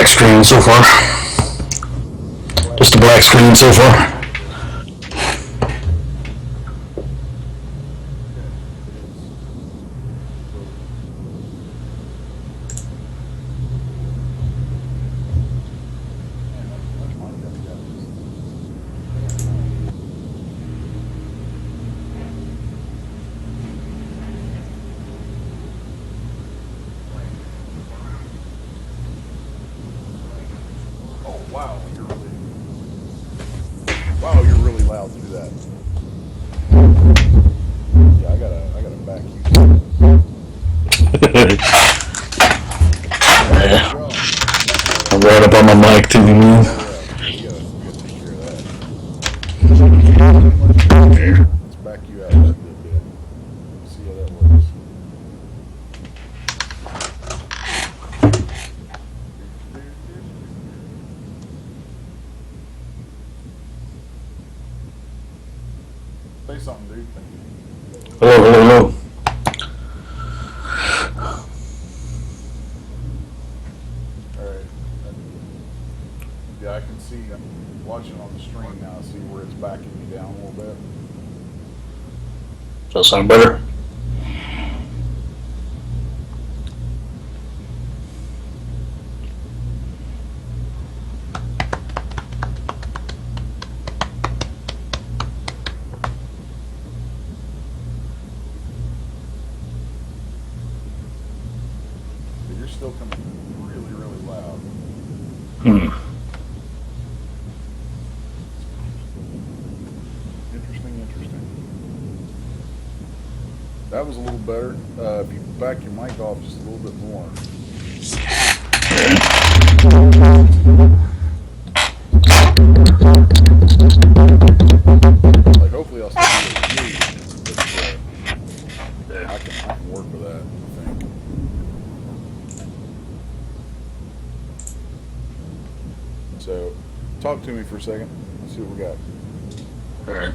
screen so far. Just a black screen so far. Wow, you're really loud through that. Yeah, I gotta back you. Yeah. I'm right up on my mic too, man. We gotta take care of that. Let's back you out a bit. See how that works. Say something, dude. Hello, hello, hello. Alright. Yeah, I can see, I'm watching on the stream now, see where it's backing me down a little bit. Does that sound better? You're still coming really, really loud. Interesting. That was a little better. If you back your mic off just a little bit more. Like, hopefully I'll still be able to hear you, but I can work with that, I think. So, talk to me for a second. Let's see what we got. Alright.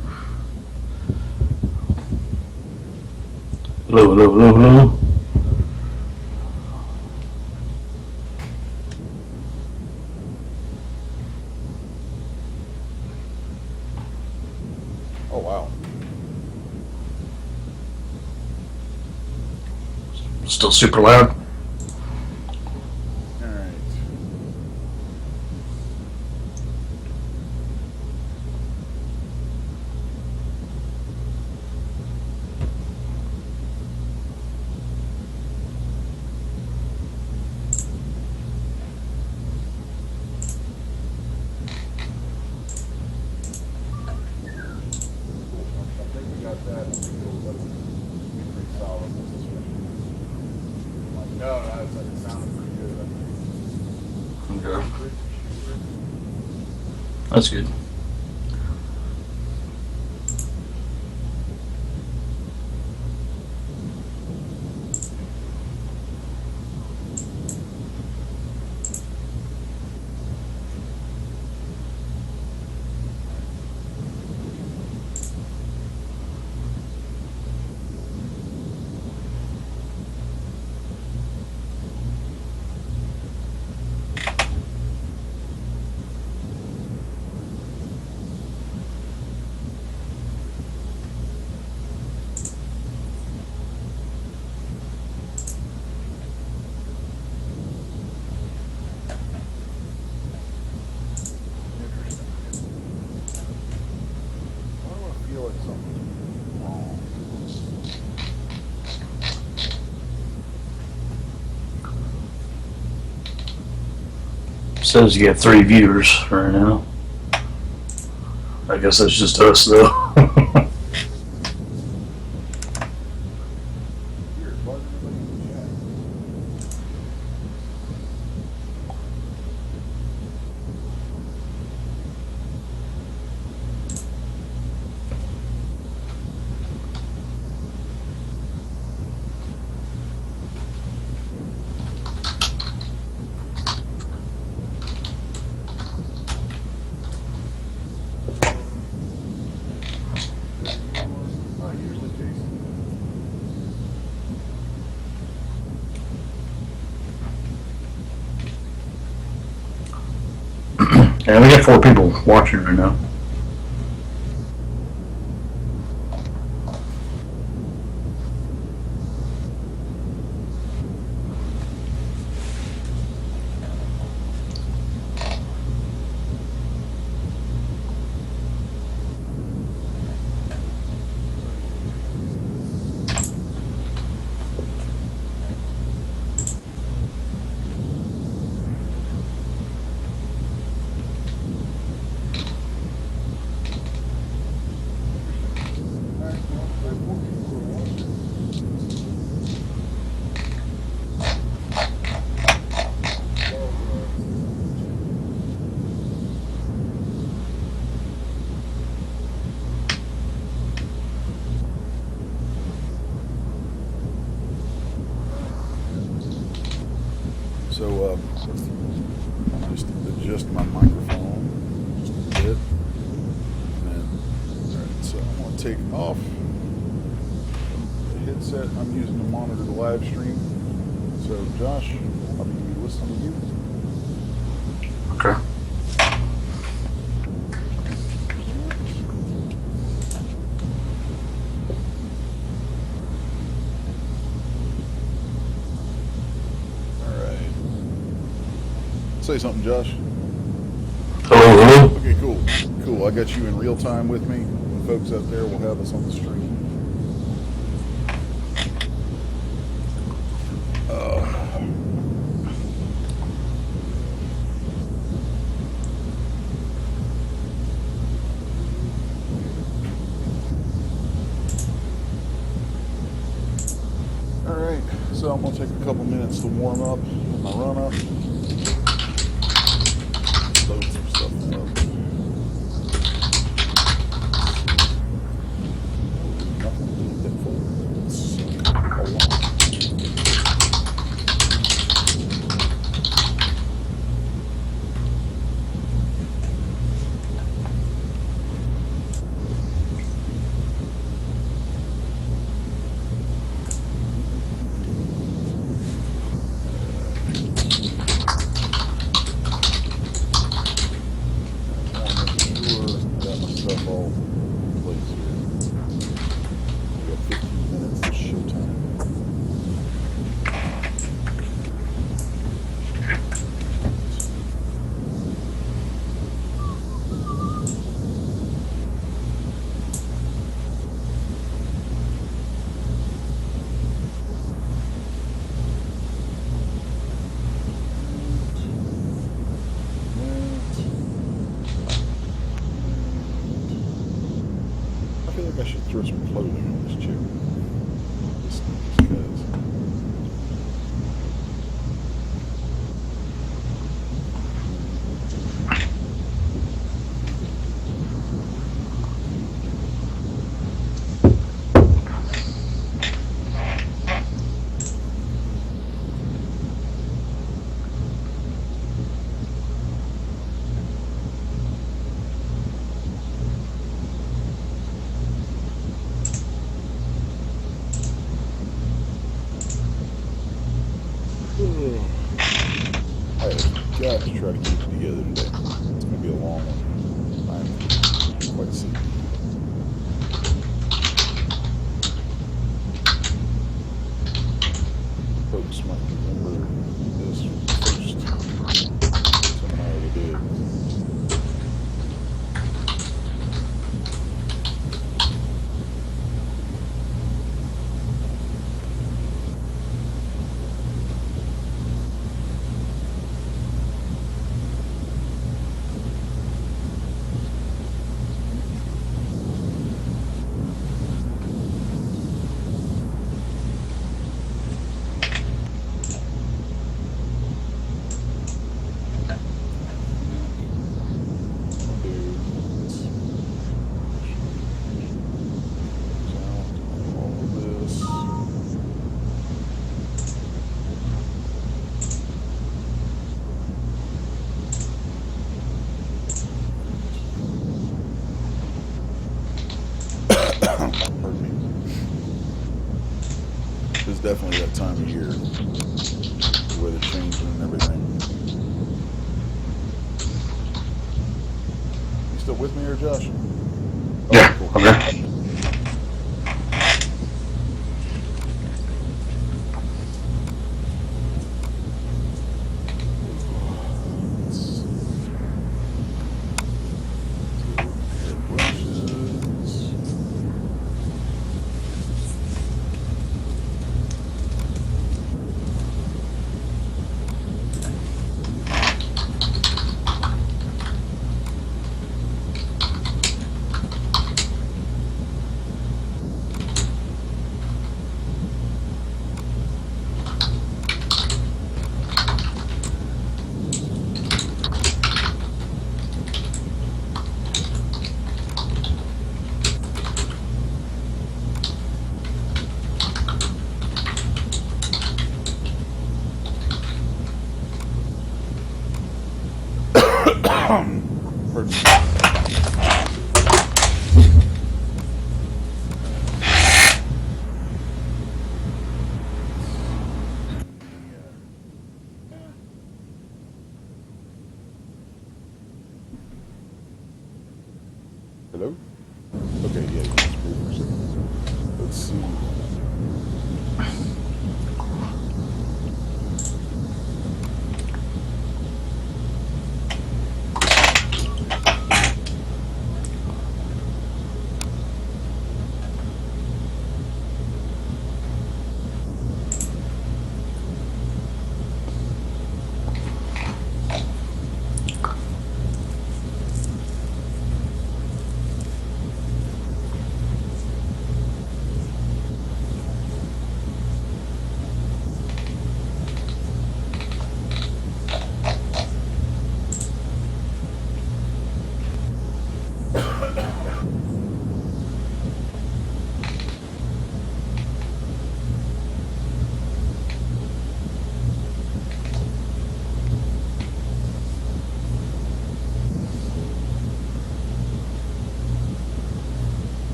Hello, hello, hello, hello. Oh, wow. Still super loud. Alright. I think we got that. I think it'll be pretty solid. Like, no, it sounded pretty good. Okay. That's good. Why do I feel like something's wrong? Says you got 3 viewers right now. I guess that's just us though. Weird. Why is everybody in the chat? Yeah, we got 4 people watching right now. So, just adjust my microphone just a bit. And then, alright, so I'm going to take off the headset I'm using to monitor the live stream. So, Josh, I'll be listening to you. Okay. Say something, Josh. Hello, hello. Okay, cool. Cool. I got you in real time with me. The folks out there will have us on the stream. All right. So I'm gonna take a couple minutes to warm up in my run up. Load some stuff up. Nothing to hit for. It's a lot. I should throw some clothing on this chick. Just because. I have got to try to keep it together today. It's going to be a long one. I'm quite sleepy. Folks might remember this first seminar we did. Pardon me. It's definitely that time of year. The weather changing and everything. still with me or Josh? Yeah, cool. okay. Pardon me. Hello? Okay, yeah, you just wait for a second. Let's see.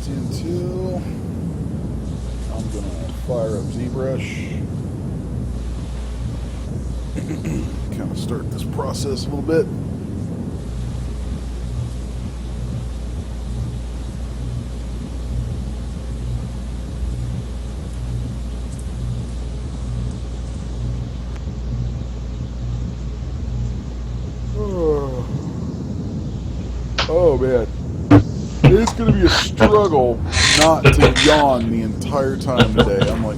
Until I'm gonna fire up Zbrush, kind of start this process a little bit. Oh man. It's going to be a struggle not to yawn the entire time today. I'm like,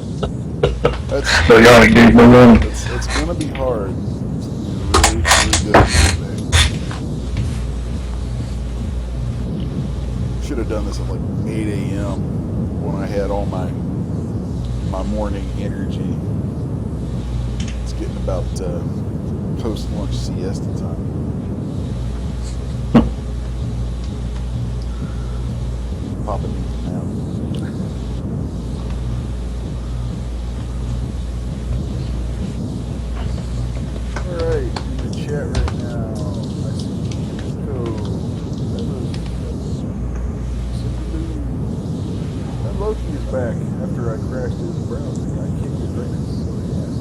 that's So yawning game, no run. it's going to be hard. It's really, really difficult today. Should have done this at like 8 a.m. when I had all my morning energy. It's getting about post-lunch siesta time. Popping these now. Alright, in the chat right now, I see code. And Loki is back after I crashed his browser. I kicked his brains, so yes.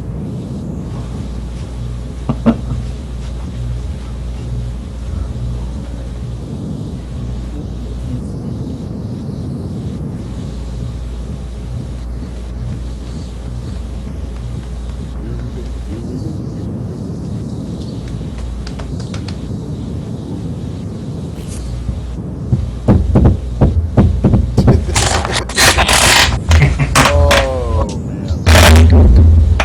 Oh man.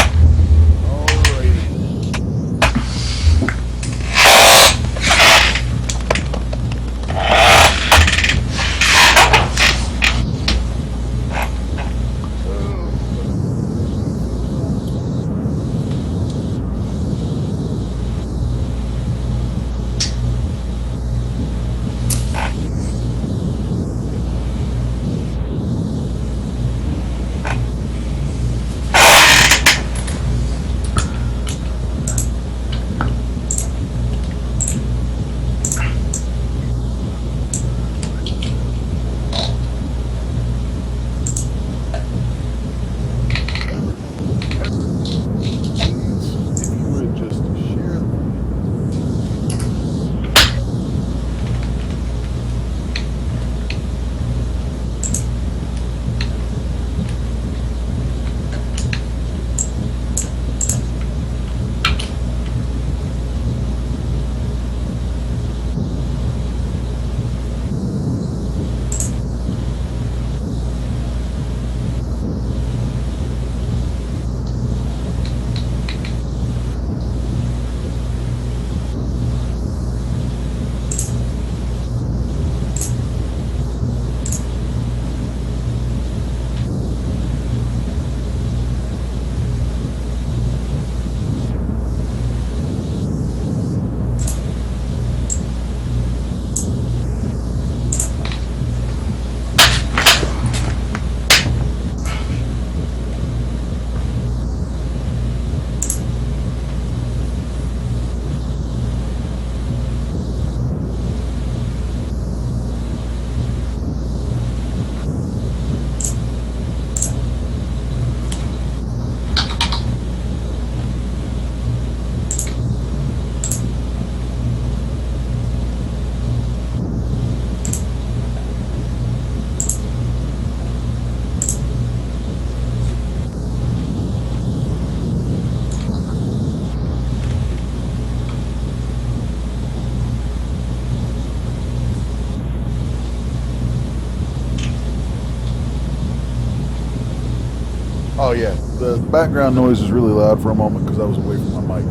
Oh yeah, the background noise is really loud for a moment because I was away from my mic.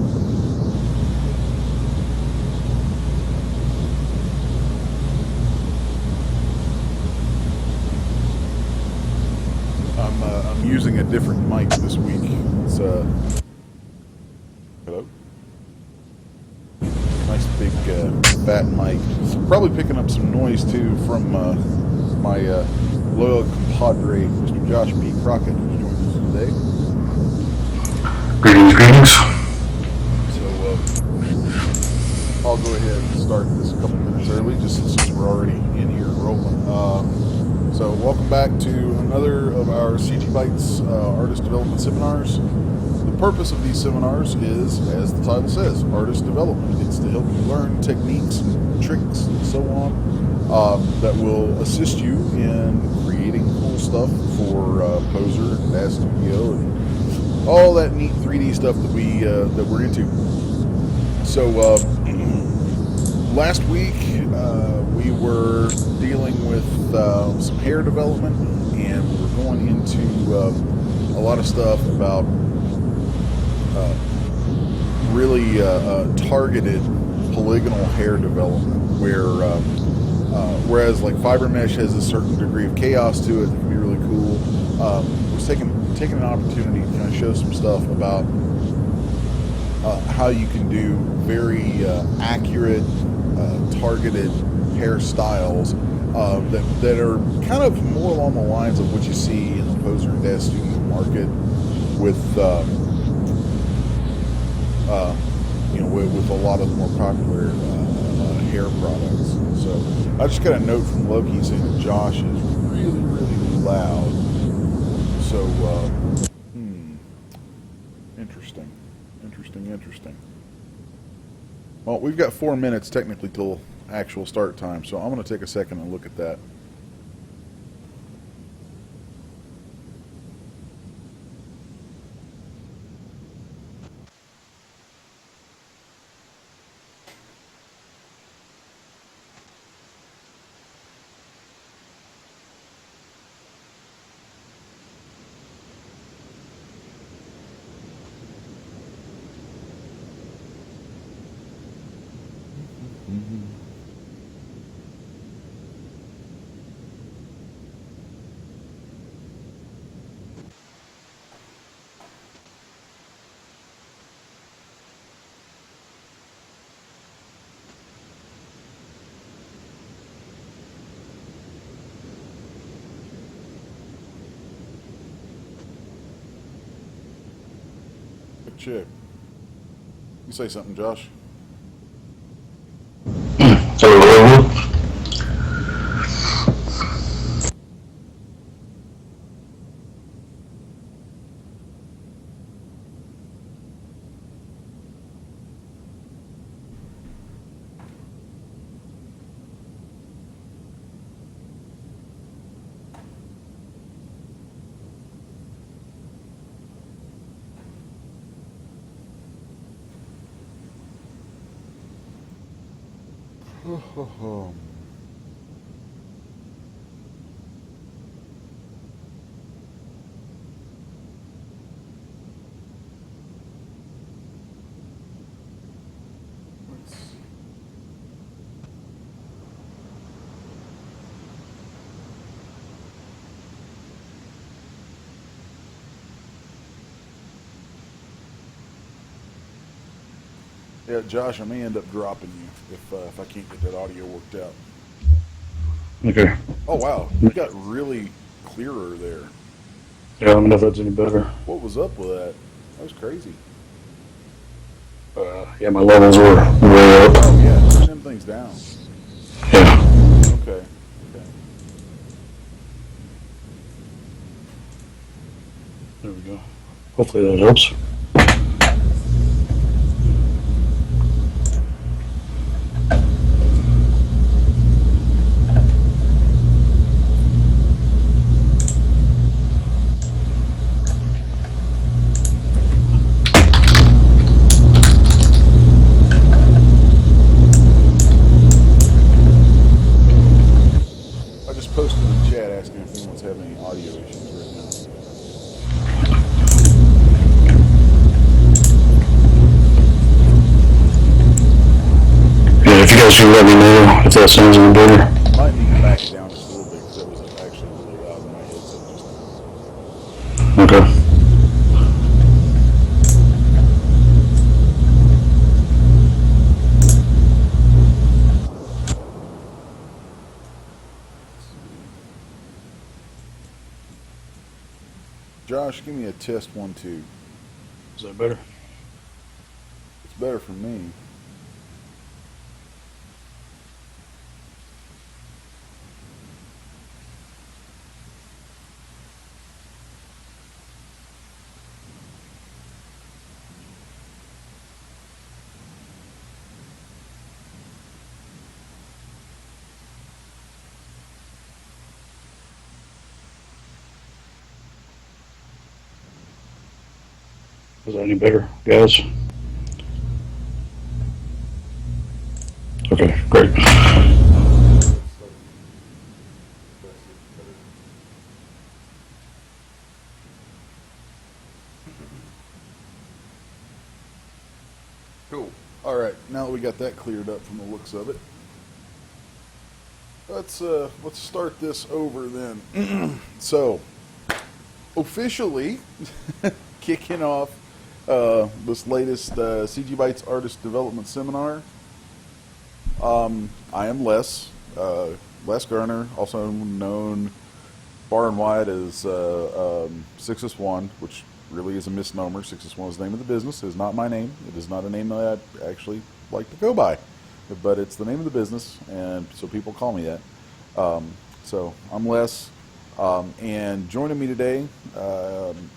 I'm using a different mic this week. It's hello, nice big fat mic. Probably picking up some noise too from my loyal compadre, Mr. Josh B. Crockett, who's joined us today. Greetings, greetings. So I'll go ahead and start this a couple minutes early, just since we're already in here rolling. So welcome back to another of our CGBytes artist development seminars. The purpose of these seminars is, as the title says, artist development. It's to help you learn techniques and tricks and so on that will assist you in creating cool stuff for Poser and Dash Studio and all that neat 3D stuff that we're into. So last week we were dealing with some hair development, and we were going into a lot of stuff about really targeted polygonal hair development, whereas like fiber mesh has a certain degree of chaos to it that can be really cool. Was taking an opportunity to kind of show some stuff about how you can do very accurate targeted hairstyles that are kind of more along the lines of what you see in the Poser and Dash Studio market with with a lot of the more popular hair products. So I just got a note from Loki saying that Josh is really, really loud. So interesting. Well, we've got 4 minutes technically till actual start time, so I'm going to take a second and look at that. Check. You say something, Josh. Hello. Yeah, Josh, I may end up dropping you if I can't get that audio worked out. Okay. Oh wow, you got really clearer there. Yeah, I don't know if that's any better. What was up with that? That was crazy. Yeah, my levels were way up. Oh yeah, turn them things down. Yeah. Okay. There we go. Hopefully that helps. I just posted in the chat asking if anyone's having any audio issues right now. if you guys can let me know if that sounds any better. Might need to back it down just a little bit because that was actually really loud in my headset just now. Okay. Josh, give me a test 1, 2. Is that better? It's better for me. Is that any better, guys? Okay, great. Cool. All right, now that we got that cleared up from the looks of it, let's start this over then. So, officially kicking off this latest CGBytes Artist Development Seminar. I am Les Garner, also known far and wide as 6S1, which really is a misnomer. 6S1 is the name of the business. It is not my name. It is not a name that I actually like to go by, but it's the name of the business, and so people call me that. So I'm Les, and joining me today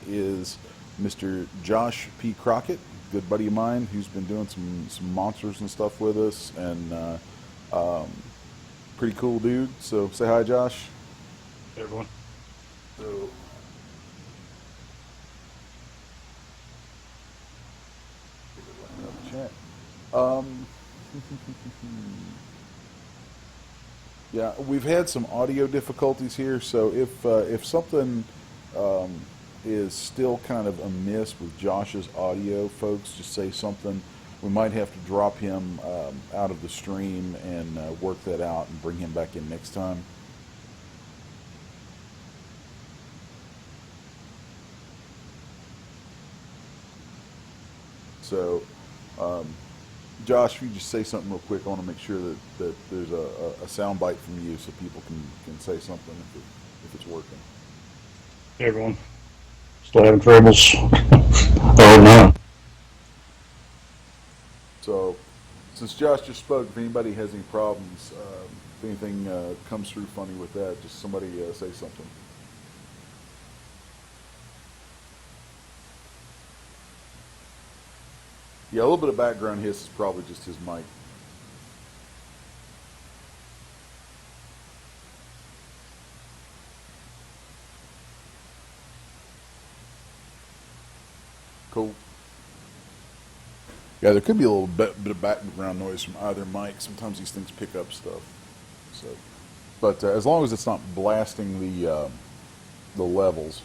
is Mr. Josh P. Crockett, good buddy of mine who's been doing some monsters and stuff with us, and pretty cool dude. So say hi, Josh. Hey, everyone. So, chat. Yeah, we've had some audio difficulties here, so if something is still kind of amiss with Josh's audio, folks, just say something. We might have to drop him out of the stream and work that out and bring him back in next time. So, Josh, if you just say something real quick, I want to make sure that there's a sound bite from you so people can say something if it's working. Hey, everyone. Still having troubles? Oh, no. So, since Josh just spoke, if anybody has any problems, if anything comes through funny with that, just somebody say something. Yeah, a little bit of background hiss is probably just his mic. Cool. Yeah, there could be a little bit of background noise from either mic. Sometimes these things pick up stuff. So, but as long as it's not blasting the levels.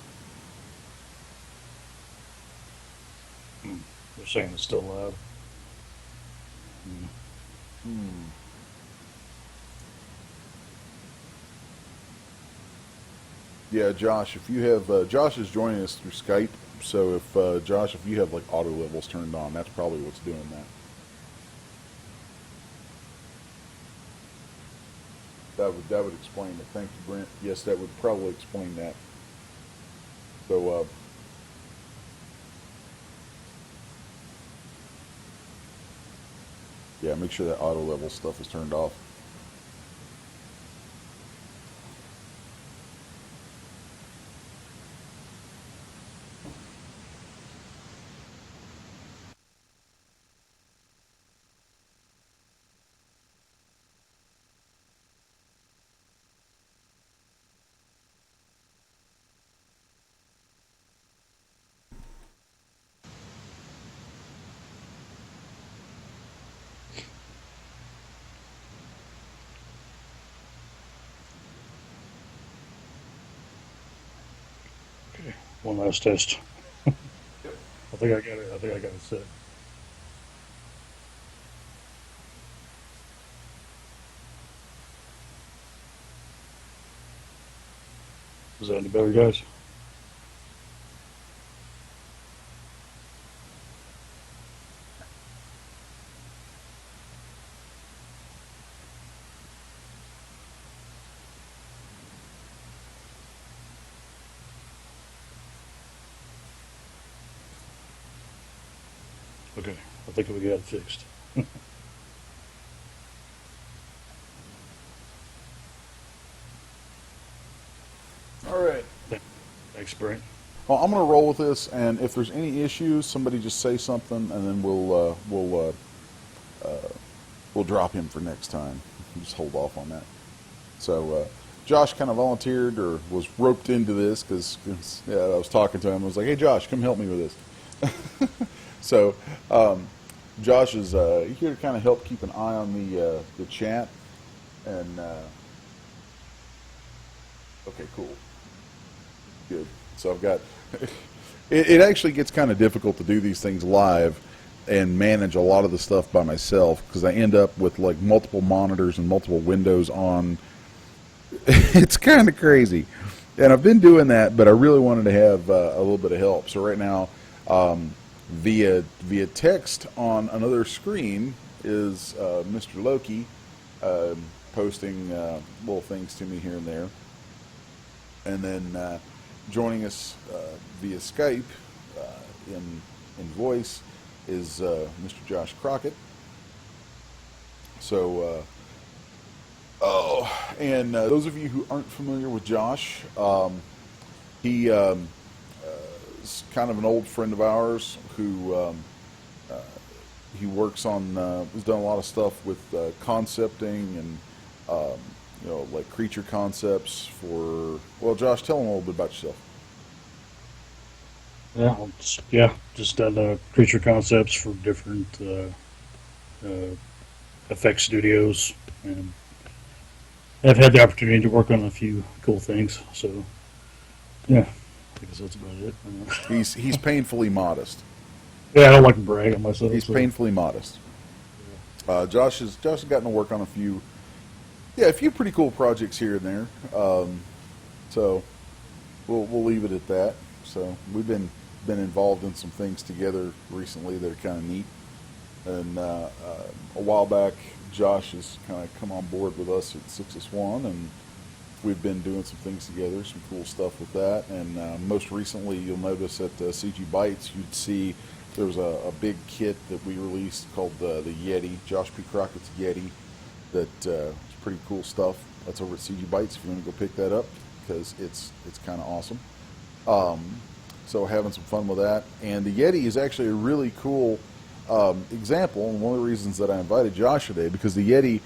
They're saying it's still loud. Yeah, Josh, if you have Josh is joining us through Skype, so if Josh, if you have like auto levels turned on, that's probably what's doing that. That would explain it. Thank you, Brent. Yes, that would probably explain that. So yeah, make sure that auto level stuff is turned off. Okay, one last test. Yep. I think I got it. I think I got it set. Is that any better, guys? Okay, I think we got it fixed. All right. Thanks, Brent. Well, I'm going to roll with this, and if there's any issues, somebody just say something, and then we'll drop him for next time. Just hold off on that. So Josh kind of volunteered or was roped into this because I was talking to him. I was like, "Hey, Josh, come help me with this." So Josh is here to kind of help keep an eye on the chat. And okay, cool, good. So I've got. It actually gets kind of difficult to do these things live and manage a lot of the stuff by myself because I end up with like multiple monitors and multiple windows on. It's kind of crazy, and I've been doing that, but I really wanted to have a little bit of help. So right now, via text on another screen is Mr. Loki posting little things to me here and there, and then joining us via Skype in voice is Mr. Josh Crockett. So, and those of you who aren't familiar with Josh, he is kind of an old friend of ours who he works on, has done a lot of stuff with concepting and, you know, like creature concepts for, well, Josh, tell them a little bit about yourself. Just done creature concepts for different effect studios, and I've had the opportunity to work on a few cool things. So, yeah, I guess that's about it. He's painfully modest. Yeah, I don't like to brag on myself. He's painfully modest. Josh has gotten to work on a few pretty cool projects here and there. So we'll leave it at that. So we've been involved in some things together recently that are kind of neat. And a while back, Josh has kind of come on board with us at 6S1, and we've been doing some things together, some cool stuff with that. And most recently, you'll notice at CGBytes, you'd see there was a big kit that we released called the Yeti, Josh P. Crockett's Yeti. That is pretty cool stuff. That's over at CGBytes if you want to go pick that up, because it's kind of awesome. So having some fun with that. And the Yeti is actually a really cool example, and one of the reasons that I invited Josh today, because the Yeti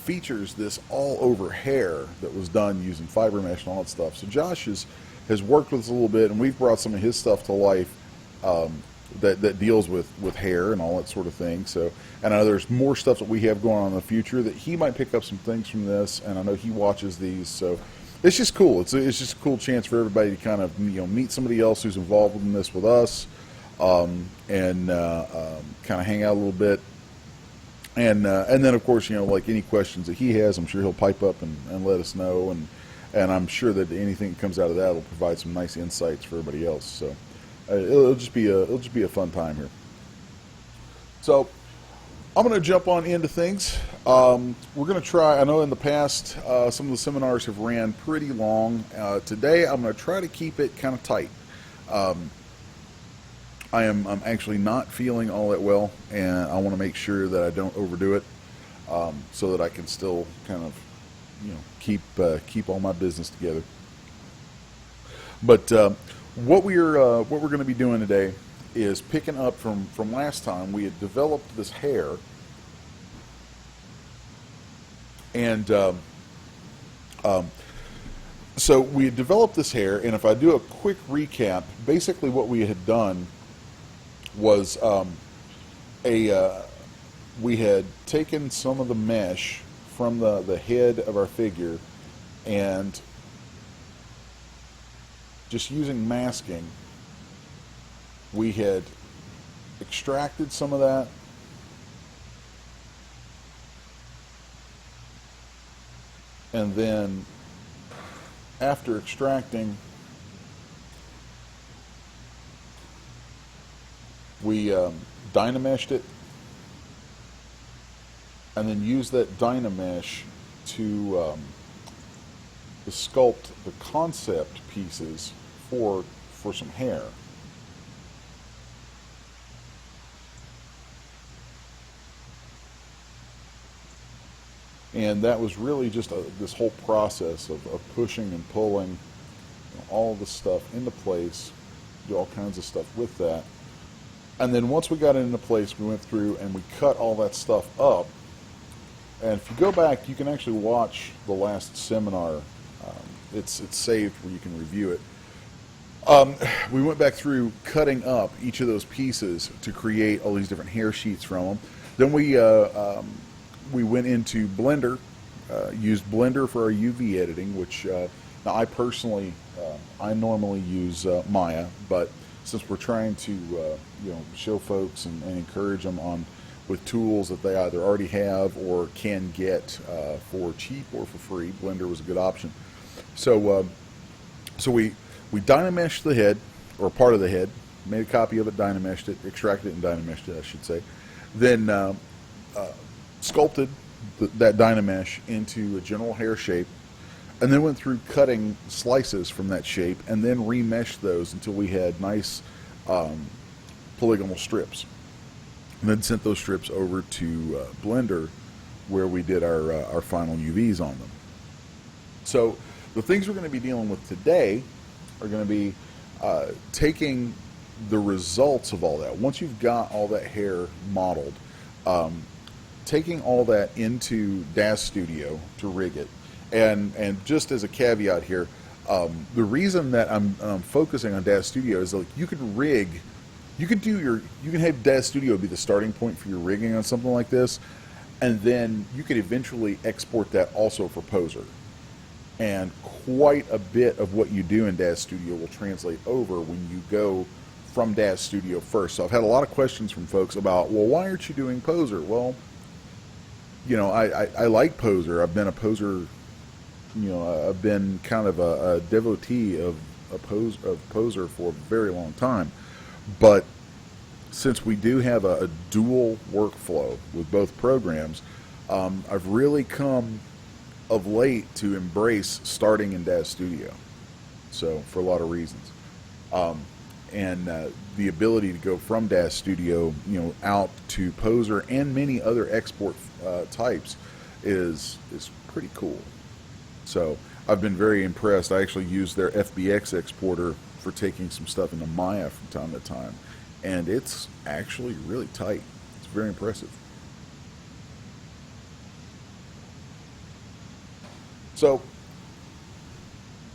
features this all-over hair that was done using fiber mesh and all that stuff. So Josh has worked with us a little bit, and we've brought some of his stuff to life that deals with hair and all that sort of thing. So, and I know there's more stuff that we have going on in the future that he might pick up some things from this, and I know he watches these, so it's just cool. It's just a cool chance for everybody to kind of meet somebody else who's involved in this with us, and kind of hang out a little bit. And then of course, like any questions that he has, I'm sure he'll pipe up and let us know, and I'm sure that anything that comes out of that will provide some nice insights for everybody else. So it'll just be a fun time here. So I'm going to jump on into things. We're going to try. I know in the past some of the seminars have ran pretty long. Today I'm going to try to keep it kind of tight. I'm actually not feeling all that well, and I want to make sure that I don't overdo it, so that I can still kind of, keep all my business together. But what we're going to be doing today is picking up from last time. We had developed this hair, and so we had developed this hair. And if I do a quick recap, basically what we had done was we had taken some of the mesh from the head of our figure, and just using masking, we had extracted some of that, and then after extracting, we Dynameshed it, and then used that Dynamesh to sculpt the concept pieces for some hair. And that was really just this whole process of pushing and pulling, you know, all this stuff into place, do all kinds of stuff with that. And then once we got it into place, we went through and we cut all that stuff up. And if you go back, you can actually watch the last seminar. It's saved where you can review it. We went back through cutting up each of those pieces to create all these different hair sheets from them. Then we went into Blender, used Blender for our UV editing, which now I personally, I normally use Maya, but since we're trying to you know, show folks and encourage them on with tools that they either already have or can get for cheap or for free, Blender was a good option. So so we Dynameshed the head, or part of the head, made a copy of it, Dynameshed it, extracted it and Dynameshed it, I should say. Then sculpted that Dynamesh into a general hair shape, and then went through cutting slices from that shape, and then remeshed those until we had nice polygonal strips. And then sent those strips over to Blender, where we did our final UVs on them. So the things we're going to be dealing with today are going to be taking the results of all that. Once you've got all that hair modeled, taking all that into DAZ Studio to rig it. And just as a caveat here, the reason that I'm focusing on DAZ Studio is like you can rig, you can have DAZ Studio be the starting point for your rigging on something like this, and then you could eventually export that also for Poser. And quite a bit of what you do in DAZ Studio will translate over when you go from DAZ Studio first. So I've had a lot of questions from folks about, well, why aren't you doing Poser? Well, you know, I like Poser. I've been a Poser, you know, I've been kind of a devotee of Poser for a very long time. But since we do have a dual workflow with both programs, I've really come of late to embrace starting in DAZ Studio. So for a lot of reasons. And the ability to go from DAZ Studio, you know, out to Poser and many other export types is pretty cool. So I've been very impressed. I actually use their FBX exporter for taking some stuff into Maya from time to time, and it's actually really tight. It's very impressive. So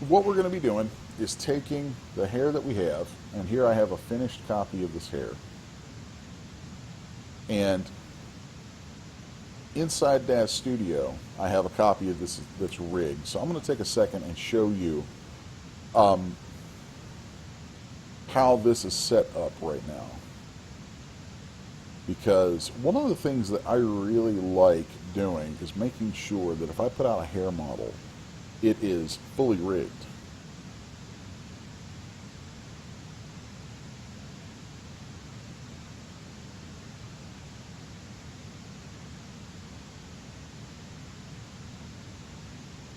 what we're going to be doing is taking the hair that we have, and here I have a finished copy of this hair, and inside DAZ Studio I have a copy of this that's rigged. So I'm going to take a second and show you how this is set up right now, because one of the things that I really like doing is making sure that if I put out a hair model, it is fully rigged.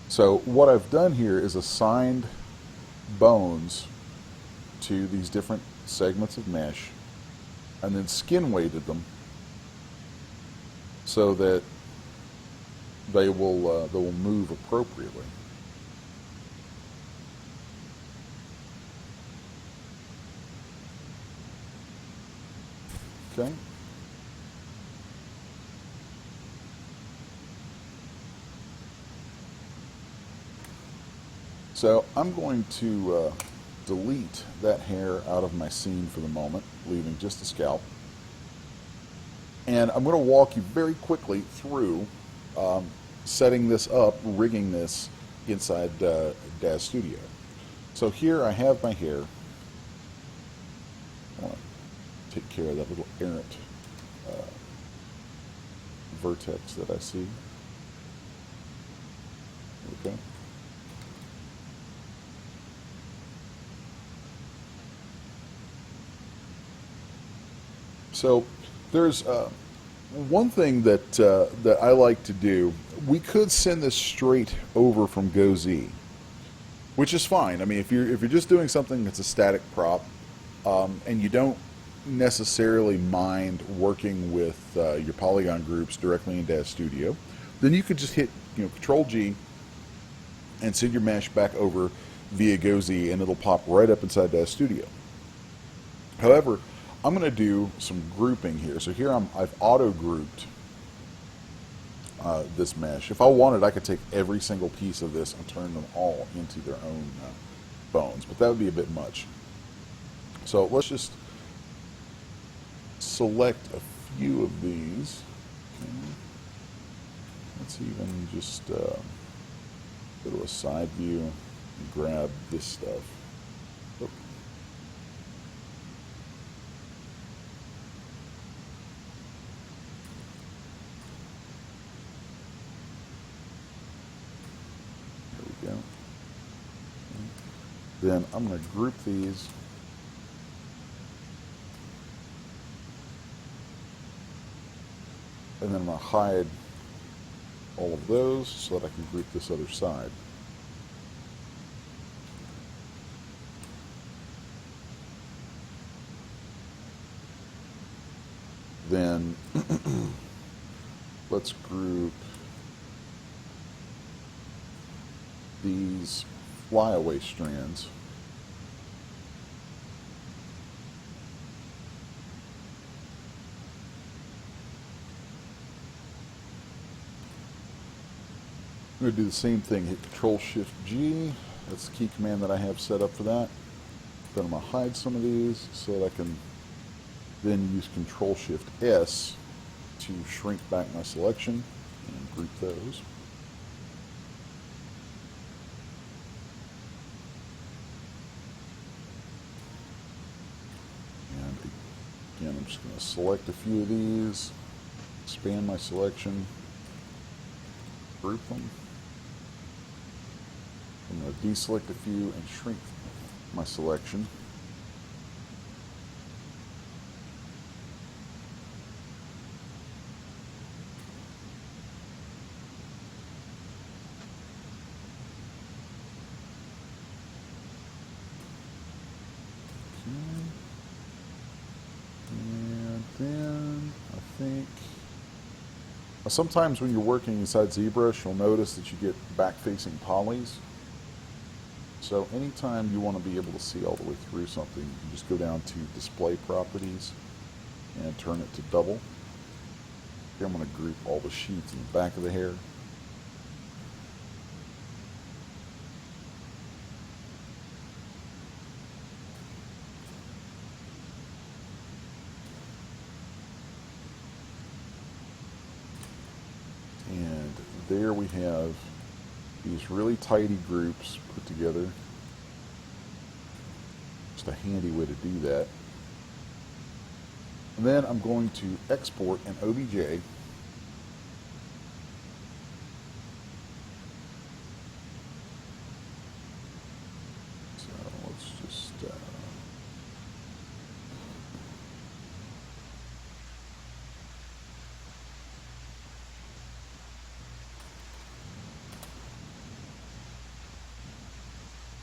So what I've done here is assigned bones to these different segments of mesh, and then skin weighted them so that they will move appropriately. Okay. So I'm going to delete that hair out of my scene for the moment, leaving just the scalp. And I'm going to walk you very quickly through setting this up, rigging this inside DAZ Studio. So here I have my hair. I want to take care of that little errant vertex that I see. Okay. So there's one thing that I like to do. We could send this straight over from GoZ, which is fine. I mean, if you're just doing something that's a static prop, and you don't necessarily mind working with your polygon groups directly in Dash Studio, then you could just hit Control G and send your mesh back over via GoZ, and it'll pop right up inside Dash Studio. However, I'm going to do some grouping here. So here I've auto grouped this mesh. If I wanted, I could take every single piece of this and turn them all into their own bones, but that would be a bit much. So let's just select a few of these. Okay. Let's even just go to a side view and grab this stuff. Oh. There we go. Then I'm going to group these. And then I'm going to hide all of those so that I can group this other side. Then let's group these flyaway strands. I'm going to do the same thing, hit Control-Shift-G, that's the key command that I have set up for that. Then I'm going to hide some of these so that I can then use Control-Shift-S to shrink back my selection and group those. And again, I'm just going to select a few of these, expand my selection, group them. I'm going to deselect a few and shrink my selection. Okay. And then I think sometimes when you're working inside ZBrush, you'll notice that you get back-facing polys. So anytime you want to be able to see all the way through something, you can just go down to Display Properties and turn it to Double. Here I'm going to group all the sheets in the back of the hair. And there we have these really tidy groups put together. Just a handy way to do that. And then I'm going to export an OBJ. So let's just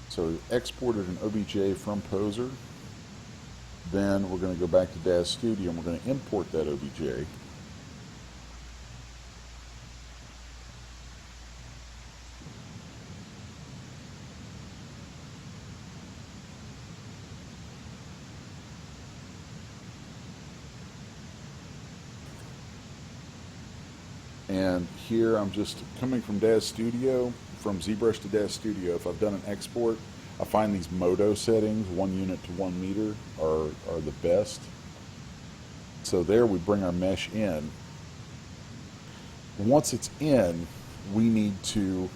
so we exported an OBJ from Poser. Then we're going to go back to Dash Studio and we're going to import that OBJ. And here I'm just coming from Dash Studio, from ZBrush to Dash Studio. If I've done an export, I find these Modo settings, 1 unit to 1 meter, are the best. So there we bring our mesh in. Once it's in, we need to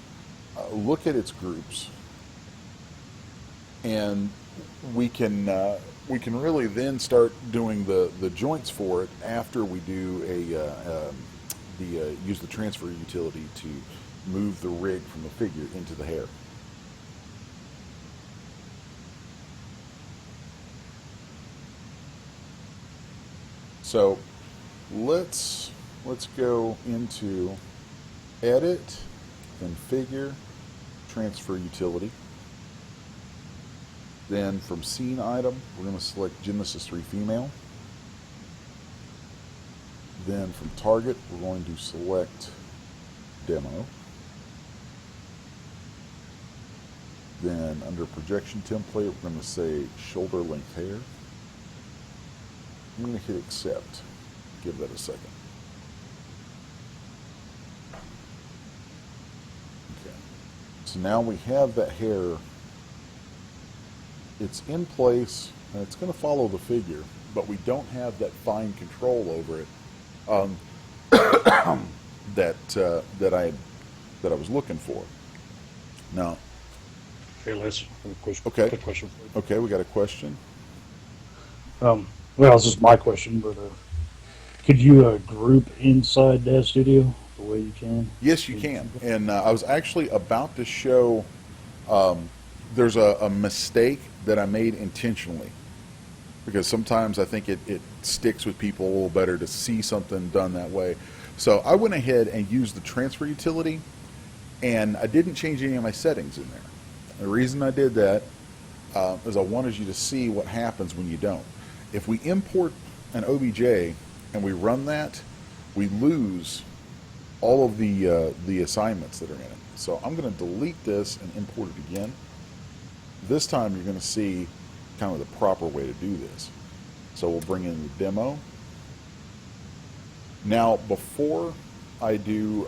look at its groups, and we can really then start doing the joints for it after we do use the transfer utility to move the rig from the figure into the hair. So let's go into edit, then figure, transfer utility. Then from scene item, we're going to select Genesis 3 female. Then from target, we're going to select demo. Then under projection template, we're going to say shoulder length hair. I'm going to hit accept. Give that a second. Okay. So now we have that hair. It's in place, and it's going to follow the figure, but we don't have that fine control over it that I was looking for. Now, Hey, Les, okay. quick question for you. Okay, we got a question. Well, this is my question, but could you group inside Dev Studio the way you can? Yes, you can. And I was actually about to show. There's a mistake that I made intentionally, because sometimes I think it sticks with people a little better to see something done that way. So I went ahead and used the transfer utility, and I didn't change any of my settings in there. The reason I did that is I wanted you to see what happens when you don't. If we import an OBJ and we run that, we lose all of the assignments that are in it. So I'm going to delete this and import it again. This time you're going to see kind of the proper way to do this. So we'll bring in the demo. Now, before I do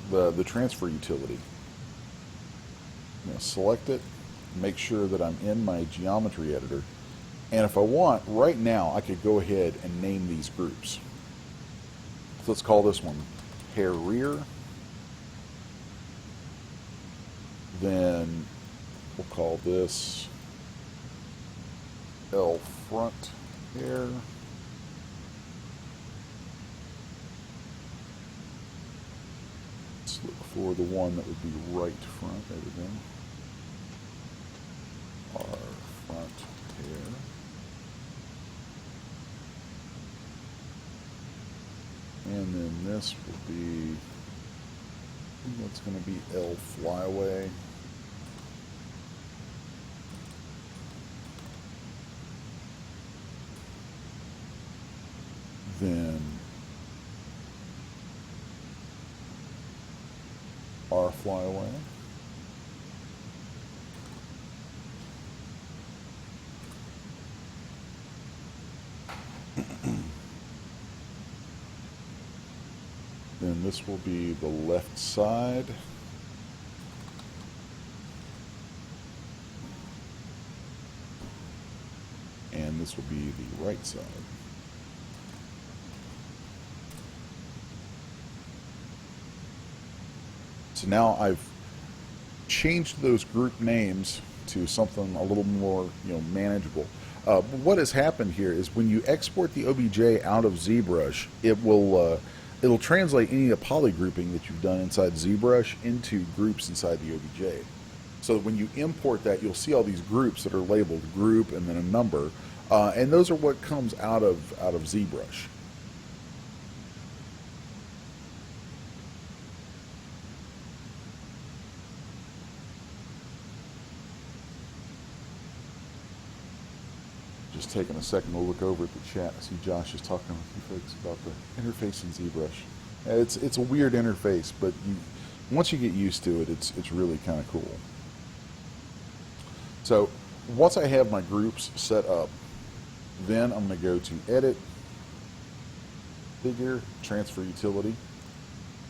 the transfer utility, I'm going to select it, make sure that I'm in my geometry editor, and if I want, right now I could go ahead and name these groups. So let's call this one hair rear. Then we'll call this L front hair. Let's look for the one that would be right front. There we go. R front hair. And then this will be, what's going to be L flyaway. Then R flyaway. Then this will be the left side. And this will be the right side. So now I've changed those group names to something a little more, manageable. What has happened here is when you export the OBJ out of ZBrush, it'll translate any poly grouping that you've done inside ZBrush into groups inside the OBJ. So that when you import that, you'll see all these groups that are labeled group and then a number, and those are what comes out of ZBrush. Just taking a second to look over at the chat. I see Josh is talking with you folks about the interface in ZBrush. It's a weird interface, but once you get used to it, it's really kind of cool. So once I have my groups set up, then I'm going to go to Edit, Figure, Transfer Utility.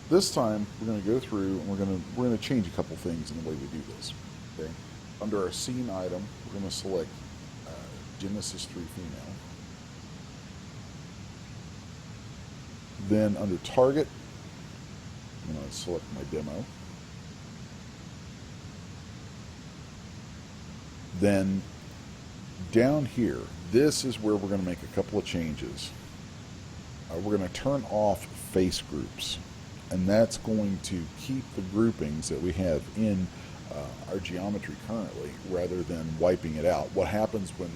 This time we're going to go through and we're going to change a couple things in the way we do this. Okay, under our scene item, we're going to select Genesis 3 female. Then under target, I'm going to select my demo. Then down here, this is where we're going to make a couple of changes. We're going to turn off face groups, and that's going to keep the groupings that we have in our geometry currently, rather than wiping it out. What happens when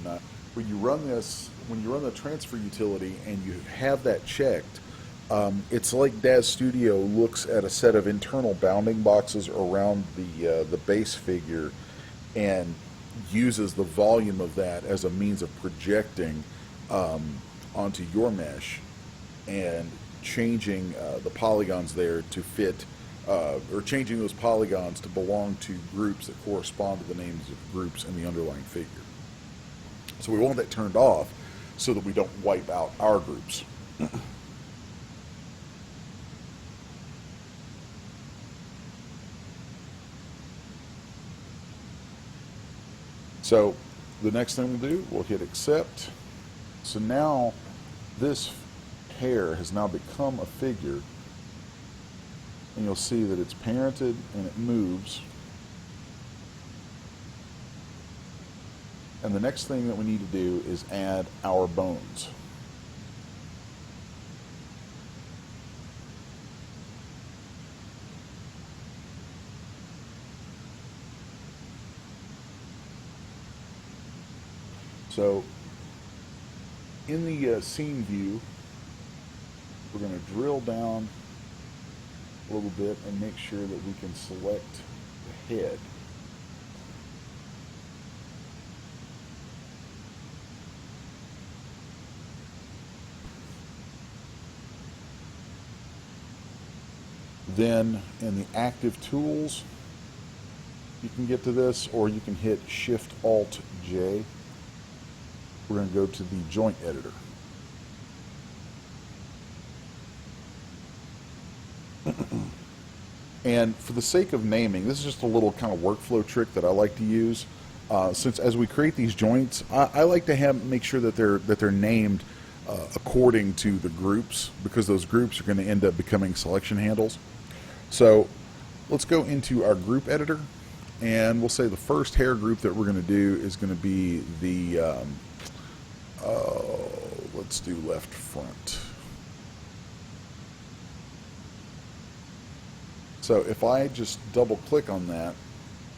when you run this, when you run the transfer utility and you have that checked, it's like Daz Studio looks at a set of internal bounding boxes around the base figure and uses the volume of that as a means of projecting onto your mesh and changing the polygons there to fit, or changing those polygons to belong to groups that correspond to the names of groups in the underlying figure. So we want that turned off so that we don't wipe out our groups. So the next thing we'll do, we'll hit accept. So now this hair has now become a figure, and you'll see that it's parented and it moves. And the next thing that we need to do is add our bones. So in the scene view, we're going to drill down a little bit and make sure that we can select the head. Then in the active tools, you can get to this, or you can hit Shift-Alt-J. We're going to go to the joint editor. And for the sake of naming, this is just a little kind of workflow trick that I like to use. Since as we create these joints, I like to make sure that they're named according to the groups, because those groups are going to end up becoming selection handles. So let's go into our group editor, and we'll say the first hair group that we're going to do is going to be the let's do left front. So if I just double click on that,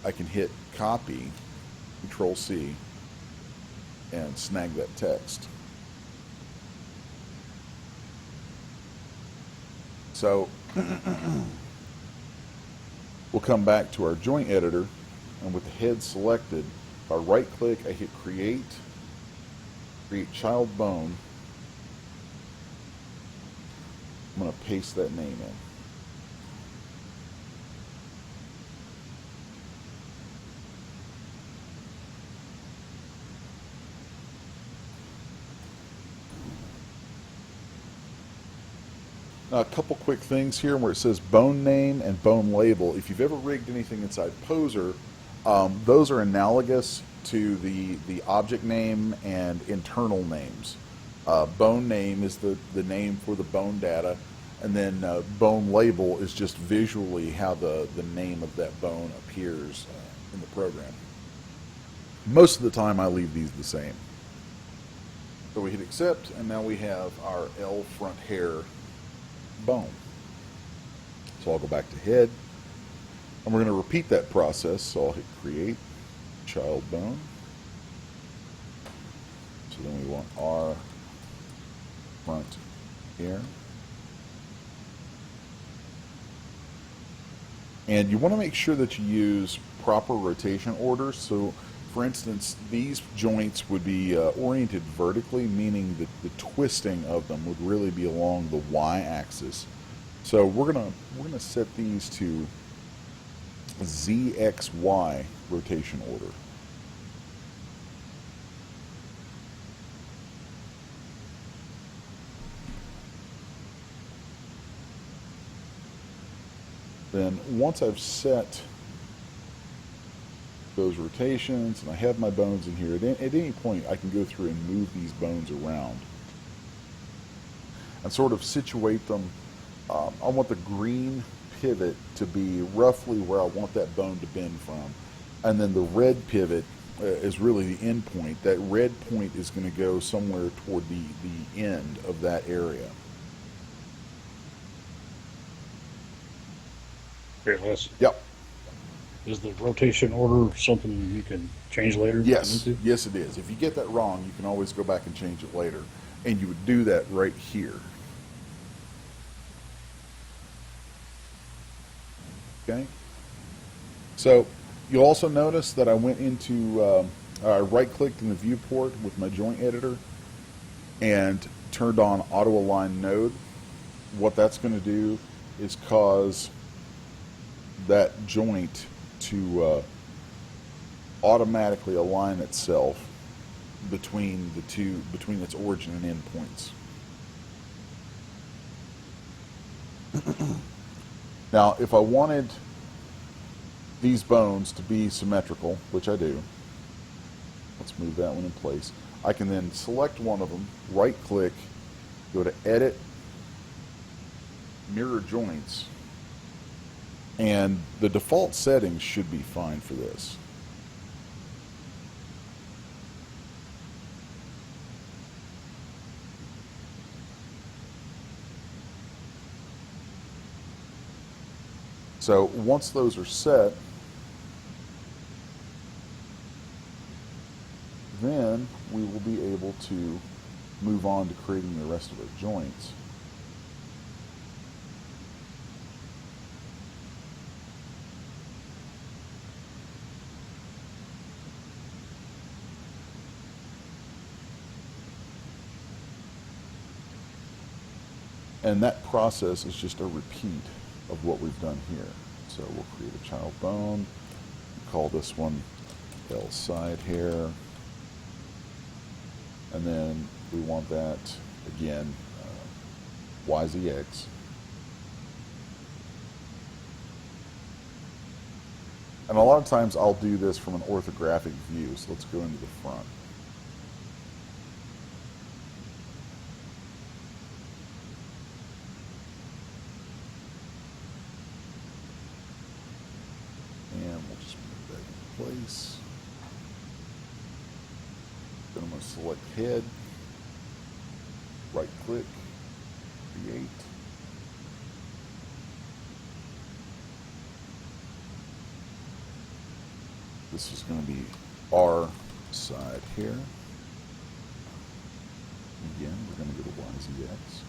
I can hit copy, Control C, and snag that text. So we'll come back to our joint editor, and with the head selected, if I right click, I hit create child bone. I'm going to paste that name in. Now, a couple quick things here where it says bone name and bone label. If you've ever rigged anything inside Poser, those are analogous to the object name and internal names. Bone name is the name for the bone data, and then bone label is just visually how the name of that bone appears in the program. Most of the time I leave these the same. So we hit accept, and now we have our L front hair bone. So I'll go back to head, and we're going to repeat that process. So I'll hit create child bone. So then we want our front hair, and you want to make sure that you use proper rotation order. So for instance, these joints would be oriented vertically, meaning that the twisting of them would really be along the y-axis. So we're gonna set these to ZXY rotation order. Then once I've set those rotations and I have my bones in here, at any point I can go through and move these bones around and sort of situate them. I want the green pivot to be roughly where I want that bone to bend from, and then the red pivot is really the end point. That red point is going to go somewhere toward the end of that area. Fearless. Yep. Is the rotation order something you can change later? Yes, yes it is. If you get that wrong, you can always go back and change it later. And you would do that right here. Okay? So you'll also notice that I went into, I right-clicked in the viewport with my joint editor and turned on auto-align node. What that's going to do is cause that joint to automatically align itself between its origin and end points. Now, if I wanted these bones to be symmetrical, which I do, let's move that one in place. I can then select one of them, right-click, go to Edit, Mirror Joints, and the default settings should be fine for this. So once those are set, then we will be able to move on to creating the rest of our joints. And that process is just a repeat of what we've done here. So we'll create a child bone, call this one L side hair, and then we want that again YZX. And a lot of times I'll do this from an orthographic view, so let's go into the front. And we'll just move that in place. Then I'm going to select head, right click, create. This is going to be R side here. Again, we're going to go to YZX.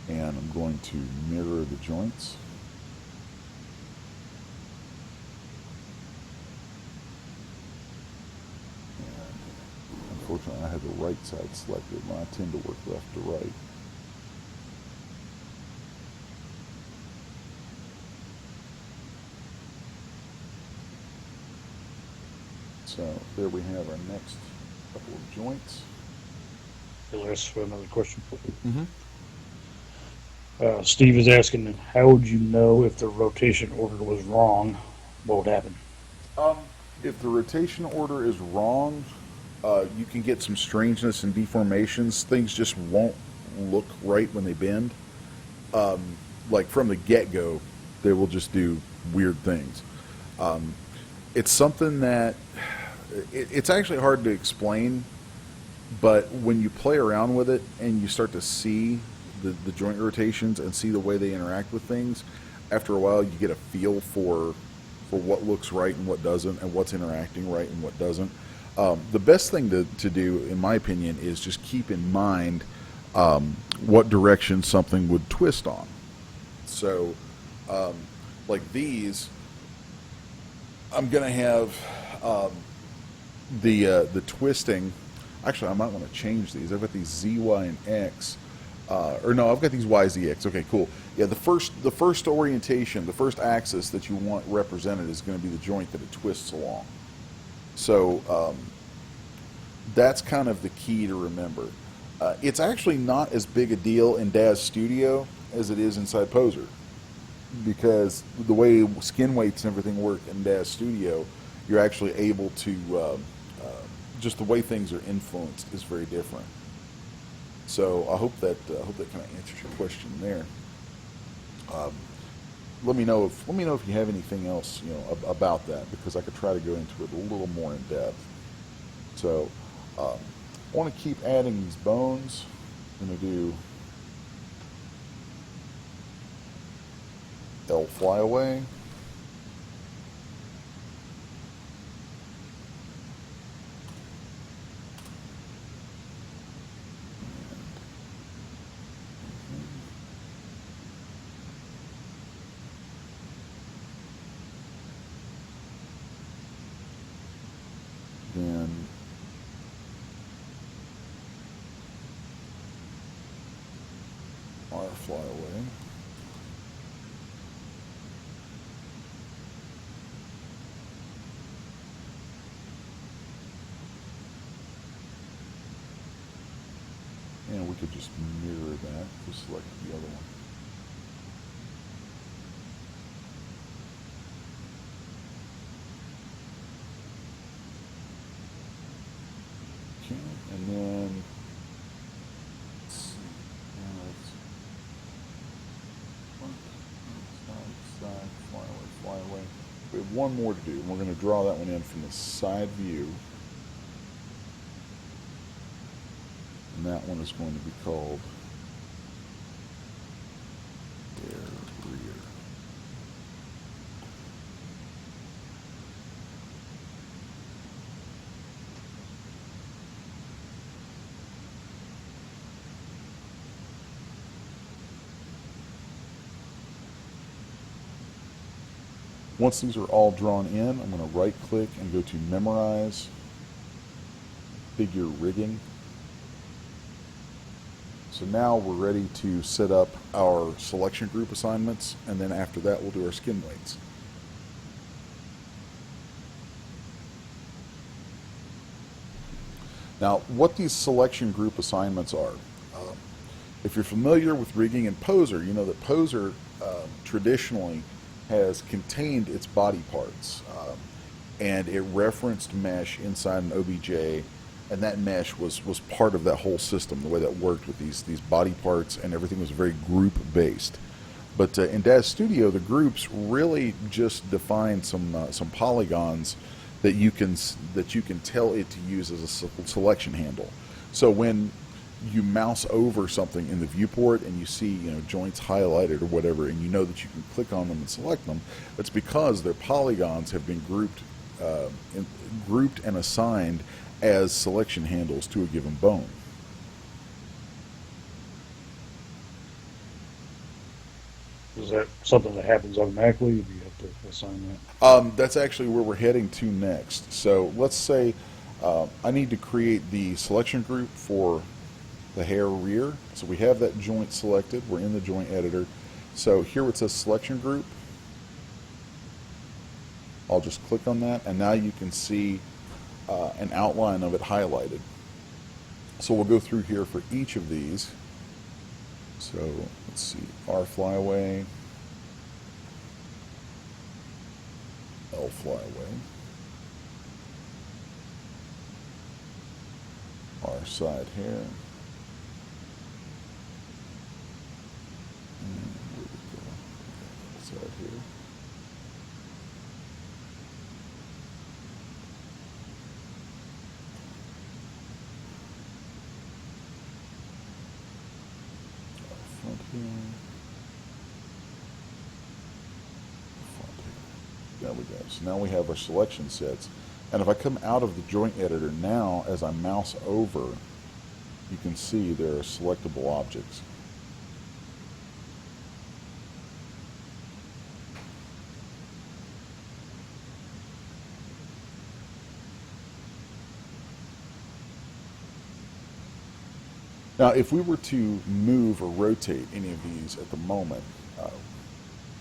And I'm going to mirror the joints. And unfortunately, I have the right side selected when I tend to work left to right. So there we have our next couple of joints. I'll ask for another question. Mm-hmm. Steve is asking, how would you know if the rotation order was wrong? What would happen? If the rotation order is wrong, you can get some strangeness and deformations. Things just won't look right when they bend. Like from the get-go, they will just do weird things. It's something that it's actually hard to explain, but when you play around with it and you start to see the joint rotations and see the way they interact with things, after a while you get a feel for what looks right and what doesn't, and what's interacting right and what doesn't. The best thing to do, in my opinion, is just keep in mind what direction something would twist on. So, like these, I'm going to have the twisting. Actually, I might want to change these. I've got these Z, Y, and X. Or no, I've got these YZX. Okay, cool. Yeah, the first orientation, the first axis that you want represented is going to be the joint that it twists along. So that's kind of the key to remember. It's actually not as big a deal in Daz Studio as it is inside Poser, because the way skin weights and everything work in Daz Studio, you're actually able to just the way things are influenced is very different. So I hope that kind of answers your question there. Let me know if you have anything else about that, because I could try to go into it a little more in depth. So I want to keep adding these bones. I'm going to do L flyaway. Then R flyaway. And we could just mirror that, just like the other one. Okay, and then let's see. Side, fly away. We have one more to do. We're going to draw that one in from the side view. And that one is going to be called their rear. Once these are all drawn in, I'm going to right click and go to Memorize Figure Rigging. So now we're ready to set up our selection group assignments, and then after that we'll do our skin weights. Now, what these selection group assignments are, if you're familiar with rigging and Poser, you know that Poser traditionally has contained its body parts, and it referenced mesh inside an OBJ, and that mesh was part of that whole system, the way that worked with these body parts, and everything was very group based. But in DAZ Studio, the groups really just define some polygons that you can tell it to use as a selection handle. So when you mouse over something in the viewport and you see, you know, joints highlighted or whatever, and you know that you can click on them and select them, it's because their polygons have been grouped and assigned as selection handles to a given bone. Is that something that happens automatically, or do you have to assign that? That's actually where we're heading to next. So let's say I need to create the selection group for the hair rear. So we have that joint selected. We're in the joint editor. So here it says selection group. I'll just click on that, and now you can see an outline of it highlighted. So we'll go through here for each of these. So let's see, R flyaway, L flyaway, R side hair, and where we go? Side here. Front here. Front here. There we go. So now we have our selection sets. And if I come out of the joint editor now, as I mouse over, you can see there are selectable objects. Now, if we were to move or rotate any of these at the moment,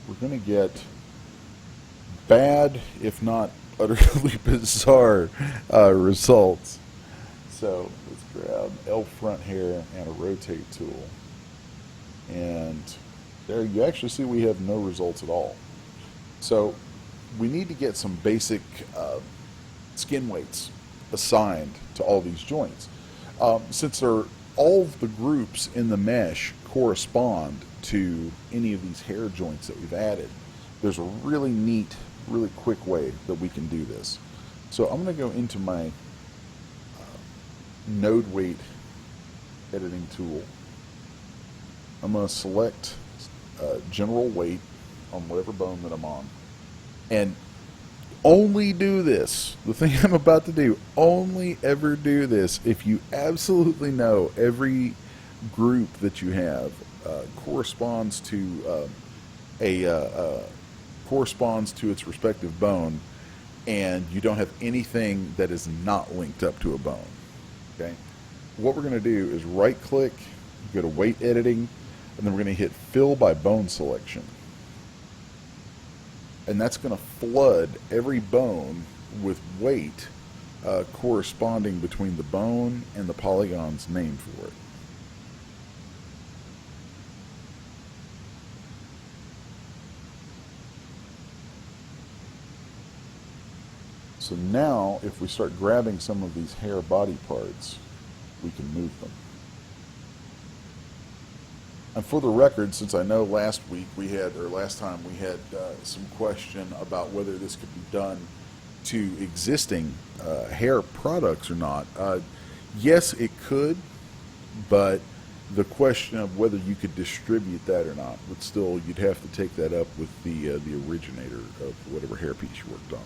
we're going to get bad, if not utterly bizarre, results. So let's grab L front hair and a rotate tool. And there you actually see we have no results at all. So we need to get some basic skin weights assigned to all these joints. Since all of the groups in the mesh correspond to any of these hair joints that we've added, there's a really neat, really quick way that we can do this. So I'm going to go into my node weight editing tool. I'm going to select general weight on whatever bone that I'm on. And only do this, the thing I'm about to do, only ever do this if you absolutely know every group that you have corresponds to corresponds to its respective bone, and you don't have anything that is not linked up to a bone. Okay, what we're going to do is right click, go to weight editing, and then we're going to hit fill by bone selection. And that's going to flood every bone with weight corresponding between the bone and the polygons named for it. So now, if we start grabbing some of these hair body parts, we can move them. And for the record, since I know last time we had some question about whether this could be done to existing hair products or not. Yes, it could, but the question of whether you could distribute that or not would still, you'd have to take that up with the originator of whatever hairpiece you worked on.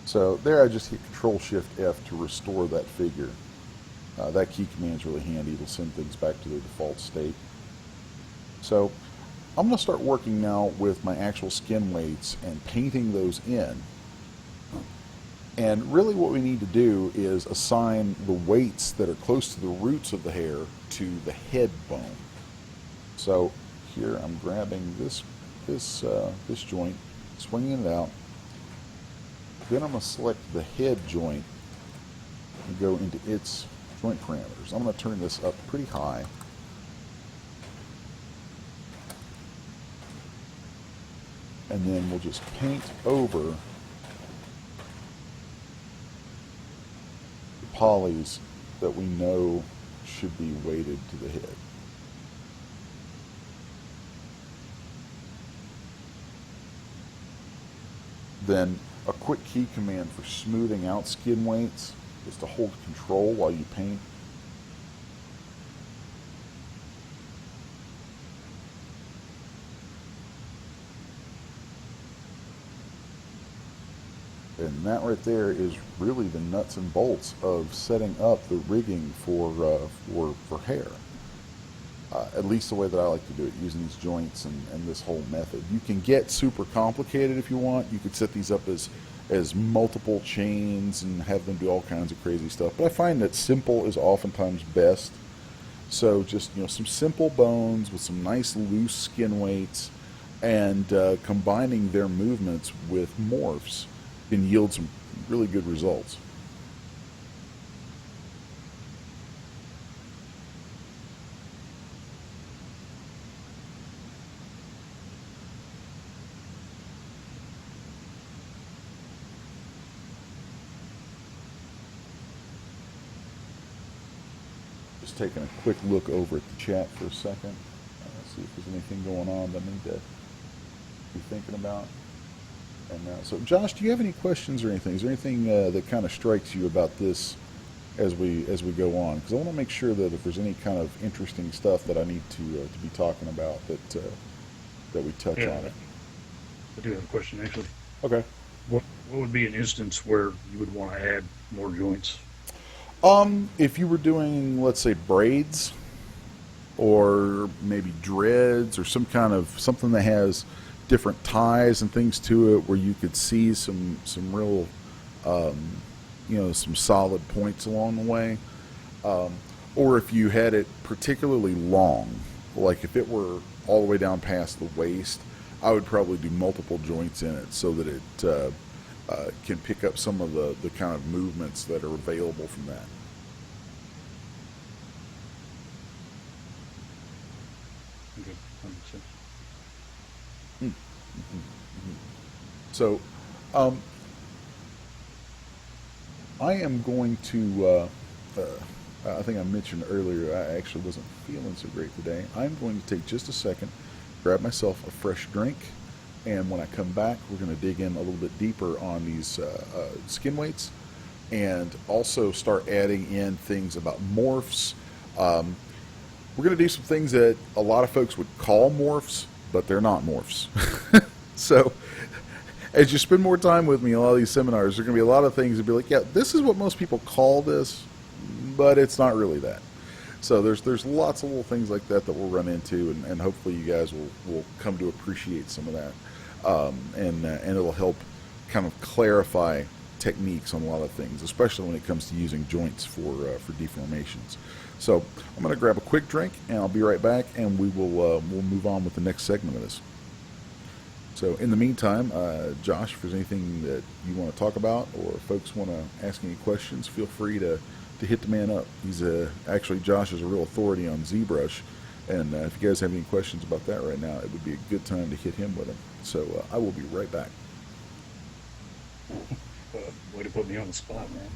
So there I just hit Control-Shift-F to restore that figure. That key command is really handy. It'll send things back to their default state. So I'm going to start working now with my actual skin weights and painting those in. And really what we need to do is assign the weights that are close to the roots of the hair to the head bone. So here I'm grabbing this joint, swinging it out. Then I'm going to select the head joint and go into its joint parameters. I'm going to turn this up pretty high. And then we'll just paint over the polys that we know should be weighted to the head. Then a quick key command for smoothing out skin weights is to hold Control while you paint. And that right there is really the nuts and bolts of setting up the rigging for hair. At least the way that I like to do it, using these joints and this whole method. You can get super complicated if you want. You could set these up as multiple chains and have them do all kinds of crazy stuff. But I find that simple is oftentimes best. So just some simple bones with some nice loose skin weights, and combining their movements with morphs can yield some really good results. Just taking a quick look over at the chat for a second. See if there's anything going on that I need to be thinking about. And so, Josh, do you have any questions or anything? Is there anything that kind of strikes you about this as we go on? Because I want to make sure that if there's any kind of interesting stuff that I need to be talking about, that we touch on it. I do have a question actually. Okay. What would be an instance where you would want to add more joints? If you were doing, let's say, braids, or maybe dreads, or something that has different ties and things to it, where you could see some real, some solid points along the way, or if you had it particularly long, like if it were all the way down past the waist, I would probably do multiple joints in it so that it can pick up some of the kind of movements that are available from that. Okay, that makes sense. So, um, I am going to. I think I mentioned earlier I actually wasn't feeling so great today. I'm going to take just a second, grab myself a fresh drink, and when I come back, we're going to dig in a little bit deeper on these skin weights, and also start adding in things about morphs. We're going to do some things that a lot of folks would call morphs, but they're not morphs. So, as you spend more time with me in a lot of these seminars, there are going to be a lot of things that be like, yeah, this is what most people call this, but it's not really that. So there's lots of little things like that that we'll run into, and hopefully you guys will come to appreciate some of that, and it'll help kind of clarify techniques on a lot of things, especially when it comes to using joints for deformations. So I'm going to grab a quick drink, and I'll be right back, and we'll move on with the next segment of this. So in the meantime, Josh, if there's anything that you want to talk about, or if folks want to ask any questions, feel free to hit the man up. He's actually, Josh is a real authority on Zbrush, and if you guys have any questions about that right now, it would be a good time to hit him with them. So I will be right back. Way to put me on the spot, man.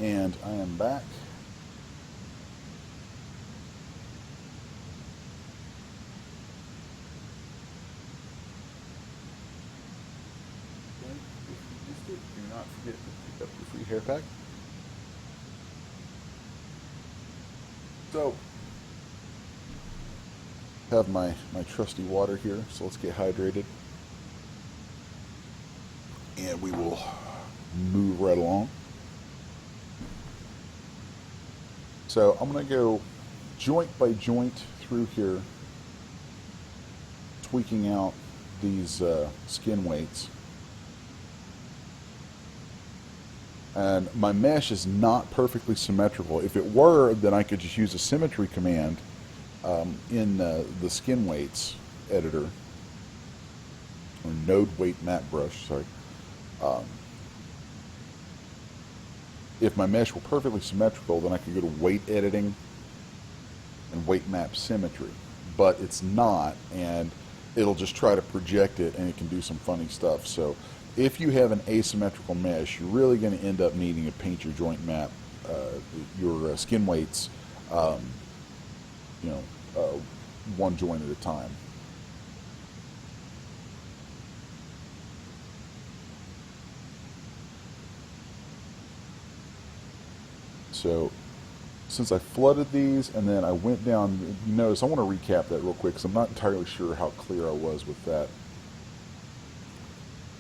And I am back. If you missed it, do not forget to pick up your free hair pack. So, have my trusty water here, so let's get hydrated. And we will move right along. So I'm going to go joint by joint through here, tweaking out these skin weights. And my mesh is not perfectly symmetrical. If it were, then I could just use a symmetry command in the skin weights editor, or node weight map brush, sorry. If my mesh were perfectly symmetrical, then I could go to weight editing and weight map symmetry. But it's not, and it'll just try to project it, and it can do some funny stuff. So if you have an asymmetrical mesh, you're really going to end up needing to paint your joint map, your skin weights, one joint at a time. So since I flooded these and then I went down, you notice I want to recap that real quick because I'm not entirely sure how clear I was with that.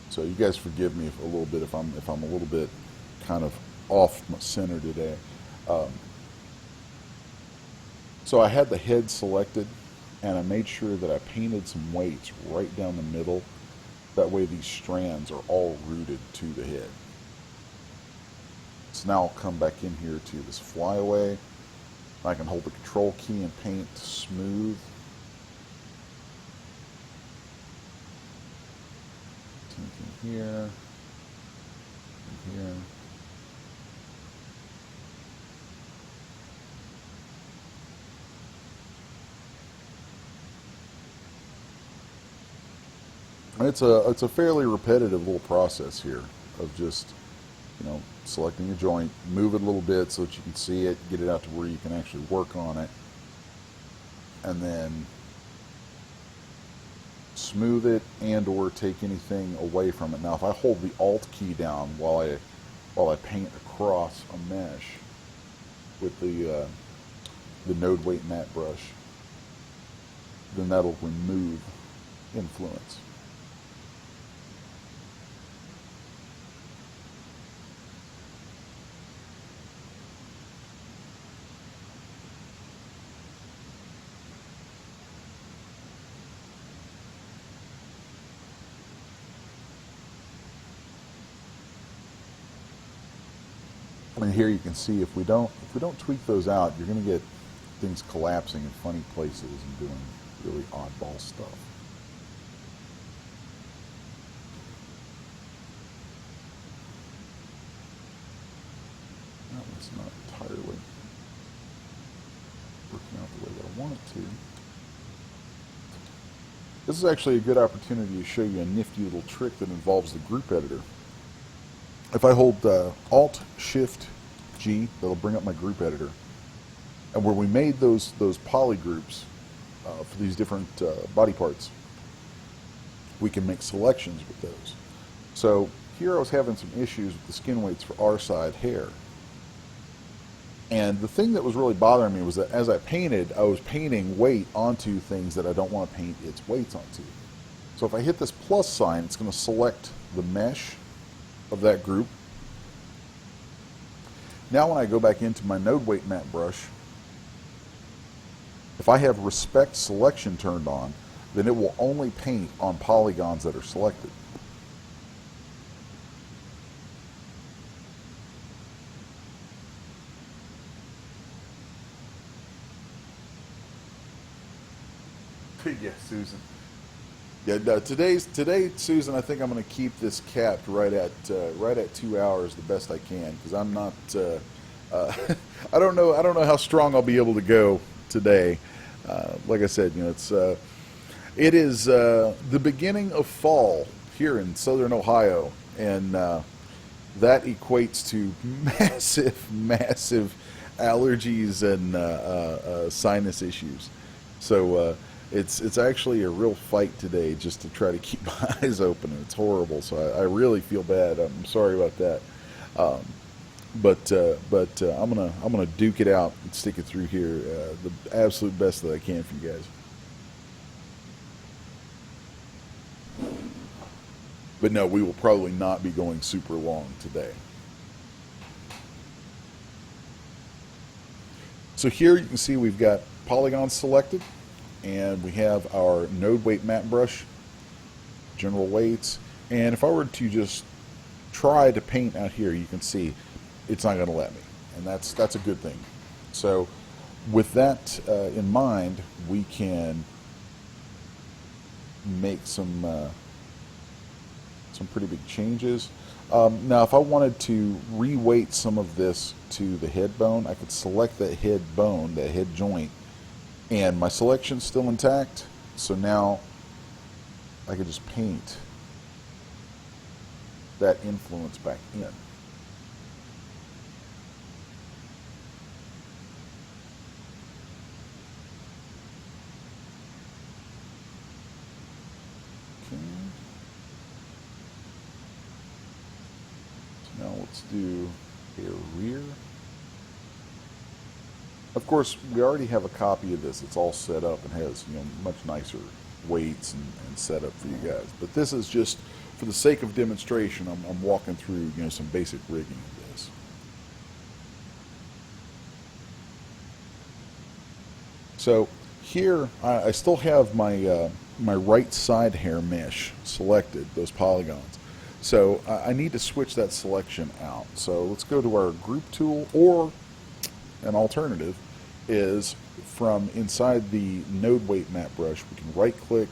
So you guys forgive me a little bit if I'm a little bit kind of off center today. So I had the head selected, and I made sure that I painted some weights right down the middle. That way these strands are all rooted to the head. So now I'll come back in here to this flyaway. I can hold the control key and paint smooth. Tinting here, and here. And it's a fairly repetitive little process here of just selecting a joint, move it a little bit so that you can see it, get it out to where you can actually work on it, and then smooth it and or take anything away from it. Now if I hold the Alt key down while I paint across a mesh with the node weight matte brush, then that'll remove influence. And here you can see if we don't tweak those out, you're going to get things collapsing in funny places and doing really oddball stuff. That was not entirely working out the way that I want it to. This is actually a good opportunity to show you a nifty little trick that involves the group editor. If I hold Alt-Shift-G, that'll bring up my group editor. And where we made those poly groups for these different body parts, we can make selections with those. So here I was having some issues with the skin weights for our side hair. And the thing that was really bothering me was that as I painted, I was painting weight onto things that I don't want to paint its weights onto. So if I hit this plus sign, it's going to select the mesh of that group. Now when I go back into my node weight matte brush, if I have respect selection turned on, then it will only paint on polygons that are selected. Yeah, Susan. Yeah, no, today, Susan, I think I'm going to keep this capped right at 2 hours the best I can, because I'm not. I don't know how strong I'll be able to go today. Like I said, it is the beginning of fall here in southern Ohio, and that equates to massive allergies and sinus issues. So. It's actually a real fight today just to try to keep my eyes open, and it's horrible. So I really feel bad. I'm sorry about that. But I'm gonna duke it out and stick it through here the absolute best that I can for you guys. But no, we will probably not be going super long today. So here you can see we've got polygons selected. And we have our node weight matte brush, general weights, and if I were to just try to paint out here, you can see it's not going to let me, and that's a good thing. So with that in mind, we can make some pretty big changes. Now if I wanted to re-weight some of this to the head bone, I could select that head bone, that head joint, and my selection's still intact, so now I can just paint that influence back in. Okay. So now let's do hair rear. Of course, we already have a copy of this. It's all set up and has much nicer weights and setup for you guys. But this is just for the sake of demonstration. I'm walking through some basic rigging of this. So here I still have my my right side hair mesh selected, those polygons. So I need to switch that selection out. So let's go to our group tool, or an alternative is from inside the node weight matte brush, we can right click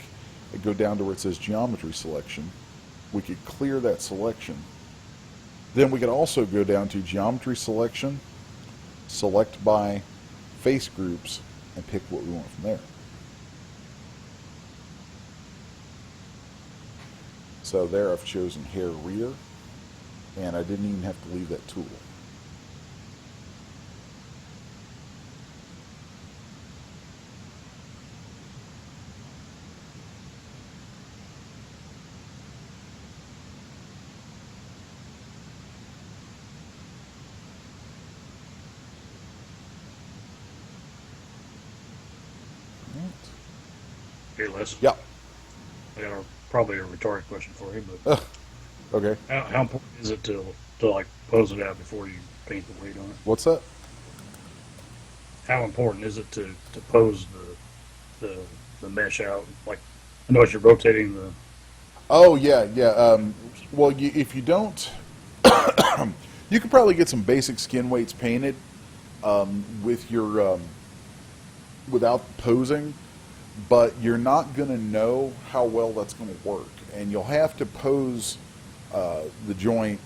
and go down to where it says geometry selection. We could clear that selection. Then we could also go down to geometry selection, select by face groups, and pick what we want from there. So there I've chosen hair rear, and I didn't even have to leave that tool. Hey, Les. Yeah. I got probably a rhetoric question for you, but Okay. how important is it to like pose it out before you paint the weight on it? What's that? How important is it to pose the mesh out? Like, I know as you're rotating the. Oh yeah, yeah. Well, if you don't, you could probably get some basic skin weights painted with your without posing, but you're not going to know how well that's going to work, and you'll have to pose the joint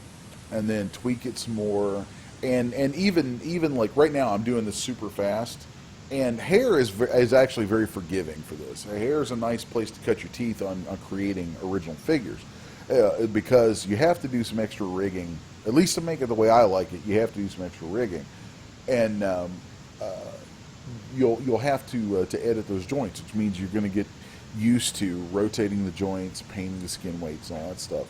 and then tweak it some more. And even like right now, I'm doing this super fast, and hair is actually very forgiving for this. Hair is a nice place to cut your teeth on creating original figures, because you have to do some extra rigging. At least to make it the way I like it, you have to do some extra rigging, and you'll have to edit those joints, which means you're going to get used to rotating the joints, painting the skin weights, and all that stuff.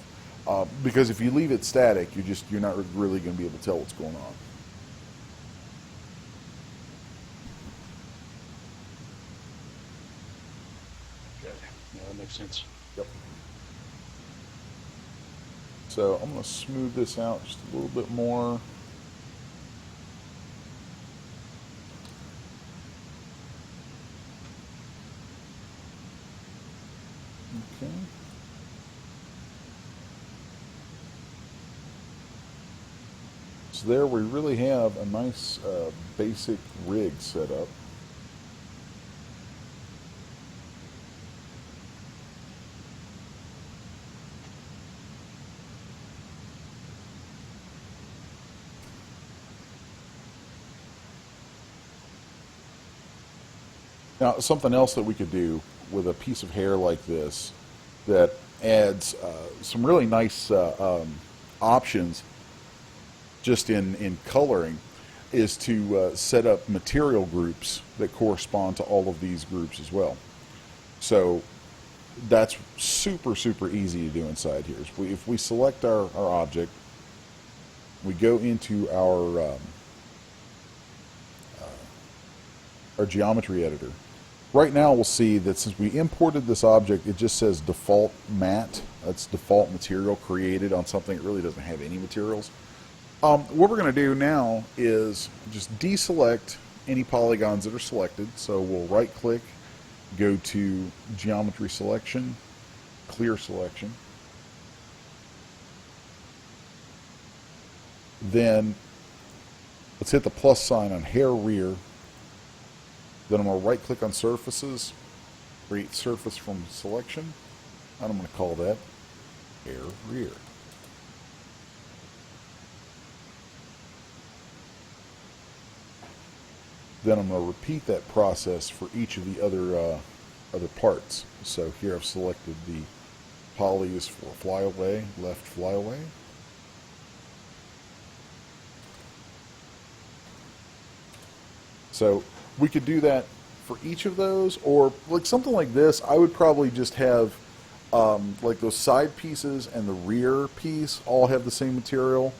Because if you leave it static, you're not really going to be able to tell what's going on. Okay, yeah, that makes sense. Yep. So I'm going to smooth this out just a little bit more. Okay. So there we really have a nice basic rig set up. Now, something else that we could do with a piece of hair like this that adds some really nice options just in coloring is to set up material groups that correspond to all of these groups as well. So that's super, super easy to do inside here. If we select our object, we go into our geometry editor. Right now we'll see that since we imported this object, it just says default matte. That's default material created on something that really doesn't have any materials. What we're going to do now is just deselect any polygons that are selected. So we'll right click, go to geometry selection, clear selection. Then let's hit the plus sign on hair rear. Then I'm going to right click on surfaces, create surface from selection, and I'm going to call that hair rear. Then I'm going to repeat that process for each of the other parts. So here I've selected the polys for flyaway, left flyaway. So we could do that for each of those, or like something like this, I would probably just have like those side pieces and the rear piece all have the same material,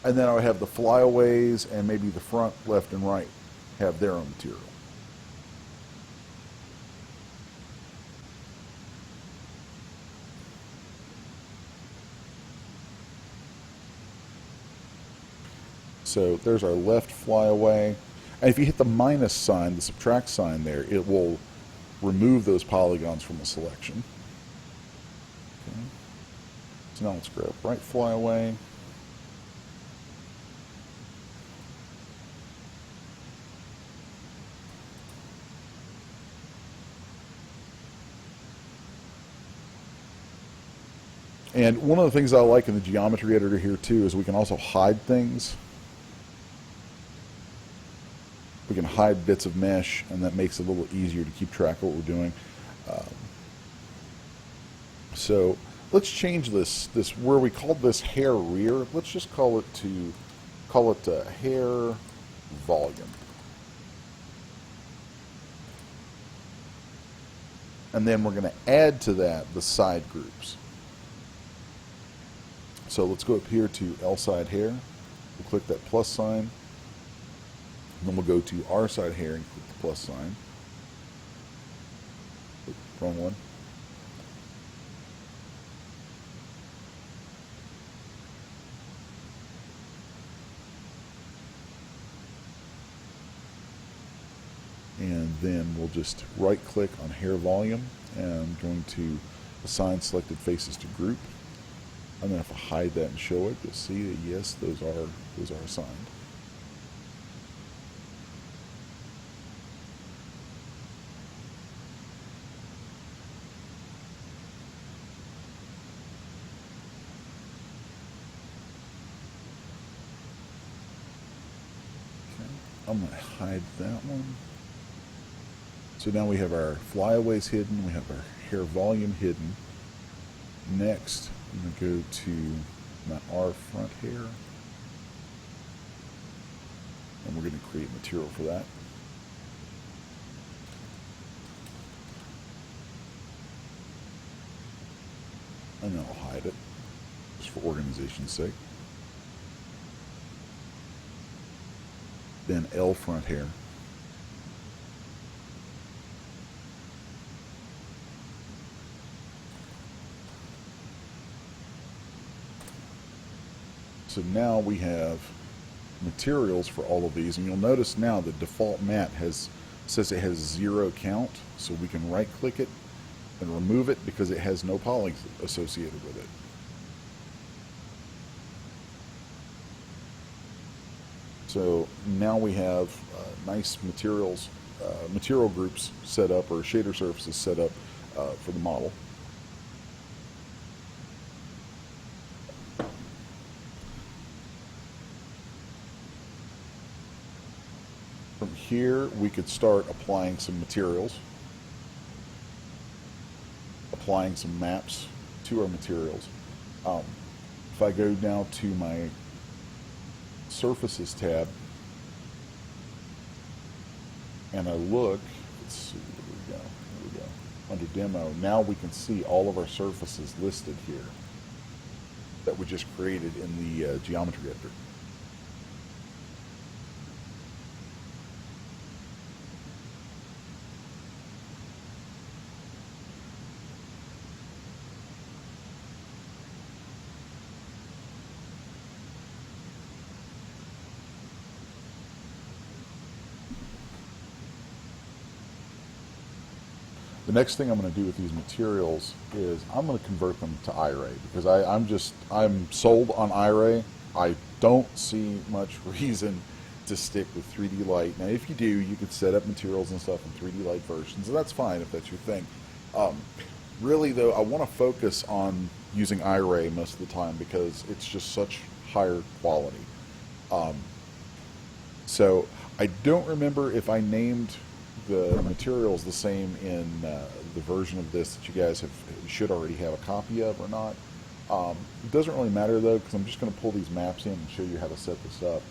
and then I would have the flyaways and maybe the front, left, and right have their own material. So there's our left flyaway. And if you hit the minus sign, the subtract sign there, it will remove those polygons from the selection. Okay. So now let's grab right flyaway. And one of the things I like in the geometry editor here too is we can also hide things. We can hide bits of mesh, and that makes it a little easier to keep track of what we're doing. So let's change this where we called this hair rear. Let's just call it hair volume. And then we're going to add to that the side groups. So let's go up here to L side hair. We'll click that plus sign. And then we'll go to R side hair and click the plus sign. Wrong one. And then we'll just right click on hair volume, and I'm going to assign selected faces to group. I'm going to have to hide that and show it. You'll see that yes, those are assigned. Okay. I'm going to hide that one. So now we have our flyaways hidden, we have our hair volume hidden. Next, I'm going to go to my R front hair. And we're going to create material for that. And then I'll hide it, just for organization's sake. Then L front hair. So now we have materials for all of these, and you'll notice now the default mat says it has 0 count, so we can right click it and remove it because it has no polys associated with it. So now we have nice material groups set up, or shader surfaces set up for the model. From here, we could start applying some materials, applying some maps to our materials. If I go down to my Surfaces tab, and I look, let's see, here we go, under Demo, now we can see all of our surfaces listed here that we just created in the geometry editor. The next thing I'm going to do with these materials is I'm going to convert them to iRay, because I'm sold on iRay. I don't see much reason to stick with 3D Light. Now, if you do, you could set up materials and stuff in 3D Light versions, and that's fine if that's your thing. Really, though, I want to focus on using iRay most of the time because it's just such higher quality. So I don't remember if I named the materials the same in the version of this that you guys should already have a copy of or not. It doesn't really matter though, because I'm just going to pull these maps in and show you how to set this up.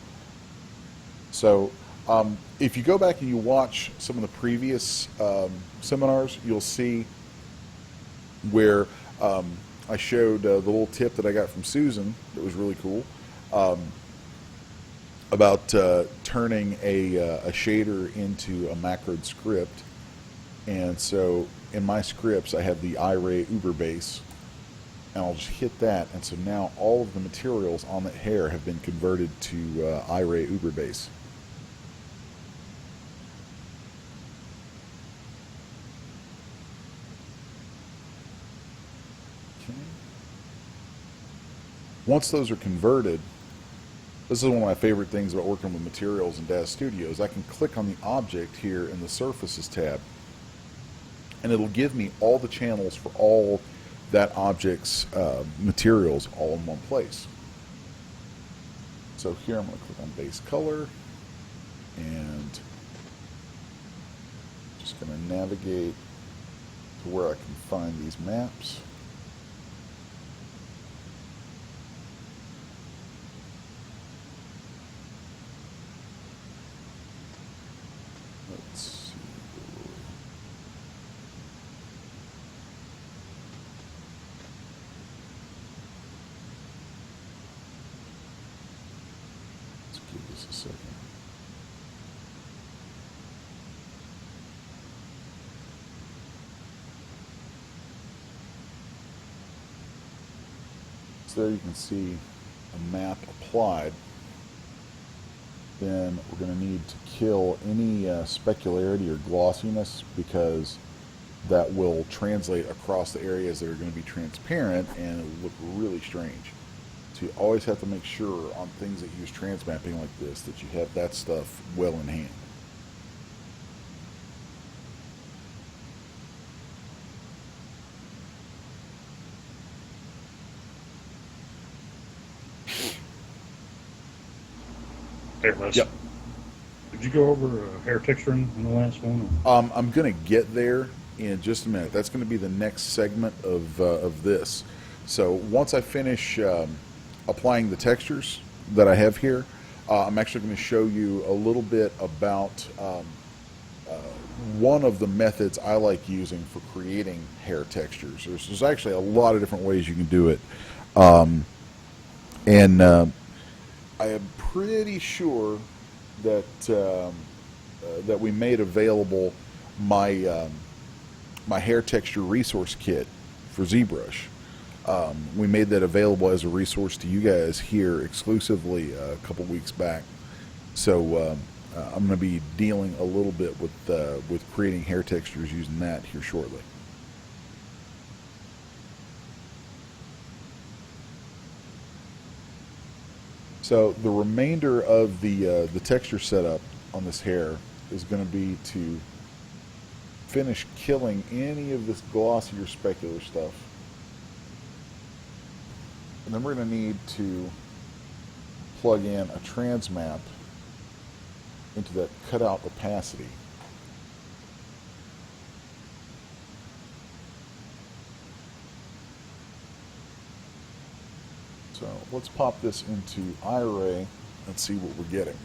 So if you go back and you watch some of the previous seminars, you'll see where I showed the little tip that I got from Susan that was really cool. About turning a shader into a macroed script. And so in my scripts I have the iRay Uber base, and I'll just hit that, and so now all of the materials on that hair have been converted to iRay Uber base. Okay. Once those are converted, this is one of my favorite things about working with materials in DAZ Studios. I can click on the object here in the Surfaces tab, and it'll give me all the channels for all that object's materials all in one place. So here I'm going to click on Base Color, and just going to navigate to where I can find these maps. So there you can see a map applied. Then we're going to need to kill any specularity or glossiness, because that will translate across the areas that are going to be transparent and it will look really strange. So you always have to make sure on things that use transmapping like this that you have that stuff well in hand. There, Les. Yep. Did you go over hair texturing in the last one? I'm going to get there in just a minute. That's going to be the next segment of this. So once I finish applying the textures that I have here, I'm actually going to show you a little bit about one of the methods I like using for creating hair textures. There's actually a lot of different ways you can do it. I am pretty sure that that we made available my my hair texture resource kit for Zbrush. We made that available as a resource to you guys here exclusively a couple weeks back. So I'm going to be dealing a little bit with creating hair textures using that here shortly. So the remainder of the texture setup on this hair is going to be to finish killing any of this glossy or specular stuff. And then we're going to need to plug in a transmap into that cutout opacity. So let's pop this into iRay and see what we're getting.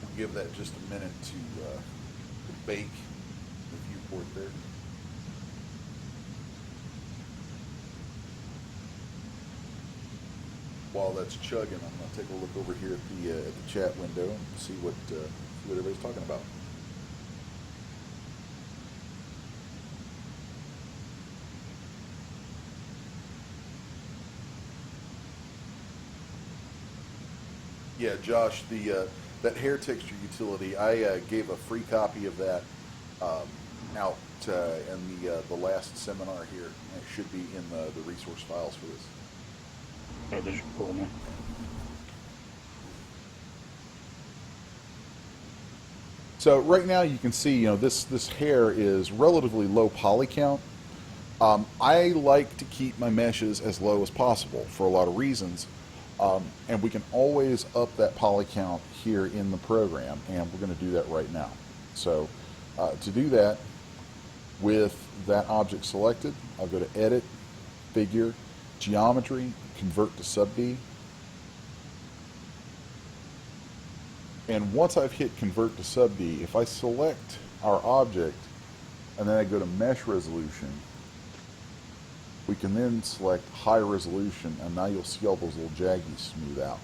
We'll give that just a minute to bake the viewport there. While that's chugging, I'm going to take a look over here at the chat window and see what everybody's talking about. Yeah, Josh, that hair texture utility, I gave a free copy of that out in the last seminar here. It should be in the resource files for this. Oh, did you pull them? So right now you can see, this hair is relatively low poly count. I like to keep my meshes as low as possible for a lot of reasons. And we can always up that poly count here in the program, and we're going to do that right now. So to do that, with that object selected, I'll go to Edit, Figure, Geometry, Convert to Sub-D. And once I've hit Convert to Sub-D, if I select our object and then I go to Mesh Resolution, we can then select High Resolution, and now you'll see all those little jaggies smooth out.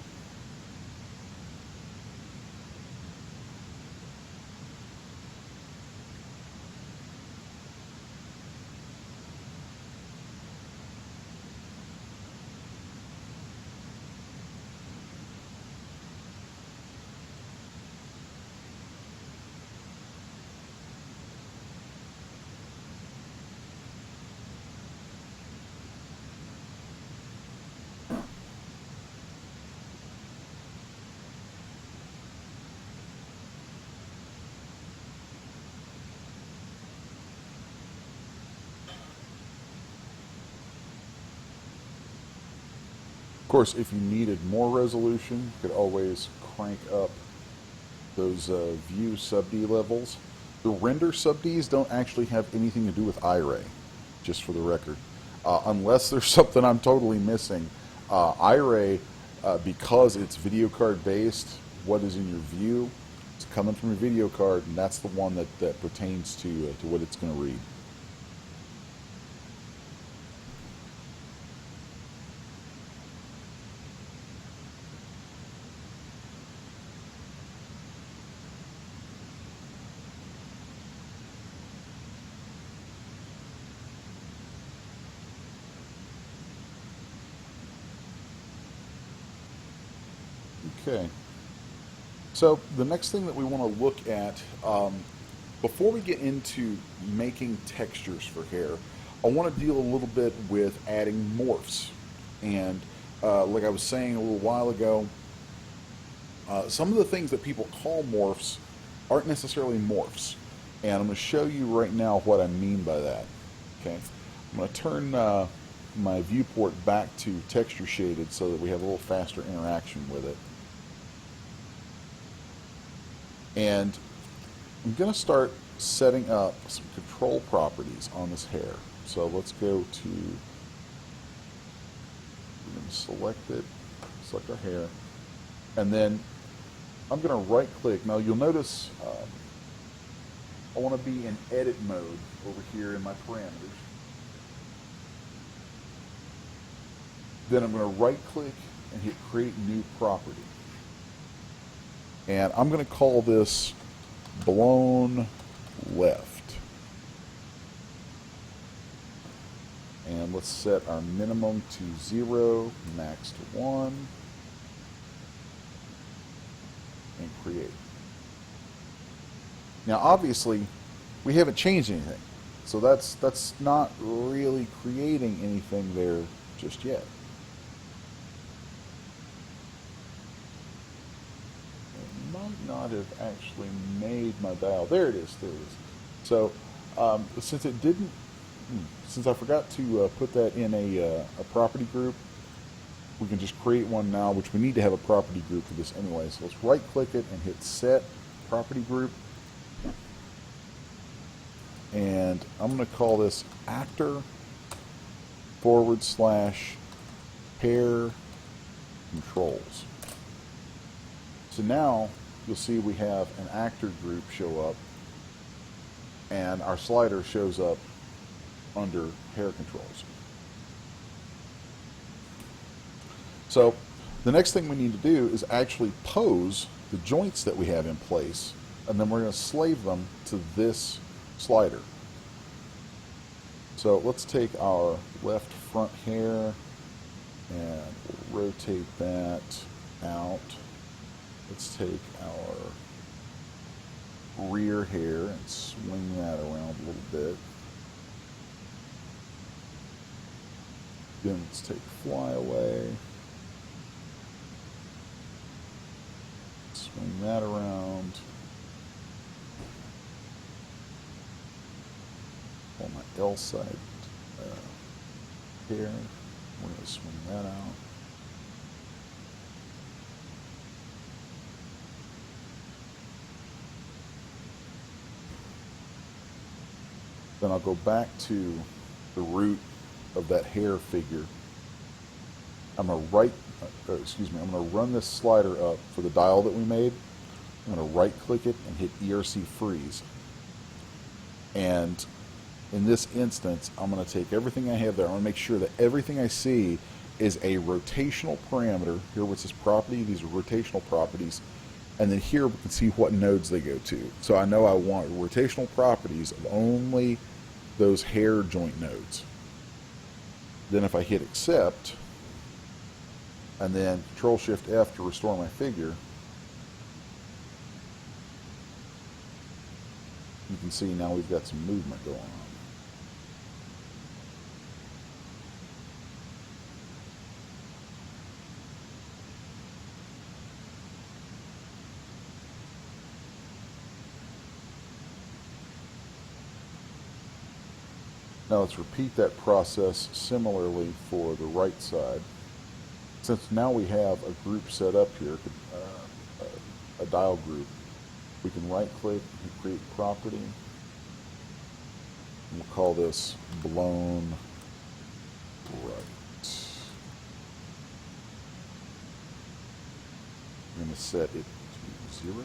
Of course, if you needed more resolution, you could always crank up those view sub-D levels. The render sub-Ds don't actually have anything to do with iRay, just for the record. Unless there's something I'm totally missing. iRay, because it's video card based, what is in your view, it's coming from your video card, and that's the one that pertains to what it's going to read. Okay. So the next thing that we want to look at, before we get into making textures for hair, I want to deal a little bit with adding morphs. And like I was saying a little while ago, some of the things that people call morphs aren't necessarily morphs. And I'm going to show you right now what I mean by that. Okay, I'm going to turn my viewport back to texture shaded so that we have a little faster interaction with it. And I'm going to start setting up some control properties on this hair. So let's go to, we're going to select it, select our hair, and then I'm going to right click. Now you'll notice I want to be in edit mode over here in my parameters. Then I'm going to right click and hit create new property. And I'm going to call this blown left. And let's set our minimum to 0, max to 1, and create. Now obviously we haven't changed anything, so that's not really creating anything there just yet. It might not have actually made my dial. There it is. There it is. So since it didn't, since I forgot to put that in a property group, we can just create one now, which we need to have a property group for this anyway. So let's right click it and hit set property group. And I'm going to call this actor / hair controls. So now you'll see we have an actor group show up, and our slider shows up under hair controls. So the next thing we need to do is actually pose the joints that we have in place, and then we're going to slave them to this slider. So let's take our left front hair and we'll rotate that out. Let's take our rear hair and swing that around a little bit. Then let's take flyaway, swing that around. On my L side hair, we're going to swing that out. Then I'll go back to the root of that hair figure. I'm going to I'm going to run this slider up for the dial that we made. I'm going to right click it and hit ERC freeze. And in this instance, I'm going to take everything I have there. I'm going to make sure that everything I see is a rotational parameter. Here what's this property, these are rotational properties. And then here we can see what nodes they go to. So I know I want rotational properties of only those hair joint nodes. Then if I hit accept, and then Control-Shift-F to restore my figure, you can see now we've got some movement going on. Now let's repeat that process similarly for the right side. Since now we have a group set up here, a dial group, we can right click and create property. And we'll call this blown right. We're going to set it to 0. We're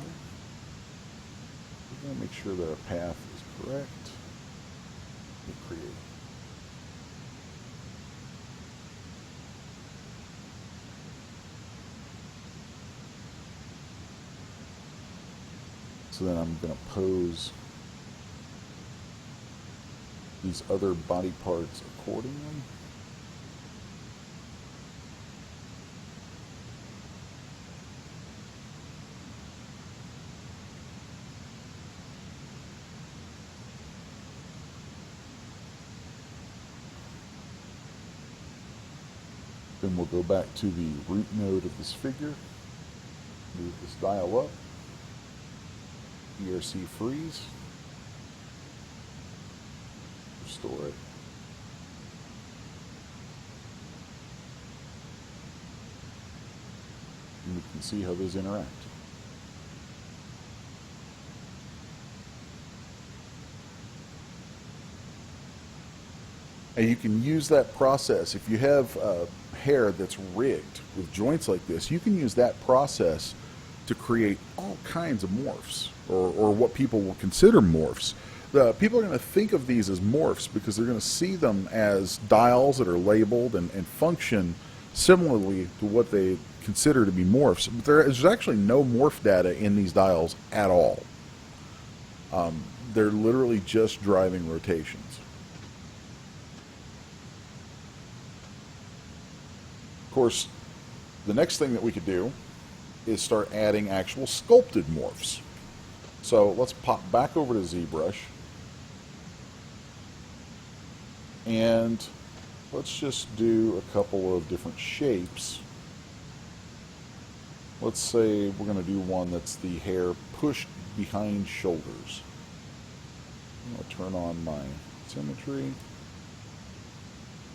going to make sure that our path is correct. Hit create. So then I'm going to pose these other body parts accordingly. Then we'll go back to the root node of this figure, move this dial up, ERC freeze, restore it. And we can see how those interact. And you can use that process. If you have hair that's rigged with joints like this, you can use that process to create all kinds of morphs, or what people will consider morphs. People are going to think of these as morphs because they're going to see them as dials that are labeled and function similarly to what they consider to be morphs. But there's actually no morph data in these dials at all. They're literally just driving rotations. Of course, the next thing that we could do is start adding actual sculpted morphs. So let's pop back over to Zbrush, and let's just do a couple of different shapes. Let's say we're going to do one that's the hair pushed behind shoulders. I'm going to turn on my symmetry.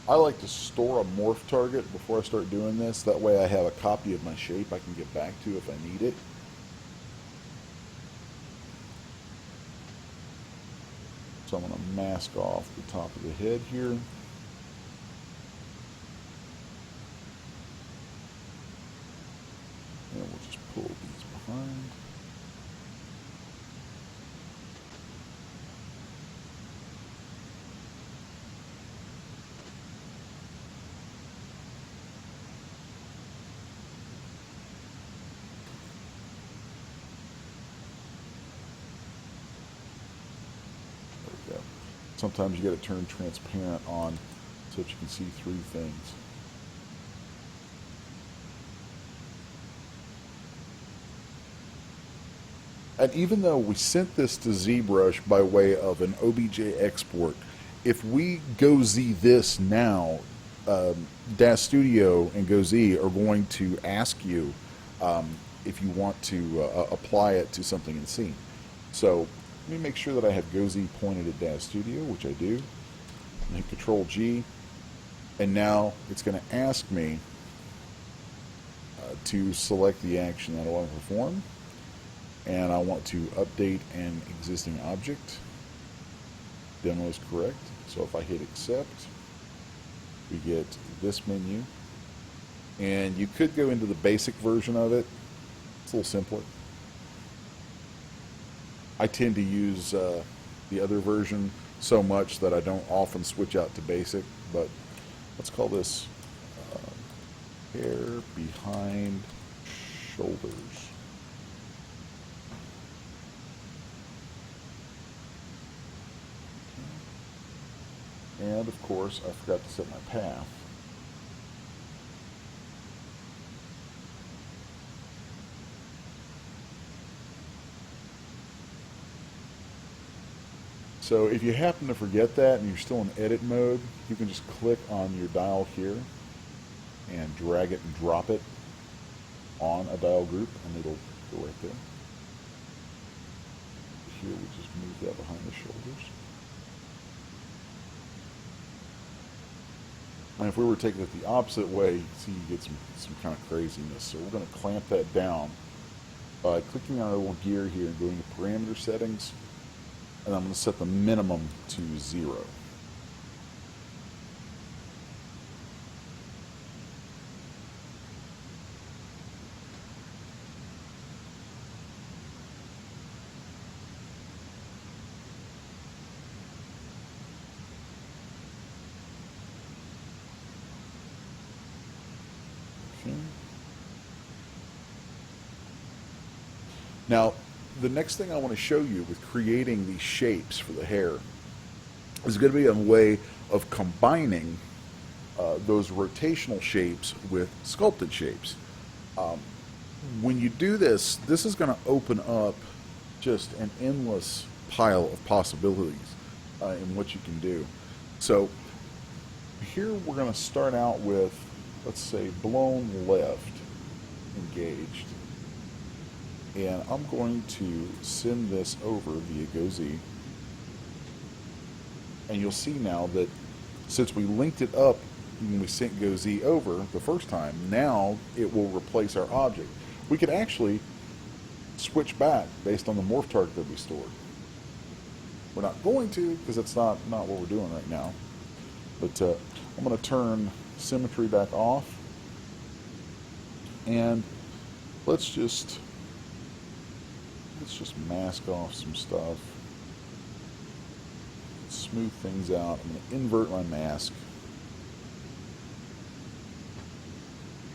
I like to store a morph target before I start doing this. That way I have a copy of my shape I can get back to if I need it. So I'm going to mask off the top of the head here. And we'll just pull these behind. Sometimes you got to turn transparent on so that you can see through things. And even though we sent this to ZBrush by way of an OBJ export, if we go Z this now, DAZ Studio and GoZ are going to ask you if you want to apply it to something in scene. So let me make sure that I have GoZ pointed at DAZ Studio, which I do. And hit Control G, and now it's going to ask me to select the action that I want to perform, and I want to update an existing object. Demo is correct, so if I hit accept, we get this menu, and you could go into the basic version of it. It's a little simpler. I tend to use the other version so much that I don't often switch out to basic, but let's call this hair behind shoulders. And of course, I forgot to set my path. So if you happen to forget that and you're still in edit mode, you can just click on your dial here and drag it and drop it on a dial group, and it'll go right there. Here we just move that behind the shoulders. And if we were to take it the opposite way, you see you get some kind of craziness. So we're going to clamp that down by clicking on a little gear here and going to parameter settings. And I'm going to set the minimum to 0. Okay. Now, the next thing I want to show you with creating these shapes for the hair is going to be a way of combining those rotational shapes with sculpted shapes. When you do this, this is going to open up just an endless pile of possibilities in what you can do. So here we're going to start out with let's say blown left engaged. And I'm going to send this over via GoZ. And you'll see now that since we linked it up when we sent GoZ over the first time, now it will replace our object. We could actually switch back based on the morph target that we stored. We're not going to, because that's not what we're doing right now. But I'm going to turn symmetry back off. And let's just mask off some stuff. Smooth things out. I'm going to invert my mask.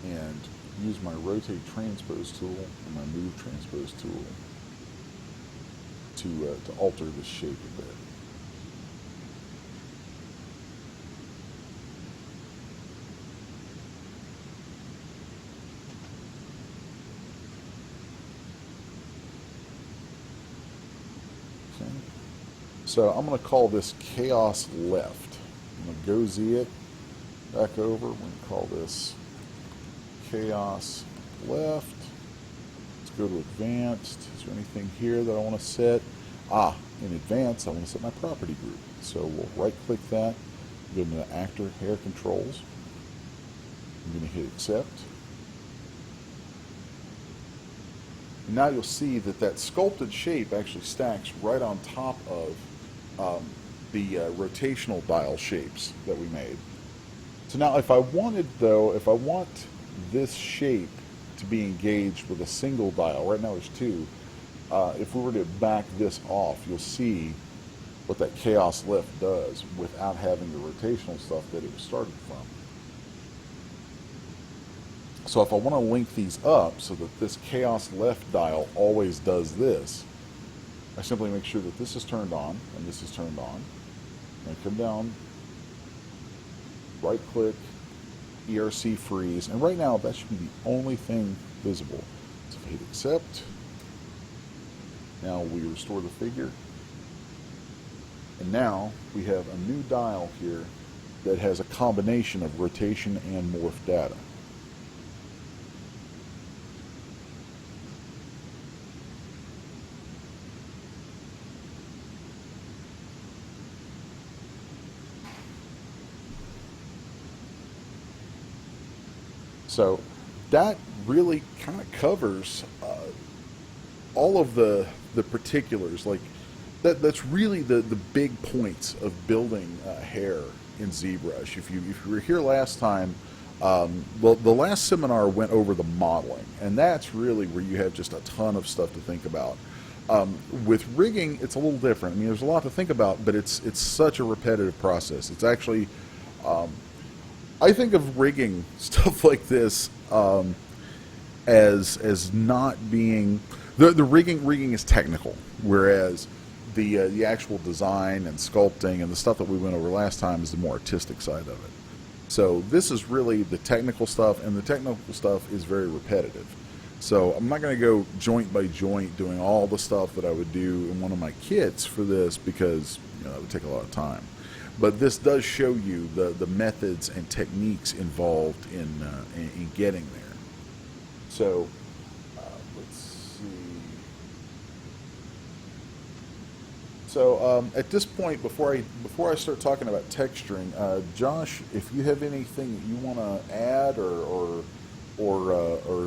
And use my rotate transpose tool and my move transpose tool to alter the shape a bit. Okay. So I'm going to call this chaos left. I'm going to go Z it back over. We're going to call this chaos left. Let's go to advanced. Is there anything here that I want to set? In advanced, I want to set my property group. So we'll right click that, go into the actor hair controls. I'm going to hit accept. And now you'll see that that sculpted shape actually stacks right on top of the rotational dial shapes that we made. So now if I want this shape to be engaged with a single dial, right now there's two, if we were to back this off, you'll see what that chaos left does without having the rotational stuff that it was started from. So if I want to link these up so that this chaos left dial always does this, I simply make sure that this is turned on and this is turned on. And I come down, right click, ERC freeze, and right now that should be the only thing visible. So if I hit accept, now we restore the figure, and now we have a new dial here that has a combination of rotation and morph data. So that really kind of covers all of the particulars. Like that's really the big points of building hair in ZBrush. If you were here last time, well, the last seminar went over the modeling, and that's really where you have just a ton of stuff to think about. With rigging, it's a little different. I mean, there's a lot to think about, but it's such a repetitive process. It's actually I think of rigging stuff like this as not being the rigging is technical, whereas the actual design and sculpting and the stuff that we went over last time is the more artistic side of it. So this is really the technical stuff, and the technical stuff is very repetitive. So I'm not going to go joint by joint doing all the stuff that I would do in one of my kits for this, because that would take a lot of time. But this does show you the methods and techniques involved in getting there. So let's see. So at this point, before I start talking about texturing, Josh, if you have anything that you want to add or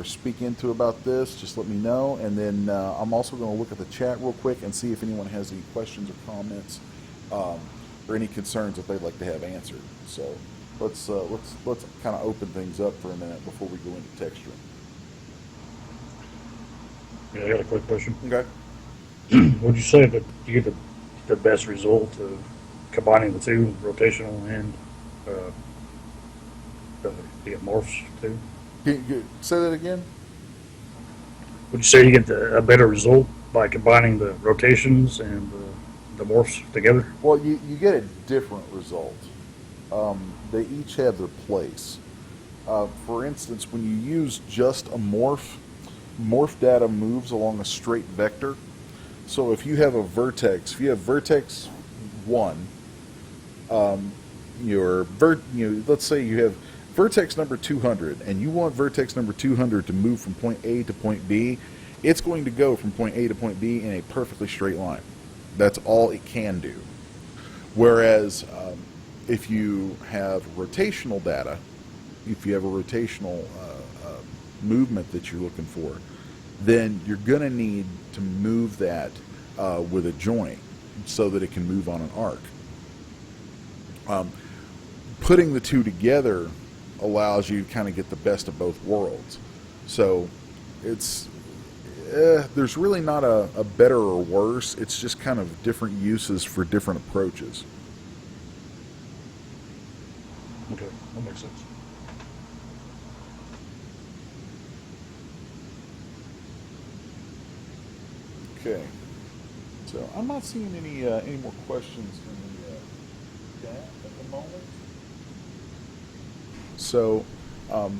speak into about this, just let me know. And then I'm also going to look at the chat real quick and see if anyone has any questions or comments. Or any concerns that they'd like to have answered. So let's kind of open things up for a minute before we go into texturing. Yeah, I got a quick question. Okay. Would you say that you get the best result of combining the two, rotational and the morphs too? Can you say that again? Would you say you get a better result by combining the rotations and the morphs together? Well, you get a different result. They each have their place. For instance, when you use just a morph data moves along a straight vector. So if you have a vertex, if you have vertex 1, let's say you have vertex number 200, and you want vertex number 200 to move from point A to point B, it's going to go from point A to point B in a perfectly straight line. That's all it can do. Whereas if you have rotational data, if you have a rotational movement that you're looking for, then you're going to need to move that with a joint so that it can move on an arc. Putting the two together allows you to kind of get the best of both worlds. So it's there's really not a better or worse. It's just kind of different uses for different approaches. Okay, that makes sense. Okay, so I'm not seeing any more questions in the chat at the moment. So I'm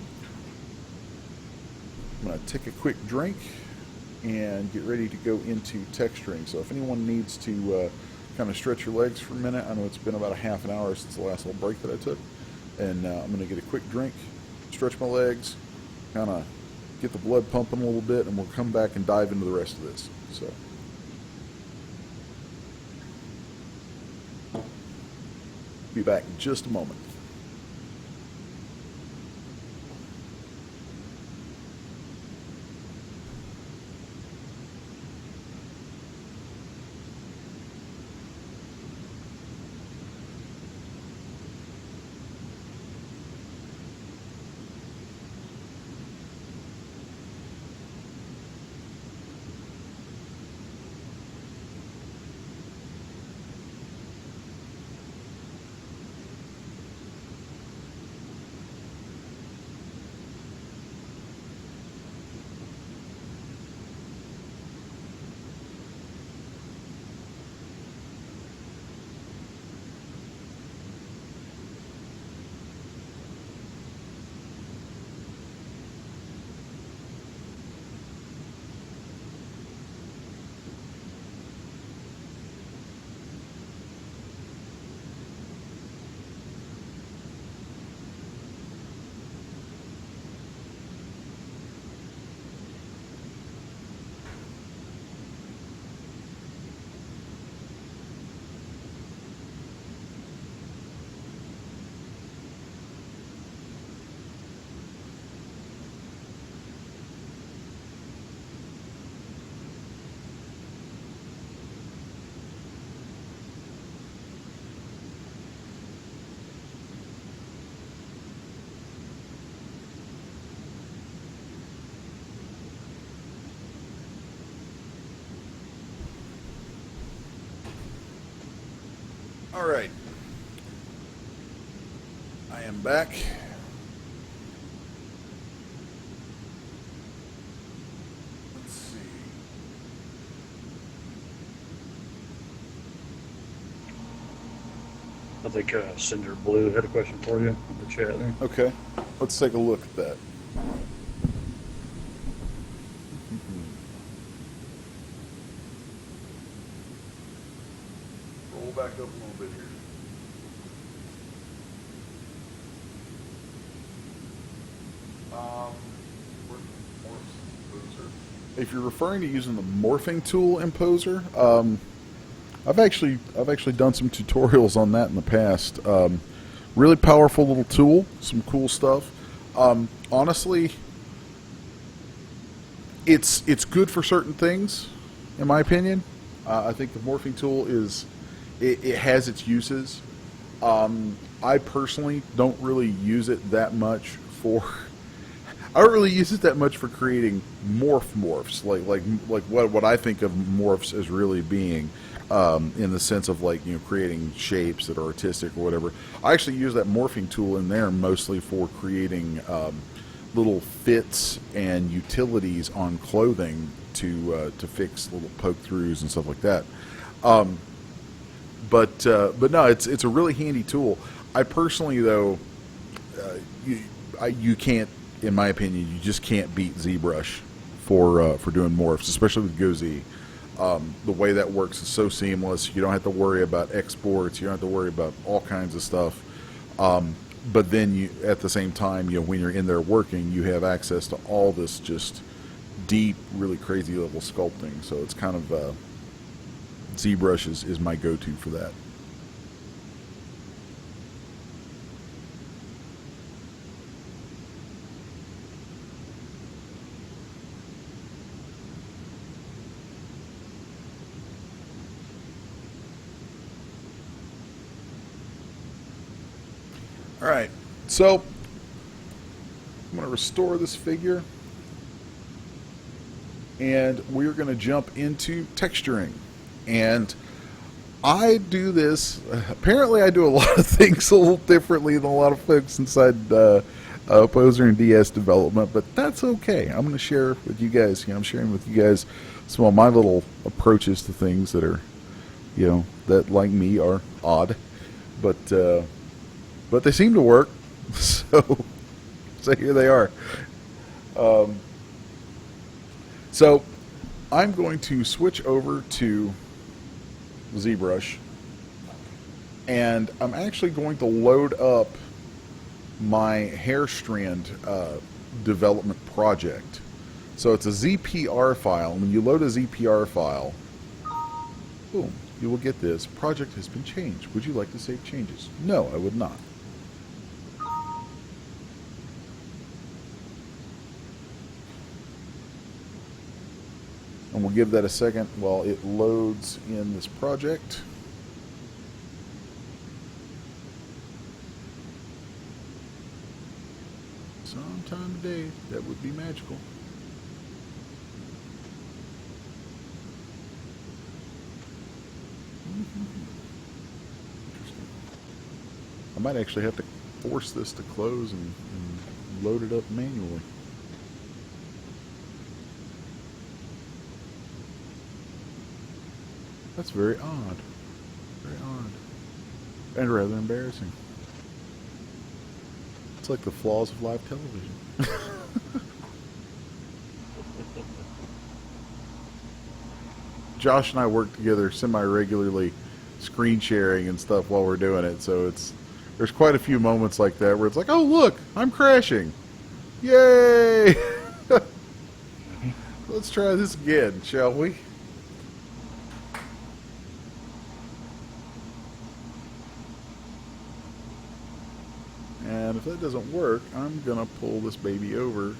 going to take a quick drink and get ready to go into texturing. So if anyone needs to kind of stretch your legs for a minute, I know it's been about a half an hour since the last little break that I took, and I'm going to get a quick drink, stretch my legs, kind of get the blood pumping a little bit, and we'll come back and dive into the rest of this. So. Be back in just a moment. All right, I am back. Let's see. I think Cinder Blue had a question for you in the chat there. Okay, let's take a look at that. Roll back up a little bit here. If you're referring to using the morphing tool in Poser, I've actually done some tutorials on that in the past. Really powerful little tool, some cool stuff. Honestly, it's good for certain things, in my opinion. I think the morphing tool it has its uses. I personally don't really use it that much for. I don't really use it that much for creating morphs, like what I think of morphs as really being, in the sense of creating shapes that are artistic or whatever. I actually use that morphing tool in there mostly for creating little fits and utilities on clothing to fix little poke throughs and stuff like that. But no, it's a really handy tool. I personally though, you can't. In my opinion, you just can't beat Zbrush for doing morphs, especially with GoZ. The way that works is so seamless. You don't have to worry about exports. You don't have to worry about all kinds of stuff. but then you, at the same time, when you're in there working, you have access to all this just deep, really crazy level sculpting. So it's kind of ZBrush is my go-to for that. All right, so I'm going to restore this figure, and we're going to jump into texturing. And I do this, apparently I do a lot of things a little differently than a lot of folks inside Poser and DS development, but that's okay. I'm going to share with you guys, I'm sharing with you guys some of my little approaches to things that are, that like me are odd, but they seem to work. So here they are. So I'm going to switch over to ZBrush, and I'm actually going to load up my hair strand development project. So it's a ZPR file, and when you load a ZPR file, boom, you will get this. Project has been changed. Would you like to save changes? No, I would not. And we'll give that a second while it loads in this project. Sometime today, that would be magical. Interesting. I might actually have to force this to close and load it up manually. That's very odd. Very odd. And rather embarrassing. It's like the flaws of live television. Josh and I work together semi-regularly, screen sharing and stuff while we're doing it, so there's quite a few moments like that where it's like, oh look, I'm crashing. Yay! Let's try this again, shall we? And if that doesn't work, I'm going to pull this baby over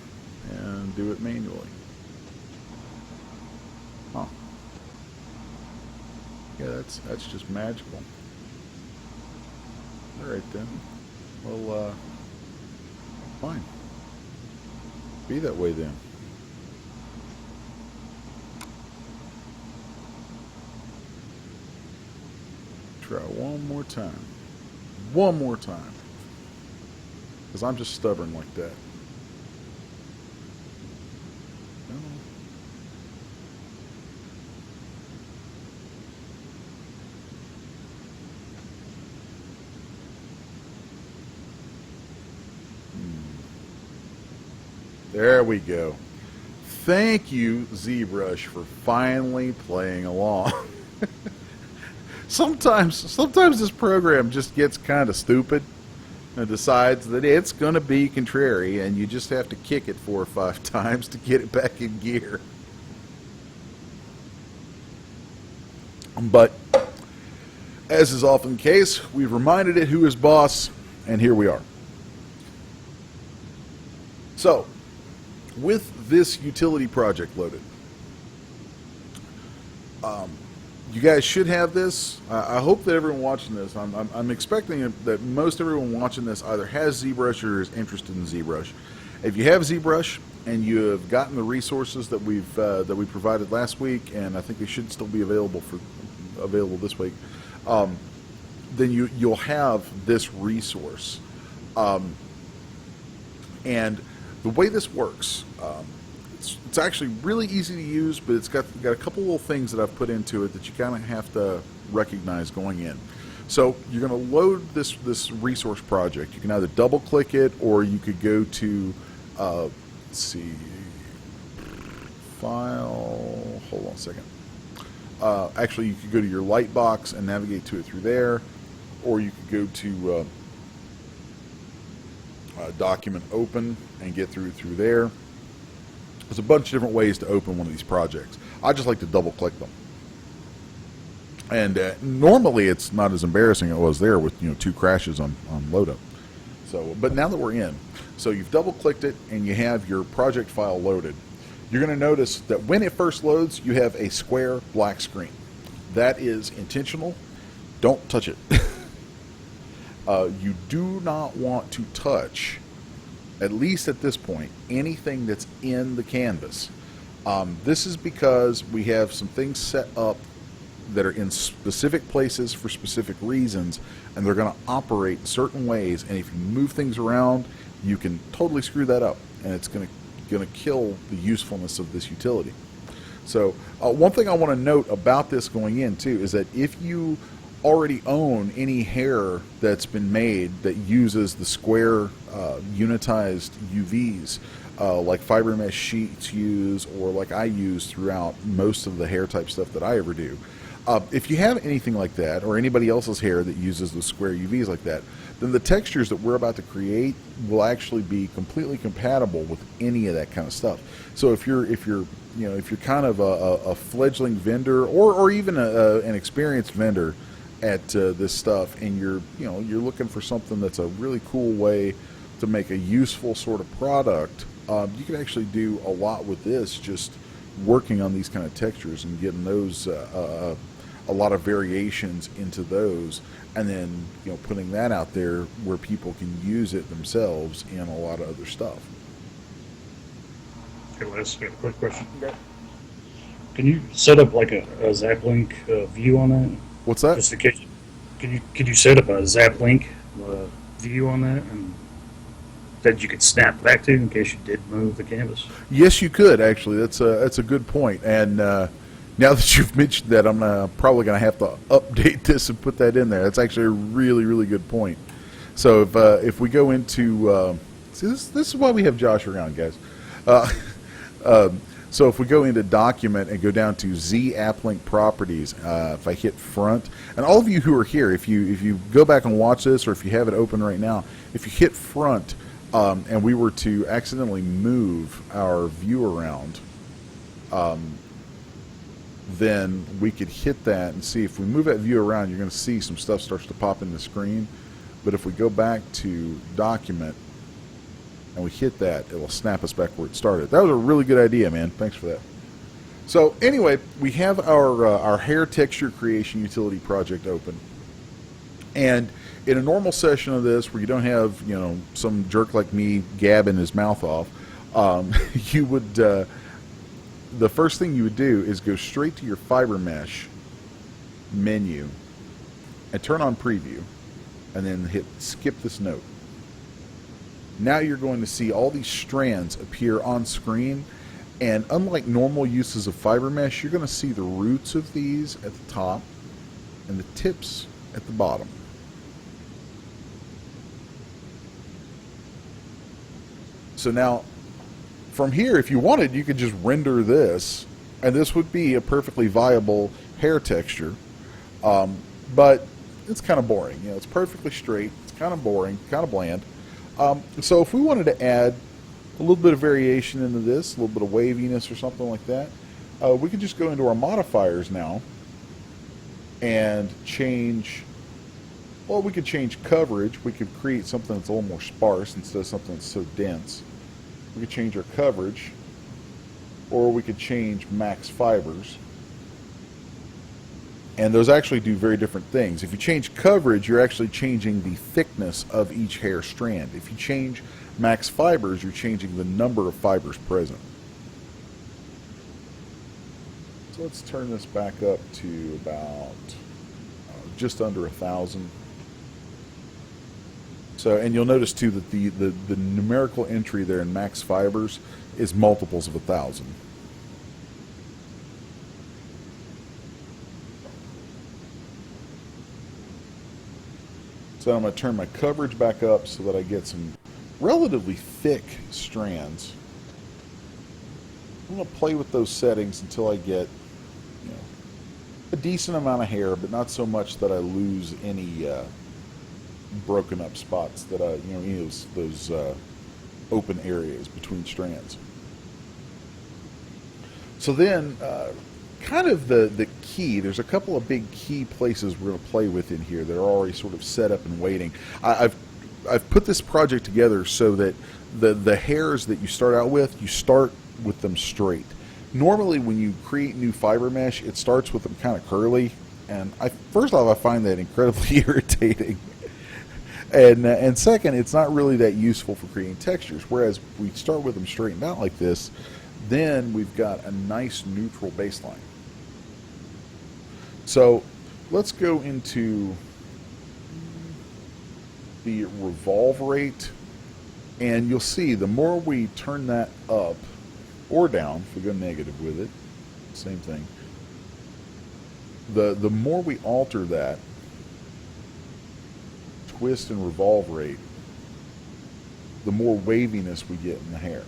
and do it manually. Huh. Yeah, that's just magical. Alright then. Well, fine. Be that way then. Try one more time. One more time. Because I'm just stubborn like that. No. There we go. Thank you, ZBrush, for finally playing along. Sometimes this program just gets kind of stupid and decides that it's going to be contrary, and you just have to kick it 4 or 5 times to get it back in gear. But, as is often the case, we've reminded it who is boss, and here we are. So, with this utility project loaded, you guys should have this. I hope that everyone watching this, I'm expecting that most everyone watching this either has ZBrush or is interested in ZBrush. If you have ZBrush and you have gotten the resources that we provided last week, and I think they should still be available this week, then you'll have this resource. And the way this works, it's actually really easy to use, but it's got a couple little things that I've put into it that you kind of have to recognize going in. So you're going to load this resource project. You can either double click it, or you could go to let's see, file, hold on a second. Actually, you could go to your Lightbox and navigate to it through there, or you could go to document open and get through there. There's a bunch of different ways to open one of these projects. I just like to double click them. And normally it's not as embarrassing as it was there with 2 crashes on load up. So, but now that we're in, so you've double clicked it and you have your project file loaded. You're going to notice that when it first loads, you have a square black screen. That is intentional. Don't touch it. You do not want to touch, at least at this point, anything that's in the canvas. This is because we have some things set up that are in specific places for specific reasons, and they're going to operate in certain ways, and if you move things around, you can totally screw that up, and it's going to kill the usefulness of this utility. So one thing I want to note about this going in too is that if you already own any hair that's been made that uses the square unitized UVs like fiber mesh sheets use, or like I use throughout most of the hair type stuff that I ever do, if you have anything like that, or anybody else's hair that uses the square UVs like that, then the textures that we're about to create will actually be completely compatible with any of that kind of stuff. So if you're kind of a fledgling vendor, or even an experienced vendor at this stuff, and you're looking for something that's a really cool way to make a useful sort of product, you can actually do a lot with this, just working on these kind of textures and getting those a lot of variations into those, and then putting that out there where people can use it themselves in a lot of other stuff. Okay, Les, I got a quick question. Okay. Can you set up like a ZapLink view on that? What's that? Just in case. Could you set up a ZapLink view on that, and that you could snap back to in case you did move the canvas? Yes, you could actually. That's a good point. And now that you've mentioned that, I'm probably going to have to update this and put that in there. That's actually a really, really good point. So if we go into see, this is why we have Josh around, guys. So if we go into Document and go down to ZAppLink Properties, if I hit Front, and all of you who are here, if you go back and watch this, or if you have it open right now, if you hit Front and we were to accidentally move our view around, then we could hit that and see. If we move that view around, you're going to see some stuff starts to pop in the screen. But if we go back to Document and we hit that, it'll snap us back where it started. That was a really good idea, man. Thanks for that. So anyway, we have our hair texture creation utility project open. And in a normal session of this, where you don't have some jerk like me gabbing his mouth off, you would the first thing you would do is go straight to your fiber mesh menu and turn on preview, and then hit skip this note. Now you're going to see all these strands appear on screen, and unlike normal uses of fiber mesh, you're going to see the roots of these at the top and the tips at the bottom. So now from here, if you wanted, you could just render this, and this would be a perfectly viable hair texture, but it's kind of boring. It's perfectly straight, it's kind of boring, kind of bland. So if we wanted to add a little bit of variation into this, a little bit of waviness or something like that, we could just go into our modifiers now and change, well, we could change coverage. We could create something that's a little more sparse instead of something that's so dense. We could change our coverage, or we could change max fibers. And those actually do very different things. If you change coverage, you're actually changing the thickness of each hair strand. If you change max fibers, you're changing the number of fibers present. So let's turn this back up to about just under 1,000. So, and you'll notice too that the numerical entry there in max fibers is multiples of 1,000. So I'm going to turn my coverage back up so that I get some relatively thick strands. I'm going to play with those settings until I get a decent amount of hair, but not so much that I lose any broken up spots that any of those open areas between strands. So then, kind of the key, there's a couple of big key places we're going to play with in here that are already sort of set up and waiting. I've put this project together so that the hairs that you start out with, you start with them straight. Normally when you create new fiber mesh, it starts with them kind of curly, and first off, I find that incredibly irritating. And second, it's not really that useful for creating textures, whereas we start with them straightened out like this, then we've got a nice neutral baseline. So let's go into the revolve rate, and you'll see the more we turn that up or down, if we go negative with it, same thing, the more we alter that twist and revolve rate, the more waviness we get in the hair.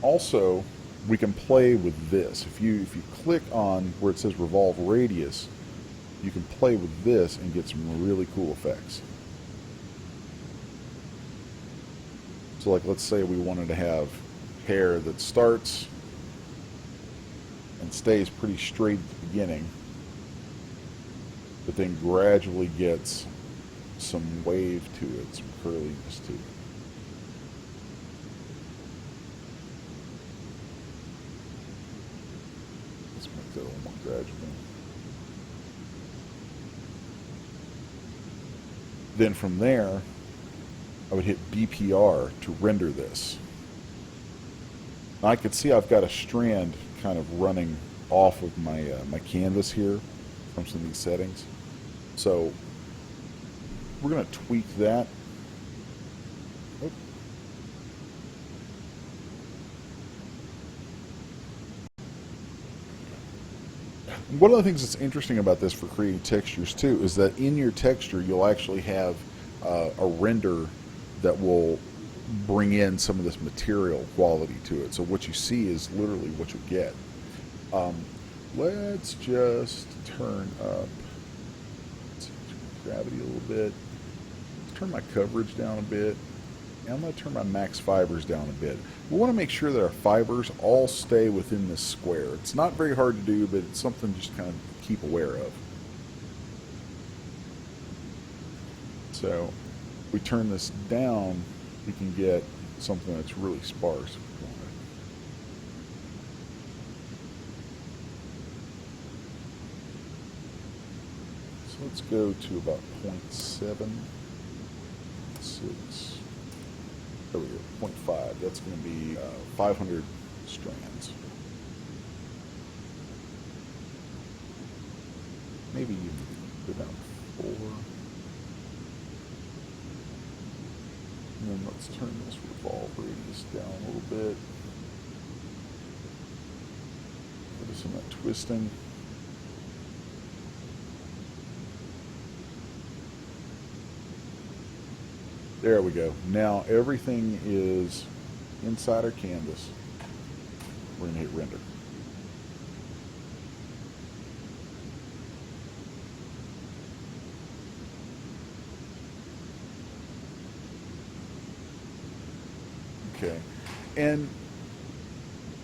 Also, we can play with this. If you click on where it says revolve radius, you can play with this and get some really cool effects. So like, let's say we wanted to have hair that starts and stays pretty straight at the beginning, but then gradually gets some wave to it, some curliness to it. Let's make that a little more gradual. Then from there, I would hit BPR to render this. Now I can see I've got a strand kind of running off of my my canvas here from some of these settings. So we're going to tweak that. Oop. One of the things that's interesting about this for creating textures too is that in your texture you'll actually have a render that will bring in some of this material quality to it. So what you see is literally what you get. Let's just turn up gravity a little bit. Let's turn my coverage down a bit. And I'm going to turn my max fibers down a bit. We want to make sure that our fibers all stay within this square. It's not very hard to do, but it's something to just kind of keep aware of. So if we turn this down, we can get something that's really sparse. So let's go to about 0.76. There we go, 0.5. That's going to be 500 strands. Maybe even go down to 4. And then let's turn this revolve radius down a little bit. Put some of that twisting. There we go. Now everything is inside our canvas. We're going to hit render. Okay, and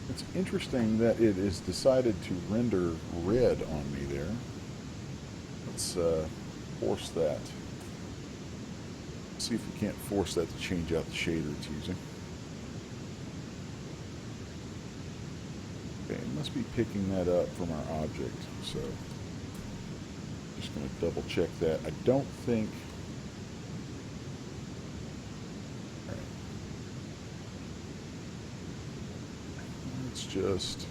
it's interesting that it is decided to render red on me there. Let's force that. See if we can't force that to change out the shader it's using. Okay, it must be picking that up from our object, so just going to double check that. I don't think. All right. Let's just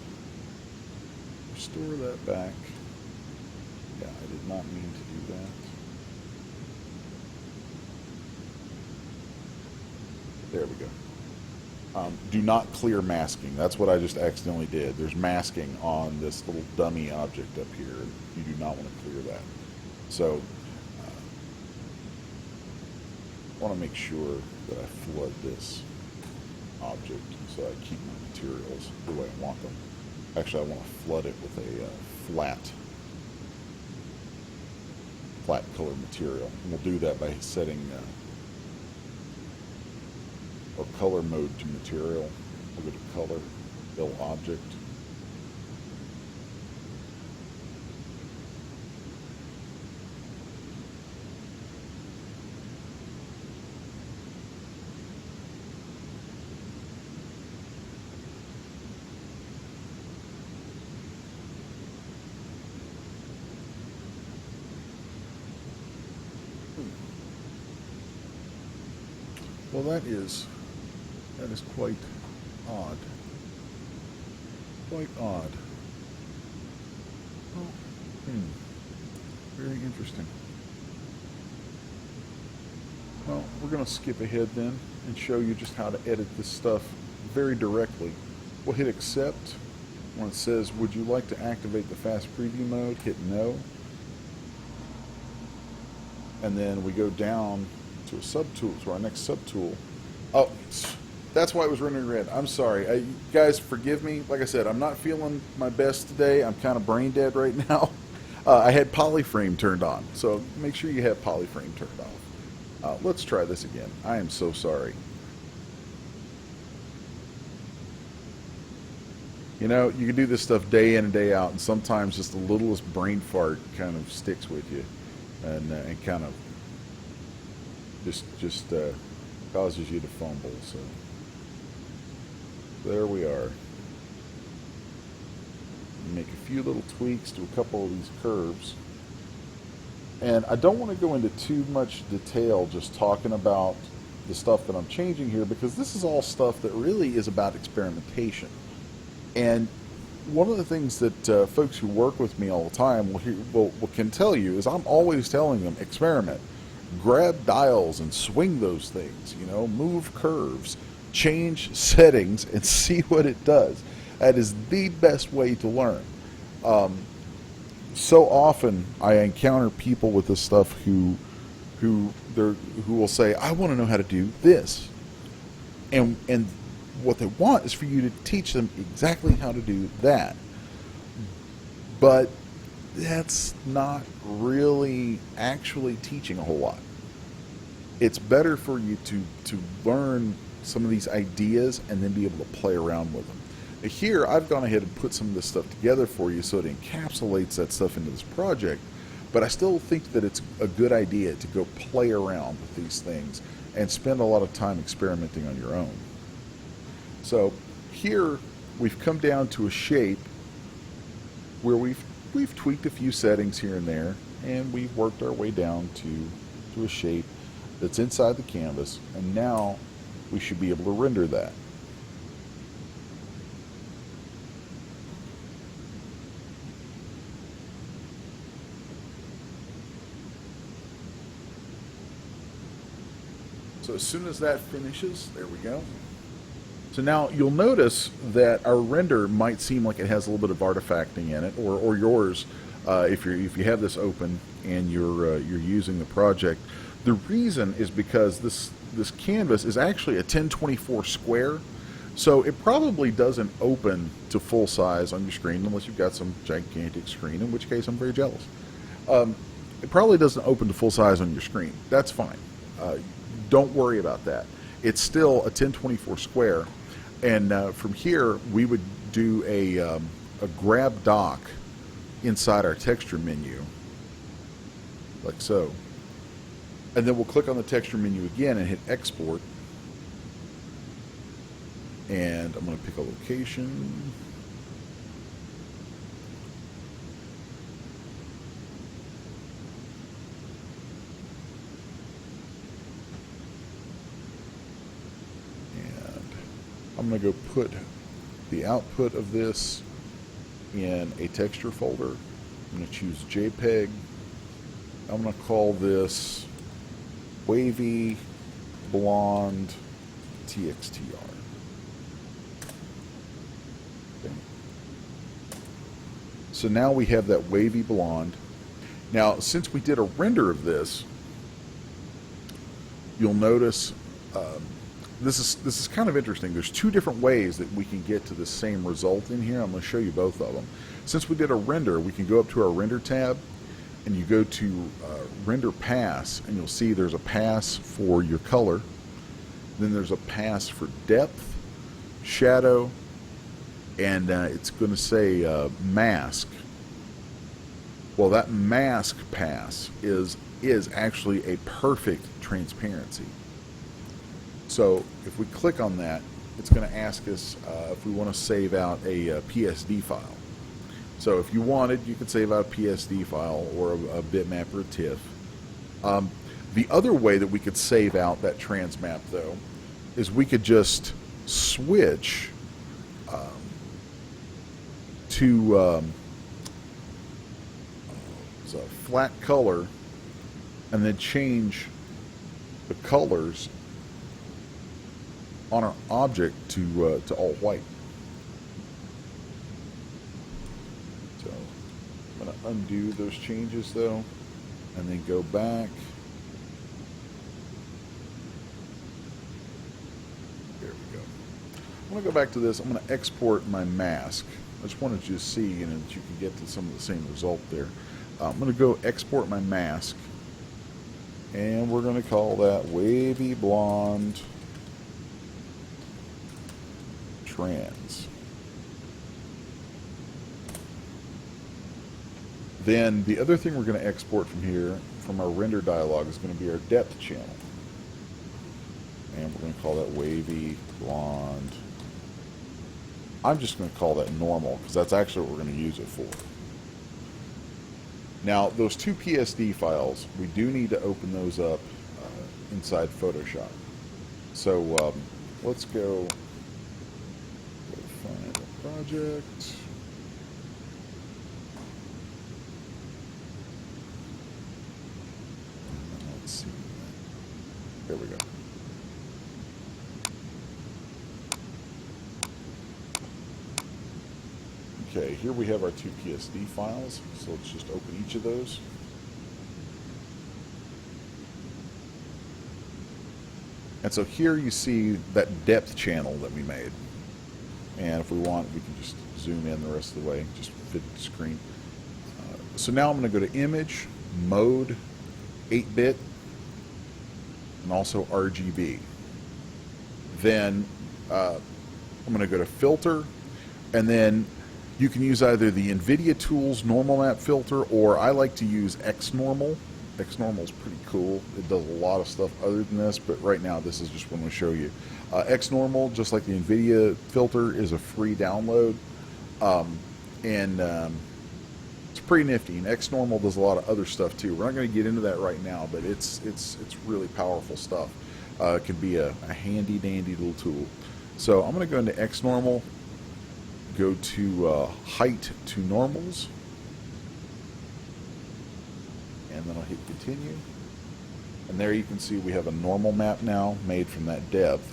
restore that back. Yeah, I did not mean to do that. There we go. Do not clear masking. That's what I just accidentally did. There's masking on this little dummy object up here. You do not want to clear that. So want to make sure that I flood this object so I keep my materials the way I want them. Actually, I want to flood it with a flat color material. And we'll do that by setting our color mode to material. We'll go to color, fill object. Well, that is quite odd. Quite odd. Oh, very interesting. Well, we're going to skip ahead then and show you just how to edit this stuff very directly. We'll hit accept. When it says, would you like to activate the fast preview mode, hit no. And then we go down to a subtool, to our next subtool. Oh, that's why it was running red. I'm sorry. You guys, forgive me. Like I said, I'm not feeling my best today. I'm kind of brain dead right now. I had polyframe turned on, so make sure you have polyframe turned off. Let's try this again. I am so sorry. You know, you can do this stuff day in and day out, and sometimes just the littlest brain fart kind of sticks with you, and kind of just causes you to fumble. So there we are. Make a few little tweaks to a couple of these curves, and I don't want to go into too much detail just talking about the stuff that I'm changing here, because this is all stuff that really is about experimentation. And one of the things that folks who work with me all the time can tell you is I'm always telling them, experiment. Grab dials and swing those things, you know, move curves, change settings, and see what it does. That is the best way to learn. So often I encounter people with this stuff who will say, I want to know how to do this. And what they want is for you to teach them exactly how to do that. But that's not really actually teaching a whole lot. It's better for you to learn some of these ideas and then be able to play around with them. Now here, I've gone ahead and put some of this stuff together for you so it encapsulates that stuff into this project, but I still think that it's a good idea to go play around with these things and spend a lot of time experimenting on your own. So here, we've come down to a shape where we've tweaked a few settings here and there, and we've worked our way down to a shape that's inside the canvas, and now we should be able to render that. So as soon as that finishes, there we go. So now you'll notice that our render might seem like it has a little bit of artifacting in it, or yours, if you have this open and you're using the project. The reason is because this canvas is actually a 1024 square, so it probably doesn't open to full size on your screen unless you've got some gigantic screen, in which case I'm very jealous. It probably doesn't open to full size on your screen. That's fine. Don't worry about that. It's still a 1024 square, and from here we would do a grab dock inside our texture menu, like so. And then we'll click on the texture menu again and hit export. And I'm going to pick a location. And I'm going to go put the output of this in a texture folder. I'm going to choose JPEG. I'm going to call this Wavy Blonde TXTR. Okay. So now we have that wavy blonde. Now, since we did a render of this, you'll notice this is kind of interesting. There's two different ways that we can get to the same result in here. I'm going to show you both of them. Since we did a render, we can go up to our render tab, and you go to render pass, and you'll see there's a pass for your color. Then there's a pass for depth, shadow, and it's going to say mask. Well, that mask pass is actually a perfect transparency. So if we click on that, it's going to ask us if we want to save out a PSD file. So if you wanted, you could save out a PSD file or a bitmap or a TIFF. The other way that we could save out that transmap, though, is we could just switch to a flat color and then change the colors on our object to all white. So I'm going to undo those changes though, and then go back. There we go. I'm going to go back to this. I'm going to export my mask. I just wanted you to see, you know, that you can get to some of the same result there. I'm going to go export my mask, and we're going to call that wavy blonde trans. Then the other thing we're going to export from here, from our render dialog, is going to be our depth channel. And we're going to call that wavy blonde. I'm just going to call that normal, because that's actually what we're going to use it for. Now, those two PSD files, we do need to open those up inside Photoshop. So let's go find a project. Let's see. There we go. Okay, here we have our two PSD files, so let's just open each of those. And so here you see that depth channel that we made. And if we want, we can just zoom in the rest of the way, just fit the screen. So now I'm going to go to Image, Mode, 8-bit, and also RGB. Then I'm going to go to Filter, and then you can use either the NVIDIA Tools normal map filter, or I like to use XNormal. XNormal is pretty cool. It does a lot of stuff other than this, but right now this is just one to show you. XNormal, just like the NVIDIA filter, is a free download, and it's pretty nifty. And XNormal does a lot of other stuff too. We're not going to get into that right now, but it's really powerful stuff. It can be a handy dandy little tool. So I'm going to go into XNormal. Go to height to normals, and then I'll hit continue, and there you can see we have a normal map now made from that depth.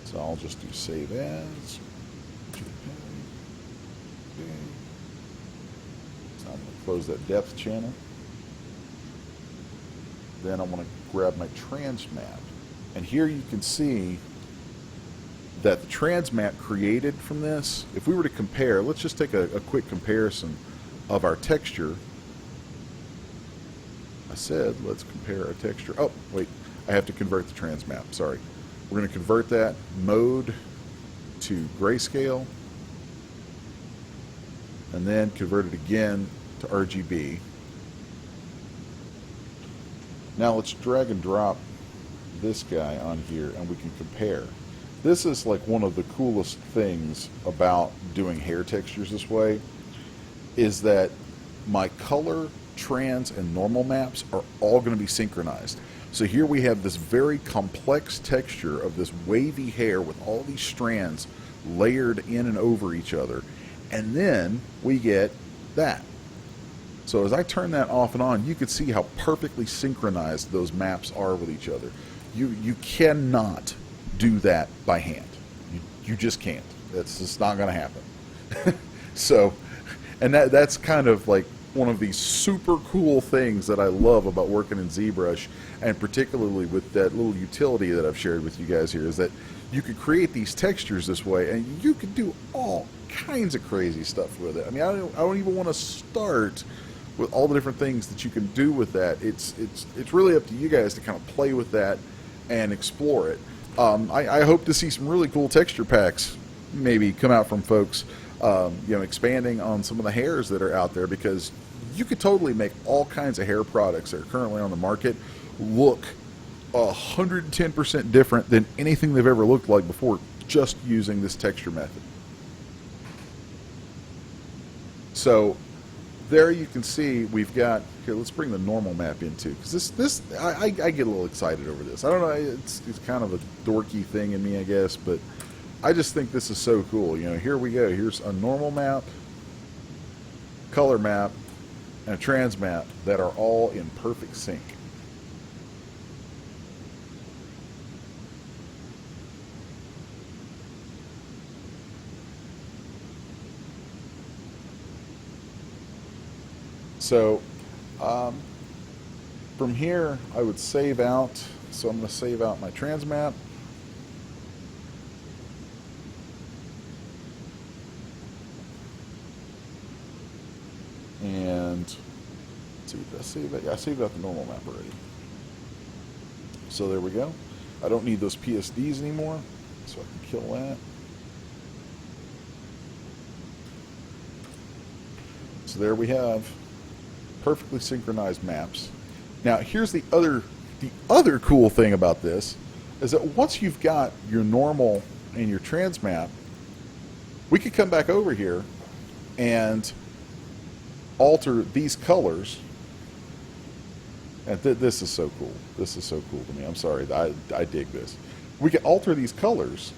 So I'll just do save as. Okay. So I'm going to close that depth channel. Then I want to grab my trans map, and here you can see that the trans map created from this, if we were to compare, let's just take a quick comparison of our texture. I said let's compare our texture. Oh, wait, I have to convert the trans map, sorry. We're going to convert that mode to grayscale, and then convert it again to RGB. Now let's drag and drop this guy on here, and we can compare. This is like one of the coolest things about doing hair textures this way, is that my color, trans, and normal maps are all going to be synchronized. So here we have this very complex texture of this wavy hair with all these strands layered in and over each other. And then we get that. So as I turn that off and on, you can see how perfectly synchronized those maps are with each other. You cannot do that by hand. You just can't. That's just not going to happen. So, and that's kind of like one of these super cool things that I love about working in ZBrush, and particularly with that little utility that I've shared with you guys here, is that you could create these textures this way, and you could do all kinds of crazy stuff with it. I mean, I don't even want to start with all the different things that you can do with that. It's really up to you guys to kind of play with that and explore it. I hope to see some really cool texture packs maybe come out from folks, expanding on some of the hairs that are out there, because you could totally make all kinds of hair products that are currently on the market look 110% different than anything they've ever looked like before, just using this texture method. So there you can see we've got, here, let's bring the normal map into, because I get a little excited over this. I don't know, it's kind of a dorky thing in me, I guess, but I just think this is so cool. Here we go. Here's a normal map, color map, and a trans map that are all in perfect sync. So from here, I would save out. So I'm going to save out my trans map. And let's see, did I save it? Yeah, I saved out the normal map already. So there we go. I don't need those PSDs anymore, so I can kill that. So there we have perfectly synchronized maps. Now here's the other cool thing about this, is that once you've got your normal and your trans map, we could come back over here and alter these colors. And this is so cool. This is so cool to me. I'm sorry, I dig this. We can alter these colors,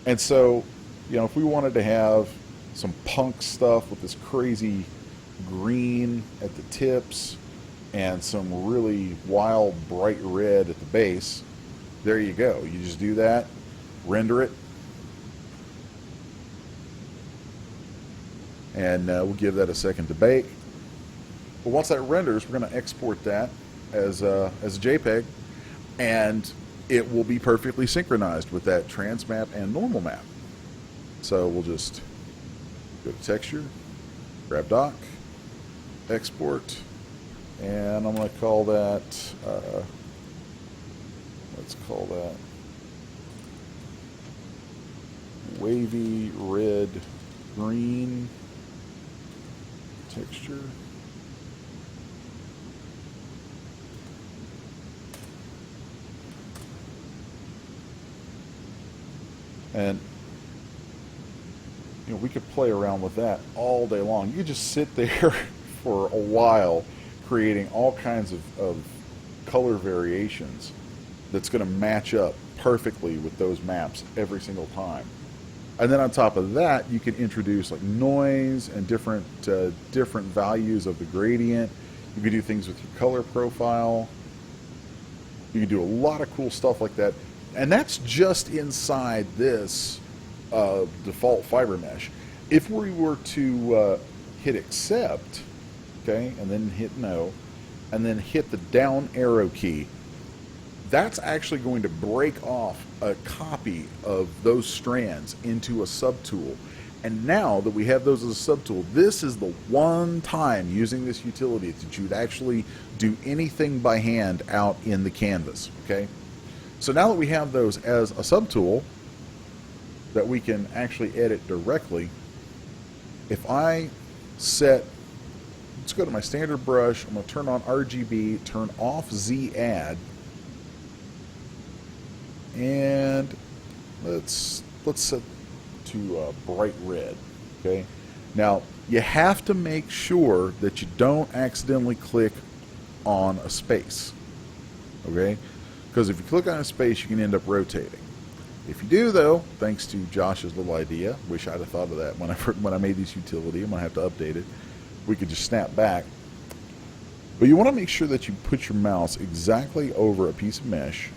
and so if we wanted to have some punk stuff with this crazy green at the tips and some really wild bright red at the base, there you go. You just do that, render it, and we'll give that a second to bake. But once that renders, we're going to export that as a JPEG, and it will be perfectly synchronized with that trans map and normal map. So we'll just go to texture, grab doc, export, and I'm going to call that, let's call that wavy red green texture. And we could play around with that all day long. You could just sit there for a while creating all kinds of color variations that's going to match up perfectly with those maps every single time. And then on top of that, you can introduce like noise and different values of the gradient. You can do things with your color profile. You can do a lot of cool stuff like that. And that's just inside this default fiber mesh. If we were to hit accept, okay, and then hit no, and then hit the down arrow key, that's actually going to break off a copy of those strands into a subtool. And now that we have those as a subtool, this is the one time using this utility that you'd actually do anything by hand out in the canvas, okay? So now that we have those as a subtool that we can actually edit directly, if I set, let's go to my standard brush, I'm going to turn on RGB, turn off Z add, and let's set to bright red, okay? Now, you have to make sure that you don't accidentally click on a space, okay? Because if you click on a space, you can end up rotating. If you do, though, thanks to Josh's little idea, wish I'd have thought of that when I made this utility. I'm going to have to update it. We could just snap back. But you want to make sure that you put your mouse exactly over a piece of mesh.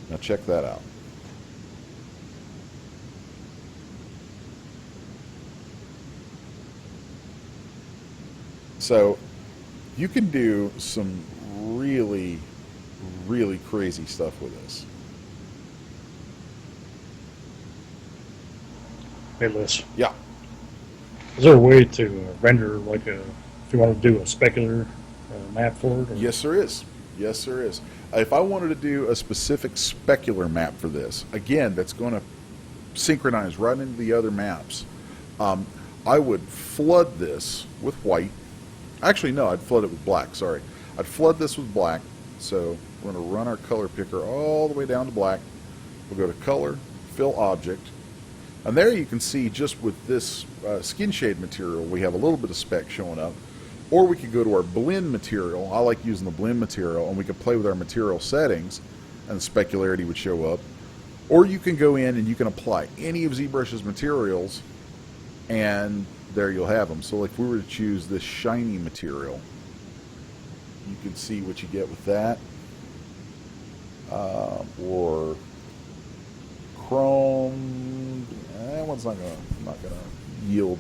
Now check that out. So you can do some really, really crazy stuff with this. Hey, Liz, Yeah. is there a way to render like a, if you want to do a specular map for it? Or? Yes, there is. Yes, there is. If I wanted to do a specific specular map for this, again, that's going to synchronize right into the other maps, I would flood this with white. Actually, no, I'd flood it with black, sorry. I'd flood this with black. So we're going to run our color picker all the way down to black. We'll go to color, fill object. And there you can see just with this skin shade material, we have a little bit of speck showing up. Or we could go to our blend material. I like using the blend material, and we could play with our material settings, and the specularity would show up. Or you can go in and you can apply any of ZBrush's materials, and there you'll have them. So like if we were to choose this shiny material, you can see what you get with that. Or chrome, that one's not gonna yield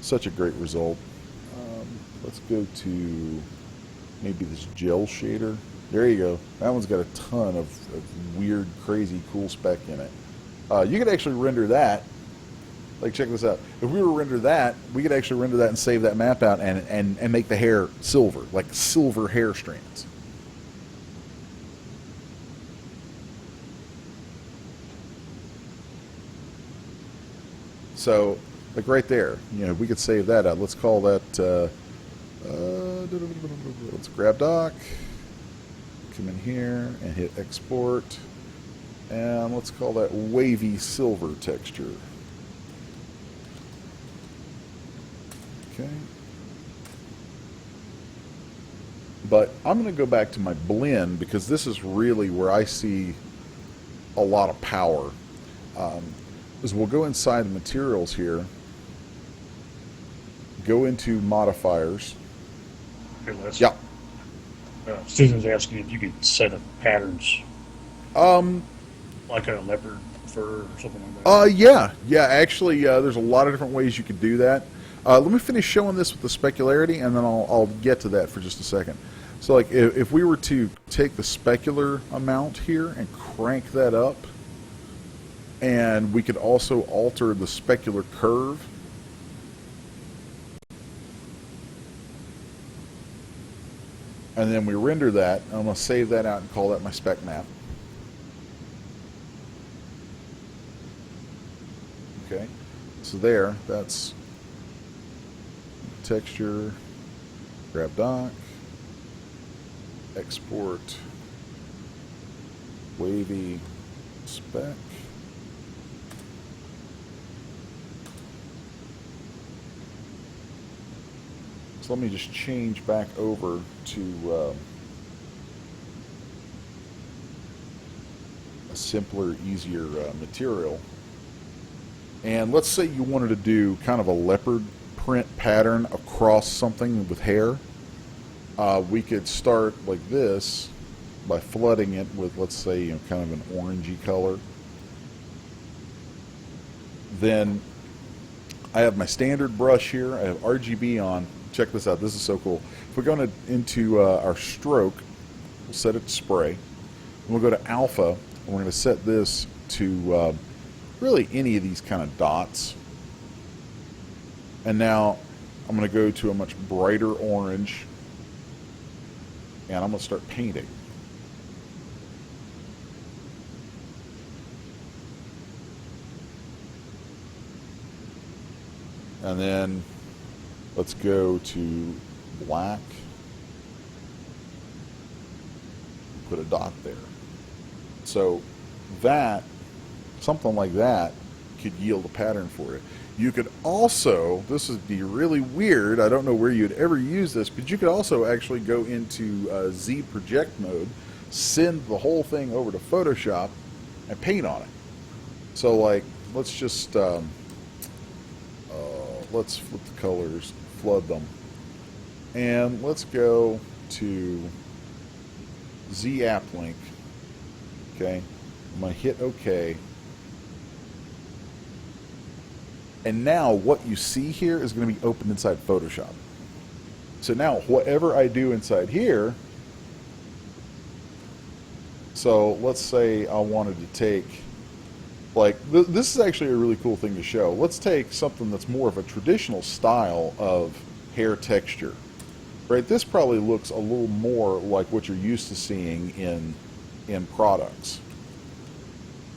such a great result. Let's go to maybe this gel shader. There you go. That one's got a ton of weird, crazy, cool spec in it. You could actually render that. Like, check this out. If we were to render that, we could actually render that and save that map out and make the hair silver, like silver hair strands. So, like right there, you know, we could save that out. Let's call that, let's grab doc, come in here and hit export, and let's call that wavy silver texture. Okay. But I'm going to go back to my blend because this is really where I see a lot of power. Is we'll go inside the materials here, go into modifiers. Hey, Liz. Yeah. Susan's asking if you could set up patterns, like a leopard fur or something like that. Yeah. Actually, there's a lot of different ways you could do that. Let me finish showing this with the specularity, and then I'll get to that for just a second. So, like, if we were to take the specular amount here and crank that up, and we could also alter the specular curve. And then we render that. I'm going to save that out and call that my spec map. Okay. So there, that's texture, grab doc, export, wavy, spec. So let me just change back over to a simpler, easier material. And let's say you wanted to do kind of a leopard print pattern across something with hair. We could start like this by flooding it with, let's say, you know, kind of an orangey color. Then I have my standard brush here. I have RGB on. Check this out. This is so cool. If we're going into our stroke, we'll set it to spray. And we'll go to alpha, and we're going to set this to really any of these kind of dots. And now I'm going to go to a much brighter orange, and I'm going to start painting. And then let's go to black. Put a dot there. So that, something like that, could yield a pattern for it. You could also, this would be really weird, I don't know where you'd ever use this, but you could also actually go into Z project mode, send the whole thing over to Photoshop, and paint on it. So like, let's just, let's flip the colors, flood them, and let's go to Z app link. Okay, I'm going to hit OK. And now what you see here is going to be opened inside Photoshop. So now whatever I do inside here, so let's say I wanted to take, like, this is actually a really cool thing to show. Let's take something that's more of a traditional style of hair texture. Right, this probably looks a little more like what you're used to seeing in products.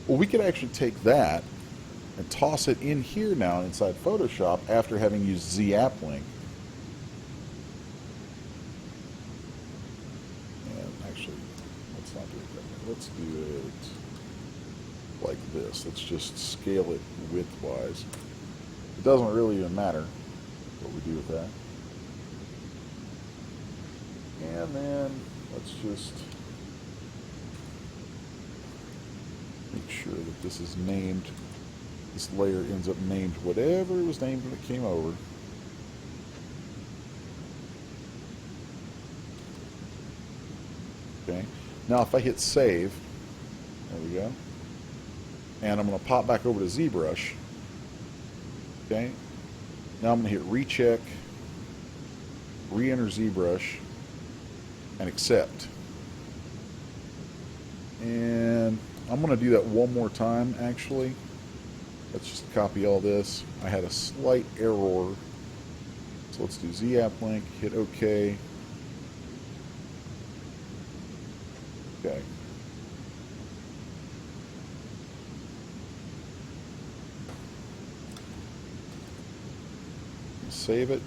Well, we could actually take that and toss it in here now inside Photoshop after having used Z-Applink. And actually, let's not do it that way. Let's do it like this. Let's just scale it width-wise. It doesn't really even matter what we do with that. And then let's just make sure that this is named, this layer ends up named whatever it was named when it came over. Okay, now if I hit save, there we go, and I'm going to pop back over to ZBrush. Okay, now I'm going to hit recheck, re-enter ZBrush, and accept. And I'm going to do that one more time, actually. Let's just copy all this. I had a slight error. So let's do Z-Applink, hit OK. Okay. Save it.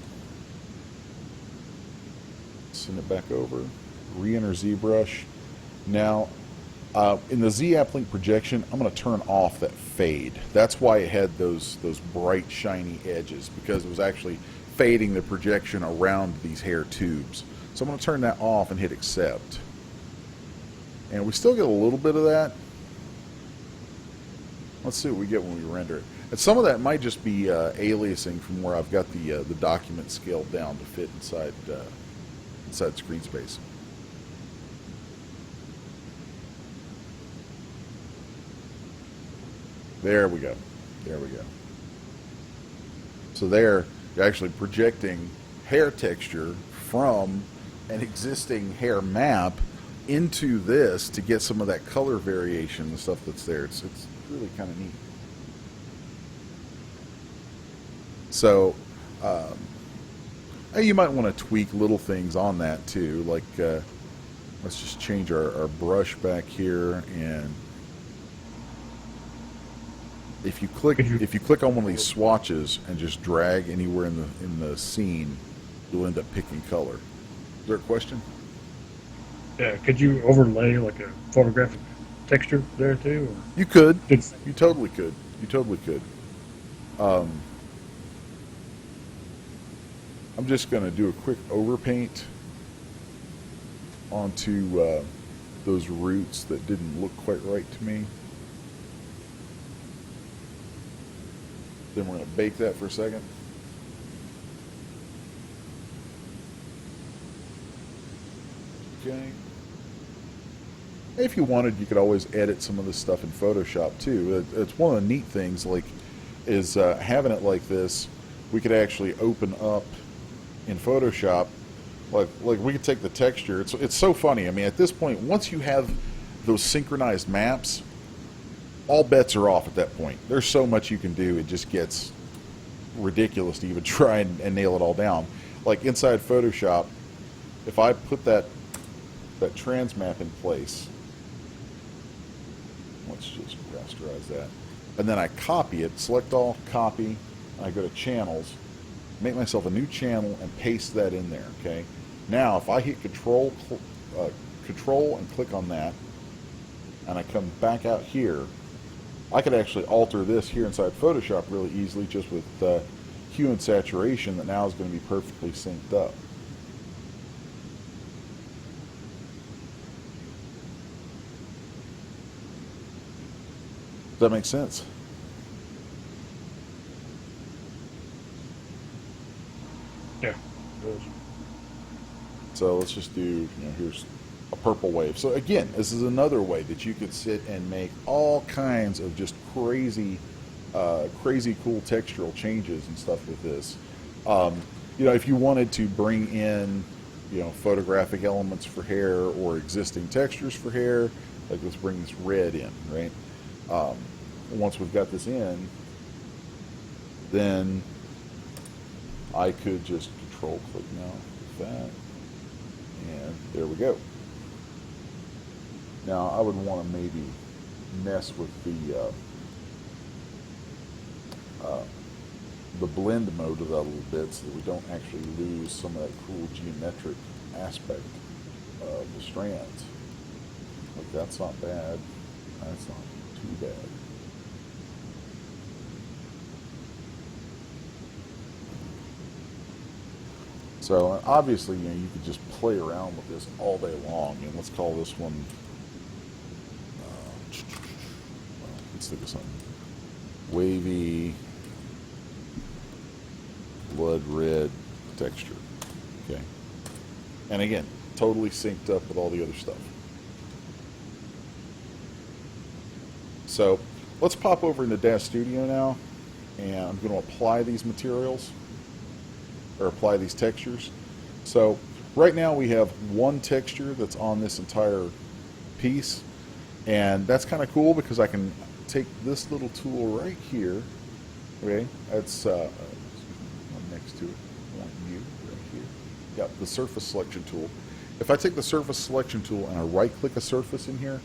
Send it back over. Re-enter ZBrush. Now, in the Z-Applink projection, I'm going to turn off that fade. That's why it had those bright, shiny edges, because it was actually fading the projection around these hair tubes. So I'm going to turn that off and hit accept. And we still get a little bit of that. Let's see what we get when we render it. And some of that might just be aliasing from where I've got the document scaled down to fit inside screen space. There we go. There we go. So there, you're actually projecting hair texture from an existing hair map into this to get some of that color variation and stuff that's there. It's really kind of neat. So you might want to tweak little things on that too. Like let's just change our brush back here, and if you click on one of these swatches and just drag anywhere in the scene, you'll end up picking color. Is there a question? Yeah, could you overlay like a photographic texture there too? Or? You could. You totally could. You totally could. I'm just going to do a quick overpaint onto those roots that didn't look quite right to me. Then we're going to bake that for a second. Okay. If you wanted, you could always edit some of this stuff in Photoshop too. It's one of the neat things, like, is having it like this. We could actually open up in Photoshop, like we could take the texture. It's so funny. I mean, at this point, once you have those synchronized maps, all bets are off at that point. There's so much you can do, it just gets ridiculous to even try and nail it all down. Like inside Photoshop, if I put that trans map in place, let's just rasterize that, and then I copy it, select all, copy, and I go to channels, make myself a new channel and paste that in there, okay? Now, if I hit control and click on that, and I come back out here, I could actually alter this here inside Photoshop really easily just with hue and saturation that now is going to be perfectly synced up. Does that make sense? Yeah. So let's just do, here's a purple wave. So again, this is another way that you could sit and make all kinds of just crazy cool textural changes and stuff with this. if you wanted to bring in, photographic elements for hair or existing textures for hair, like let's bring this red in, right? Once we've got this in, then I could just control click now with that, and there we go. Now I would want to maybe mess with the blend mode of that a little bit so that we don't actually lose some of that cool geometric aspect of the strands. Like that's not bad. That's not too bad. So obviously, you could just play around with this all day long. And let's call this one. Let's think of something. Wavy blood red texture. Okay. And again, totally synced up with all the other stuff. So let's pop over into Dash Studio now, and I'm going to apply these materials, or apply these textures. So right now we have one texture that's on this entire piece, and that's kind of cool because I can take this little tool right here. Okay, that's next to it. I want you right here. Got the surface selection tool. If I take the surface selection tool and I right-click a surface in here,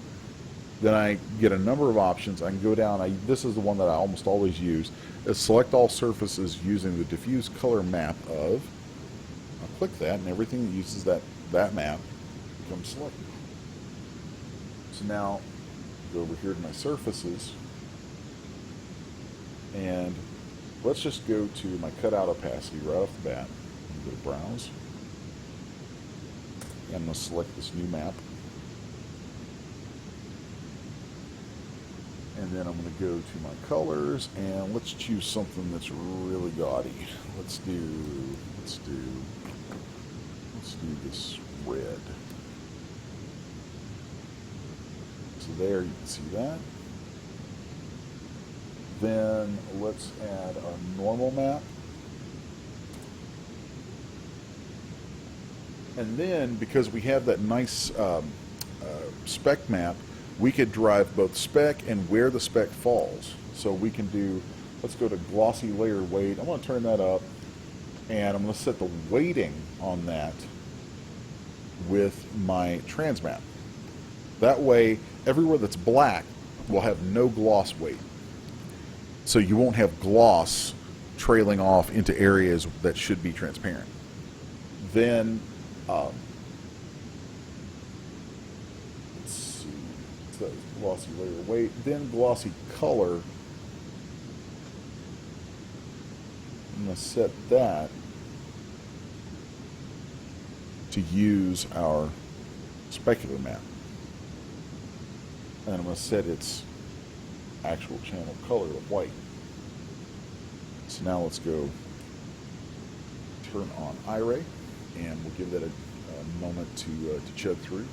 then I get a number of options. I can go down. This is the one that I almost always use. Is select all surfaces using the diffuse color map of. I'll click that, and everything that uses that map becomes selected. So now go over here to my surfaces, and let's just go to my cutout opacity right off the bat. I'm going to go to browse. And I'm going to select this new map. And then I'm going to go to my colors, and let's choose something that's really gaudy. Let's do this red. So there, you can see that. Then let's add a normal map. And then, because we have that nice spec map, we could drive both spec and where the spec falls. So we can do, let's go to glossy layer weight. I'm going to turn that up, and I'm going to set the weighting on that with my transmap. That way, everywhere that's black will have no gloss weight. So you won't have gloss trailing off into areas that should be transparent. Then, let's see, so glossy layer weight, then glossy color. I'm going to set that to use our specular map. And I'm going to set its actual channel color to white. So now let's go turn on iRay, and we'll give that a moment to chug through.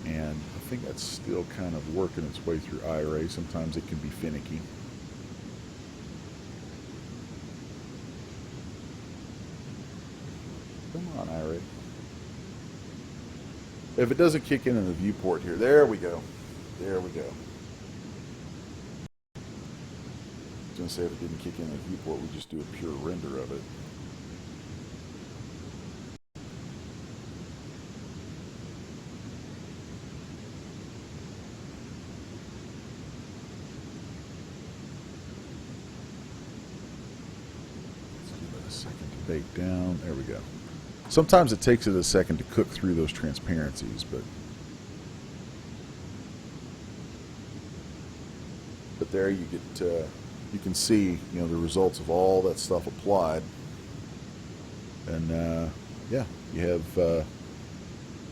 And I think that's still kind of working its way through iRay. Sometimes it can be finicky. Come on, iRay. If it doesn't kick in the viewport here, there we go. There we go. I was going to say if it didn't kick in the viewport, we just do a pure render of it. Bake down. There we go. Sometimes it takes it a second to cook through those transparencies, but there you get you can see the results of all that stuff applied, and yeah, you have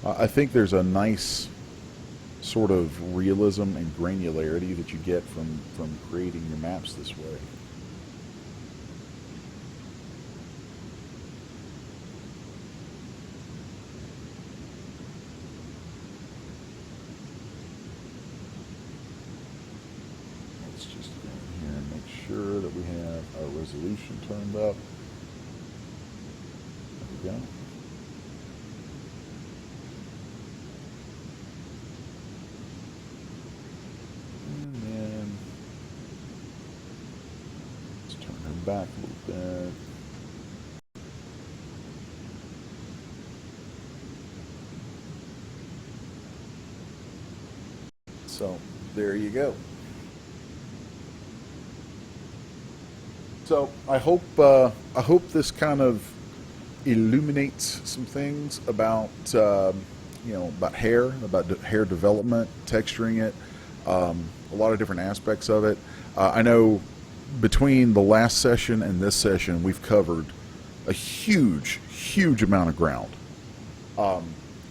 I think there's a nice sort of realism and granularity that you get from creating your maps this way. Let's just go in here and make sure that we have our resolution turned up. There we go. Back a little bit. So there you go. So I hope this kind of illuminates some things about about hair development, texturing it, a lot of different aspects of it. I know between the last session and this session, we've covered a huge amount of ground.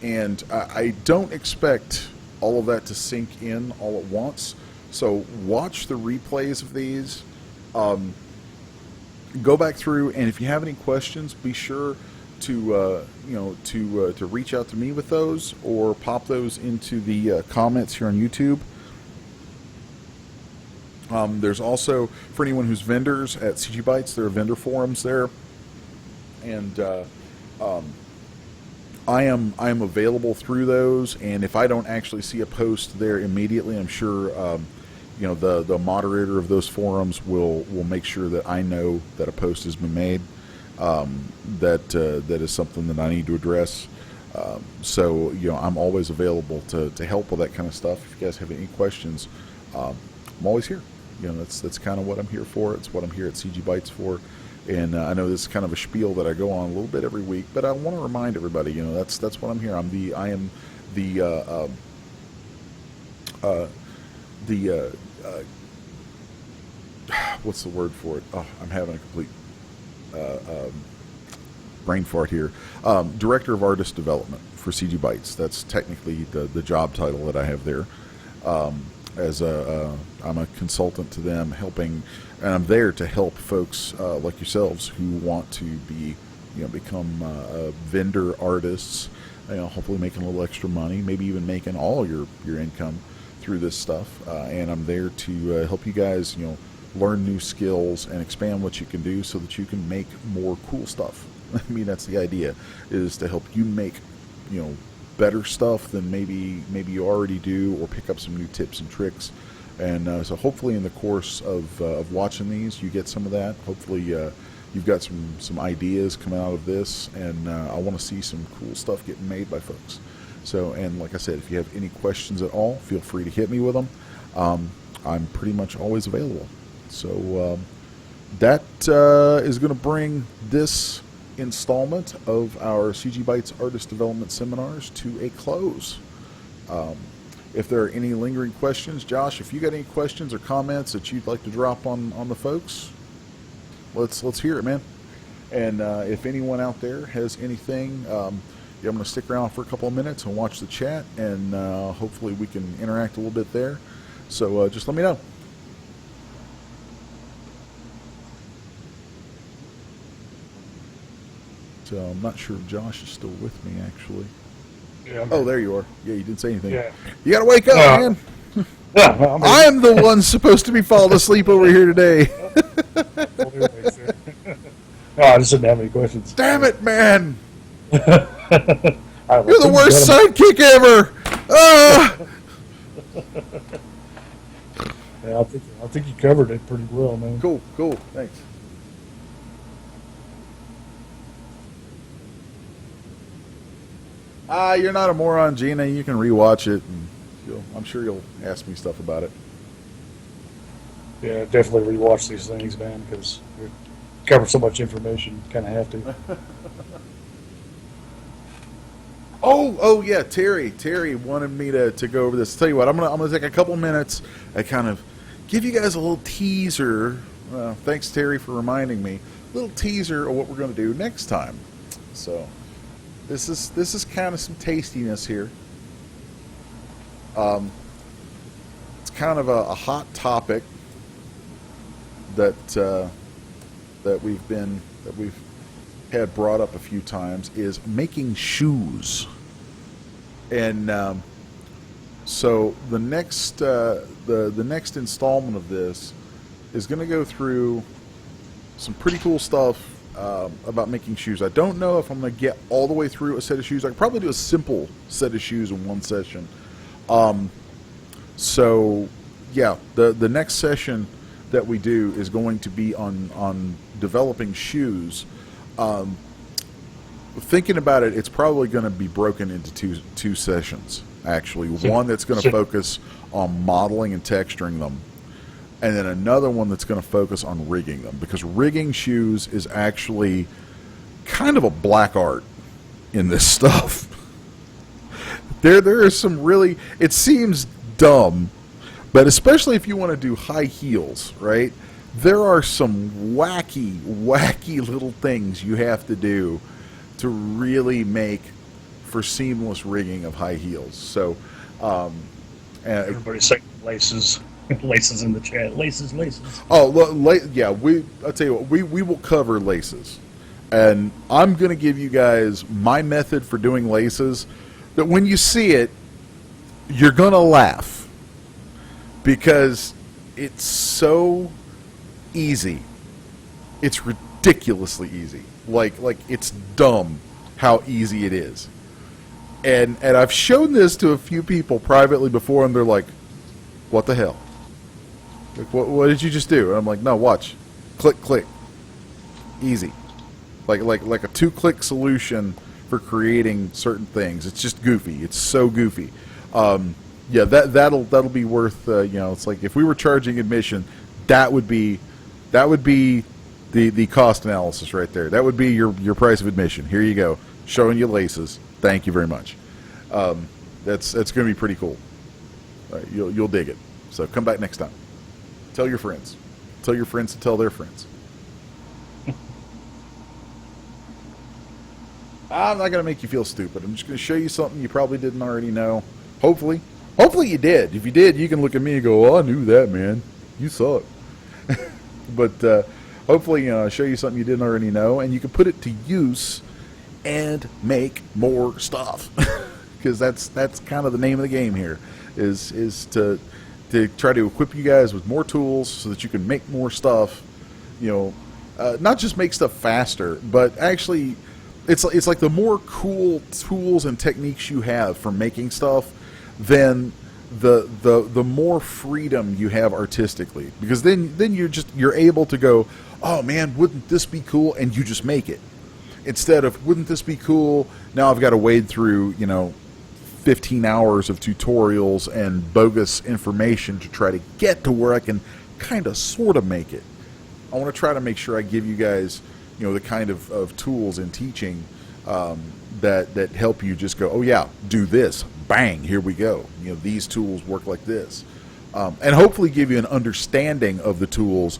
And I don't expect all of that to sink in all at once. So watch the replays of these. Go back through, and if you have any questions, be sure to reach out to me with those, or pop those into the comments here on YouTube. There's also, for anyone who's vendors at CGBytes, there are vendor forums there, and I am available through those. And if I don't actually see a post there immediately, I'm sure the moderator of those forums will make sure that I know that a post has been made. That is something that I need to address. So I'm always available to help with that kind of stuff. If you guys have any questions, I'm always here. That's kind of what I'm here for. It's what I'm here at CGBytes for. And I know this is kind of a spiel that I go on a little bit every week, but I want to remind everybody, that's what I'm here. I am the what's the word for it? Oh, I'm having a complete brain fart here. Director of Artist Development for CGBytes. That's technically the job title that I have there. I'm a consultant to them, helping, and I'm there to help folks like yourselves who want to become vendor artists. Hopefully making a little extra money, maybe even making all your income through this stuff. And I'm there to help you guys, learn new skills and expand what you can do so that you can make more cool stuff. I mean, that's the idea, is to help you make, better stuff than maybe you already do, or pick up some new tips and tricks. And so hopefully in the course of watching these, you get some of that. Hopefully you've got some ideas coming out of this, and I want to see some cool stuff getting made by folks. So, and like I said, if you have any questions at all, feel free to hit me with them. I'm pretty much always available. So that is going to bring this installment of our CGBytes Artist Development Seminars to a close. If there are any lingering questions, Josh, if you got any questions or comments that you'd like to drop on the folks, let's hear it, man. And if anyone out there has anything, I'm going to stick around for a couple of minutes and watch the chat, and hopefully we can interact a little bit there. So just let me know. So I'm not sure if Josh is still with me, actually. Yeah, oh, there you are. Yeah, you didn't say anything. Yeah. You got to wake up, man. Yeah, I am the one supposed to be falling asleep over here today. I just didn't have any questions. Damn it, man. You're You're the worst sidekick ever. Yeah, I think you covered it pretty well, man. Cool, thanks. You're not a moron, Gina. You can rewatch it, and I'm sure you'll ask me stuff about it. Yeah, definitely rewatch these things, man, because you cover so much information. You kind of have to. Oh yeah, Terry wanted me to go over this. Tell you what, I'm gonna take a couple minutes and kind of give you guys a little teaser. Thanks, Terry, for reminding me. A little teaser of what we're gonna do next time. So this is kind of some tastiness here. It's kind of a hot topic that we've had brought up a few times, is making shoes. And so the next the next installment of this is going to go through some pretty cool stuff about making shoes. I don't know if I'm going to get all the way through a set of shoes. I could probably do a simple set of shoes in one session. So yeah, the next session that we do is going to be on developing shoes. Thinking about it, it's probably going to be broken into two sessions, actually. One that's going to focus on modeling and texturing them, and then another one that's going to focus on rigging them, because rigging shoes is actually kind of a black art in this stuff. There is some really, it seems dumb, but especially if you want to do high heels, right? There are some wacky little things you have to do to really make for seamless rigging of high heels. So, Everybody's saying laces. Laces in the chat. Laces. Oh, yeah. I'll tell you what. We will cover laces, and I'm going to give you guys my method for doing laces. That when you see it, you're going to laugh, because it's so easy. It's ridiculously easy. Like it's dumb how easy it is. And I've shown this to a few people privately before, and they're like, "What the hell? Like, what did you just do?" And I'm like, "No, watch. Click. Easy. Like a 2-click solution for creating certain things. It's just goofy. It's so goofy." Yeah, that'll be worth, it's like if we were charging admission, that would be the cost analysis right there. That would be your price of admission. Here you go, showing you laces. Thank you very much. That's going to be pretty cool. You'll dig it. So come back next time. Tell your friends. Tell your friends to tell their friends. I'm not going to make you feel stupid. I'm just going to show you something you probably didn't already know. Hopefully you did. If you did, you can look at me and go, "Oh, I knew that, man. You suck." But hopefully, show you something you didn't already know, and you can put it to use and make more stuff. Because that's kind of the name of the game here, is to try to equip you guys with more tools so that you can make more stuff. Not just make stuff faster, but actually, it's like the more cool tools and techniques you have for making stuff, then the more freedom you have artistically, because then you're able to go, "Oh man, wouldn't this be cool?" and you just make it, instead of, "Wouldn't this be cool?" Now I've got to wade through 15 hours of tutorials and bogus information to try to get to where I can kind of sort of make it. I want to try to make sure I give you guys the kind of tools in teaching that help you just go, "Oh yeah, do this, bang, here we go. These tools work like this," and hopefully give you an understanding of the tools.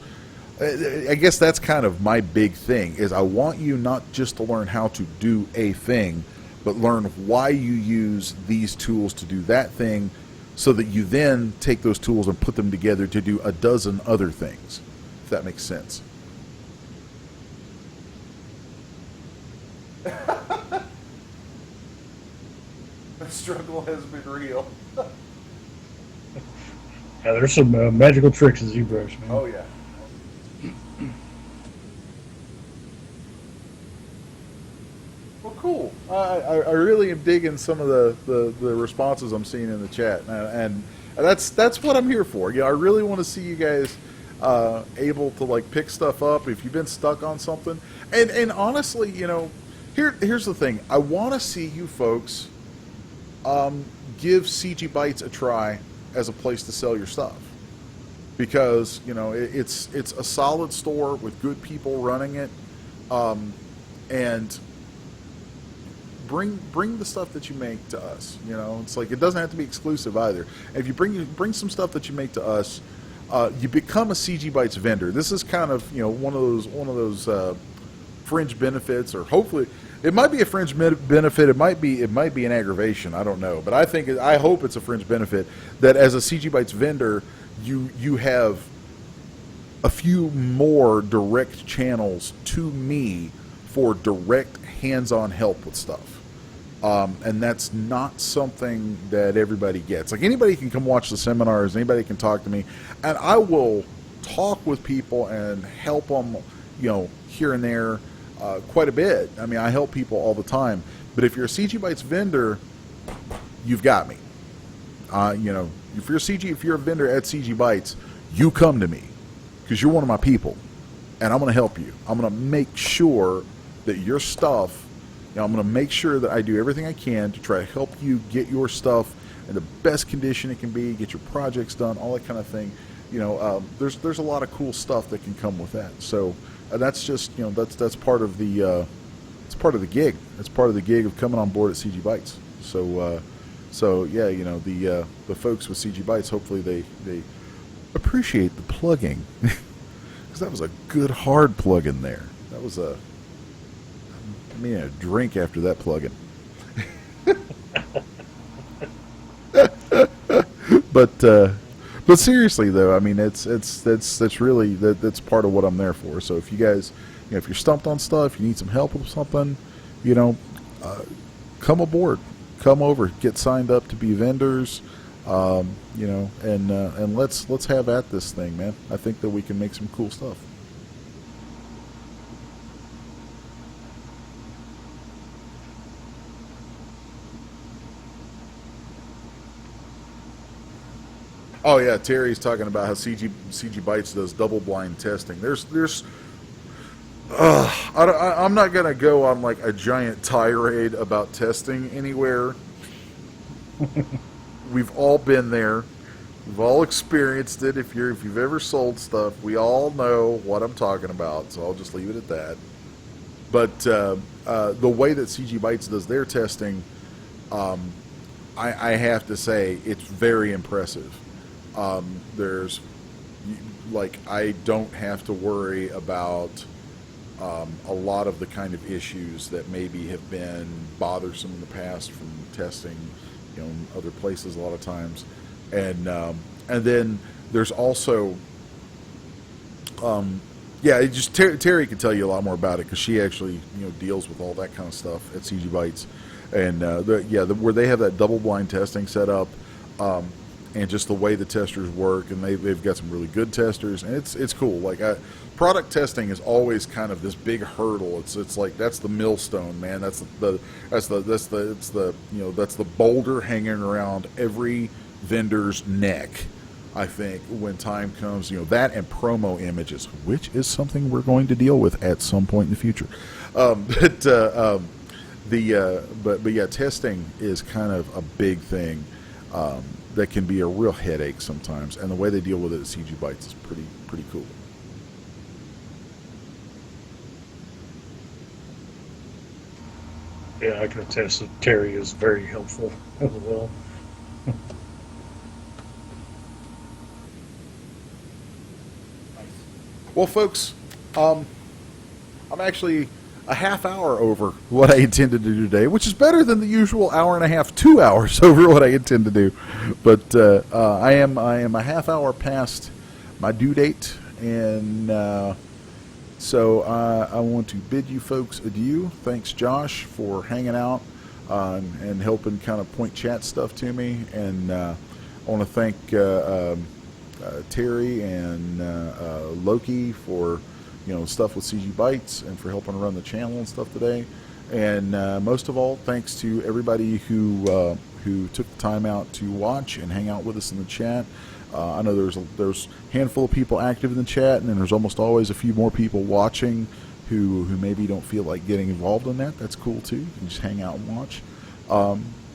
I guess that's kind of my big thing, is I want you not just to learn how to do a thing, but learn why you use these tools to do that thing, so that you then take those tools and put them together to do a dozen other things, if that makes sense. The struggle has been real. Yeah, there's some magical tricks in Zbrush, man. Oh yeah. Well, cool. I really am digging some of the responses I'm seeing in the chat, and that's what I'm here for. I really want to see you guys able to pick stuff up if you've been stuck on something. And honestly, here's the thing. I want to see you folks give CGBytes a try as a place to sell your stuff, because it's a solid store with good people running it, and bring the stuff that you make to us. It's like, it doesn't have to be exclusive either. If you bring some stuff that you make to us, you become a CGBytes vendor. This is kind of one of those fringe benefits, or hopefully It might be a fringe benefit. It might be an aggravation. I don't know, but I hope it's a fringe benefit that as a CGBytes vendor, you have a few more direct channels to me for direct hands-on help with stuff. And that's not something that everybody gets. Like, anybody can come watch the seminars, anybody can talk to me, and I will talk with people and help them, here and there, quite a bit. I mean, I help people all the time. But if you're a CGBytes vendor, you've got me. If you're a vendor at CGBytes, you come to me because you're one of my people, and I'm going to help you. I'm going to make sure that your stuff. I'm going to make sure that I do everything I can to try to help you get your stuff in the best condition it can be, get your projects done, all that kind of thing. There's a lot of cool stuff that can come with that. So that's just that's part of the it's part of the gig. It's part of the gig of coming on board at CGBytes. So yeah, the folks with CGBytes, hopefully they appreciate the plugging, because that was a good hard plug in there. That was a drink after that plug-in. But seriously though, I mean, that's really that's part of what I'm there for. So if you guys, if you're stumped on stuff, you need some help with something, come aboard, come over, get signed up to be vendors, and let's have at this thing, man. I think that we can make some cool stuff. Oh yeah, Terry's talking about how CGBytes does double-blind testing. I'm not gonna go on like a giant tirade about testing anywhere. We've all been there. We've all experienced it. If you've ever sold stuff, we all know what I'm talking about. So I'll just leave it at that. But the way that CGBytes does their testing, I have to say it's very impressive. I don't have to worry about a lot of the kind of issues that maybe have been bothersome in the past from testing, in other places a lot of times, and then there's also, Terry can tell you a lot more about it because she actually deals with all that kind of stuff at CGBytes, and where they have that double blind testing set up. And just the way the testers work, and they've got some really good testers, and it's cool. Like, product testing is always kind of this big hurdle. It's like that's the millstone, man. That's the boulder hanging around every vendor's neck. I think when time comes, that and promo images, which is something we're going to deal with at some point in the future. But testing is kind of a big thing. That can be a real headache sometimes, and the way they deal with it at CGBytes is pretty cool. Yeah, I can attest that Terry is very helpful as well. Well, folks, I'm actually a half hour over what I intended to do today, which is better than the usual hour and a half, 2 hours over what I intend to do. But I am a half hour past my due date, and so I want to bid you folks adieu. Thanks, Josh, for hanging out and helping kind of point chat stuff to me, and I want to thank Terry and Loki for stuff with CGBytes and for helping run the channel and stuff today. And most of all, thanks to everybody who took the time out to watch and hang out with us in the chat. I know there's a handful of people active in the chat, and then there's almost always a few more people watching who maybe don't feel like getting involved in that. That's cool too. You can just hang out and watch.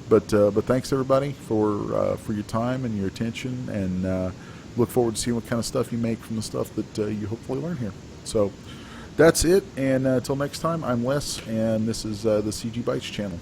But thanks everybody for your time and your attention, and look forward to seeing what kind of stuff you make from the stuff that you hopefully learn here. So that's it, and until next time, I'm Les, and this is the CGBytes channel.